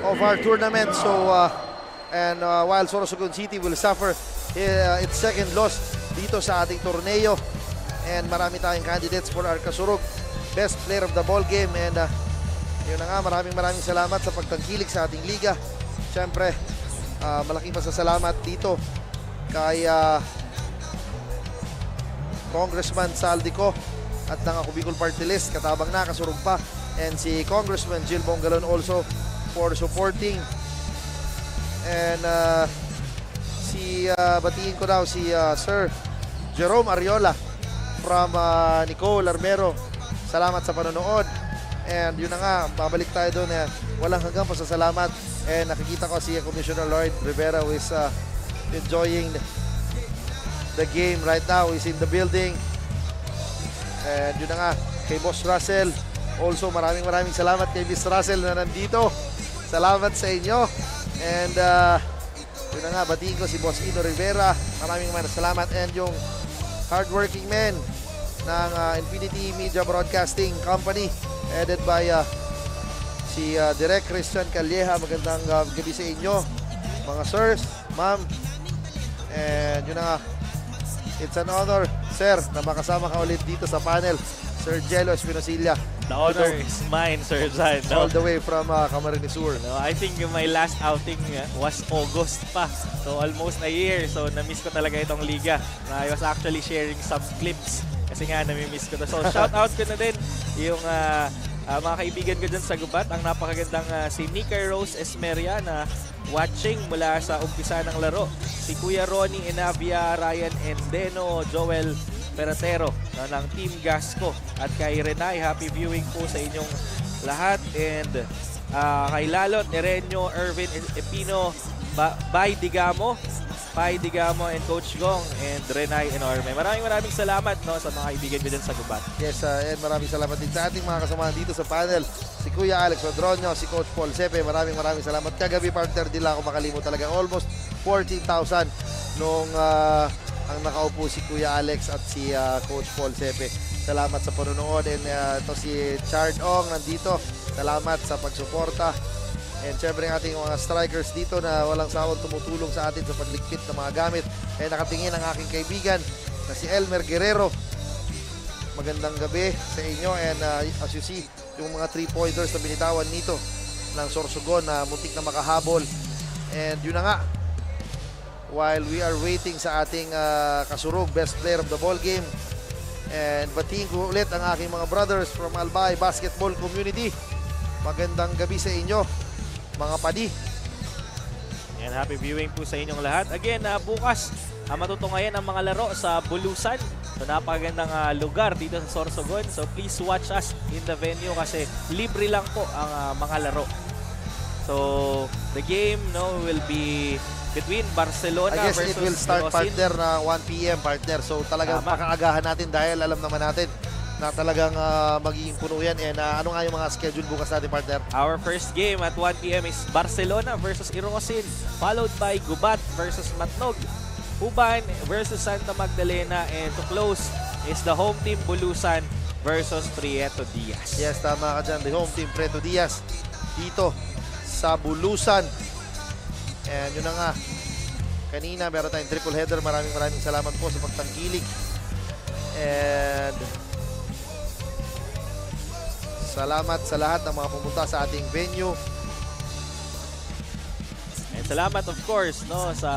of our tournament. So, while Sorsogon City will suffer its second loss dito sa ating torneo. And marami tayong candidates for our Kasurug Best Player of the Ball Game. And yun na nga, maraming salamat sa pagtangkilik sa ating liga. Siyempre, malaking pasasalamat dito kay Congressman Saldico at ng Ako Bicol Party List, katabang na, kasurog pa, and si Congressman Jill Bongalon also for supporting. And batiin ko daw si Sir Jerome Ariola from Nicole Armero. Salamat sa panonood. And yun na nga, babalik tayo doon. Walang hanggang pasasalamat. And nakikita ko si Commissioner Lloyd Rivera who is enjoying the game right now. He's in the building. And yun na nga, kay Boss Russell. Also, maraming salamat kay Miss Russell na nandito. Salamat sa inyo. And yun na nga, batiin ko si Boss Ino Rivera. Maraming salamat. And yung hardworking men ng Infinity Media Broadcasting Company, headed by si Direk Christian Calleja. Magandang gabi sa inyo, mga sirs, ma'am. And yun na nga, it's an honor, sir, na makasama ka ulit dito sa panel, Sir Jello Espinosilla. The honor is mine, Sir Jan. All the way from Camarines Sur. No, I think my last outing was August pa. So almost a year. So na-miss ko talaga itong liga. I was actually sharing some clips kasi nga nami-miss ko to. So shout out ko na din yung mga kaibigan ko dyan sa Gubat. Ang napakagandang si Nika Rose Esmeria na watching mula sa umpisa ng laro. Si Kuya Ronnie Enavia, Ryan Endeno, Joel Peratero ng Team Gasco. At kay Renay, happy viewing po sa inyong lahat. And kay Lalot, Nereño, Ervin Epino, Bay Digamo, and Coach Gong, and Renay Enorme. Maraming salamat sa mga kaibigan ko dyan sa Gubat. Yes, and maraming salamat din sa ating mga kasamahan dito sa panel. Si Kuya Alex Madronio, si Coach Paul Sepe, maraming salamat. Kagabi, partner, di lang ako makalimut talaga. Almost 14,000 nung ang nakaupo si Kuya Alex at si Coach Paul Sepe. Salamat sa panonood. And ito si Chard Ong nandito. Salamat sa pagsuporta. And syempre ang ating mga strikers dito na walang sawang tumutulong sa atin sa paglikpit ng mga gamit. And nakatingin ang aking kaibigan na si Elmer Guerrero. Magandang gabi sa inyo. And as you see, yung mga 3-pointers na binitawan nito ng Sorsogon na muntik na makahabol. And yun na nga, while we are waiting sa ating Kasurug Best Player of the Ball Game. And batiin ko ulit ang aking mga brothers from Albay Basketball Community. Magandang gabi sa inyo, mga padi. And happy viewing po sa inyong lahat. Again, bukas matutungayan ang mga laro sa Bulusan. So napakagandang lugar dito sa Sorsogon. So please watch us in the venue kasi libre lang po ang mga laro. So the game will be between Barcelona I guess versus it will start, Rosin. partner, na 1 p.m. partner. So talagang pakaagahan natin dahil alam naman natin na talagang magiging puno yan. And ano nga yung mga schedule bukas natin, partner? Our first game at 1 p.m. is Barcelona versus Irosin, followed by Gubat versus Matnog, Uban versus Santa Magdalena, and to close is the home team Bulusan versus Prieto Diaz. Yes, tama ka dyan. The home team, Prieto Diaz, dito sa Bulusan. And yun na nga, kanina meron tayong triple header. Maraming salamat po sa pagtangkilik. And salamat sa lahat ng mga pumunta sa ating venue. And salamat of course sa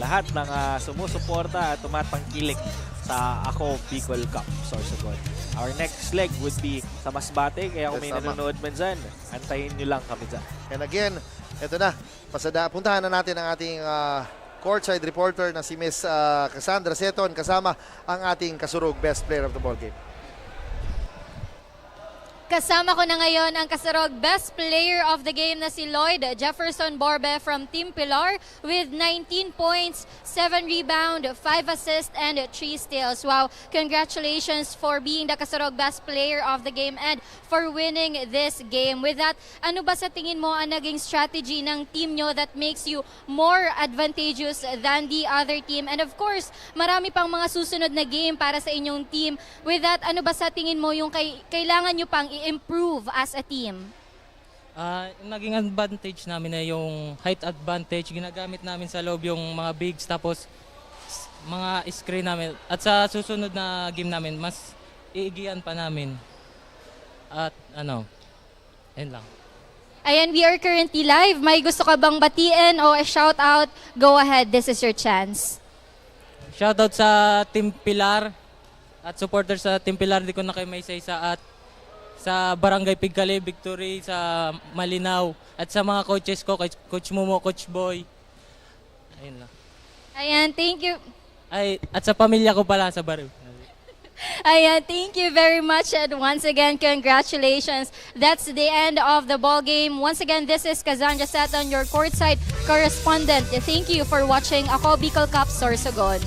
lahat ng sumusuporta at tumatangkilik sa Ako Bicol Cup Sorsogon. Our next leg would be sa Masbate, kaya kung may nanonood man dyan, antayin nyo lang kami dyan. And again, ito na, puntahan na natin ang ating courtside reporter na si Miss Cassandra Seton kasama ang ating Kasurug Best Player of the Ball Game. Kasama ko na ngayon ang Kasarog Best Player of the Game na si Lloyd Jefferson Borbe from Team Pilar with 19 points, 7 rebound, 5 assists, and 3 steals. Wow, congratulations for being the Kasarog Best Player of the Game and for winning this game. With that, ano ba sa tingin mo ang naging strategy ng team nyo that makes you more advantageous than the other team? And of course, marami pang mga susunod na game para sa inyong team. With that, ano ba sa tingin mo yung kailangan nyo pang i-improve as a team? Yung naging advantage namin na yung height advantage. Ginagamit namin sa loob yung mga bigs tapos mga screen namin. At sa susunod na game namin, mas iigian pa namin. At yun lang. Ayan, we are currently live. May gusto ka bang batiin o shout out? Go ahead, this is your chance. Shoutout sa Team Pilar at supporters sa Team Pilar. Di ko na kayo may isa at sa Barangay Pigkali, Victory, sa Malinaw, at sa mga coaches ko, Coach Momo, Coach Boy. Ayun lang. Ayan, thank you. At sa pamilya ko pala sa Barrio. Ayan, thank you very much. And once again, congratulations. That's the end of the ball game. Once again, this is Kazanja Seton, your courtside correspondent. Thank you for watching Ako Bicol Cup Sorsogon.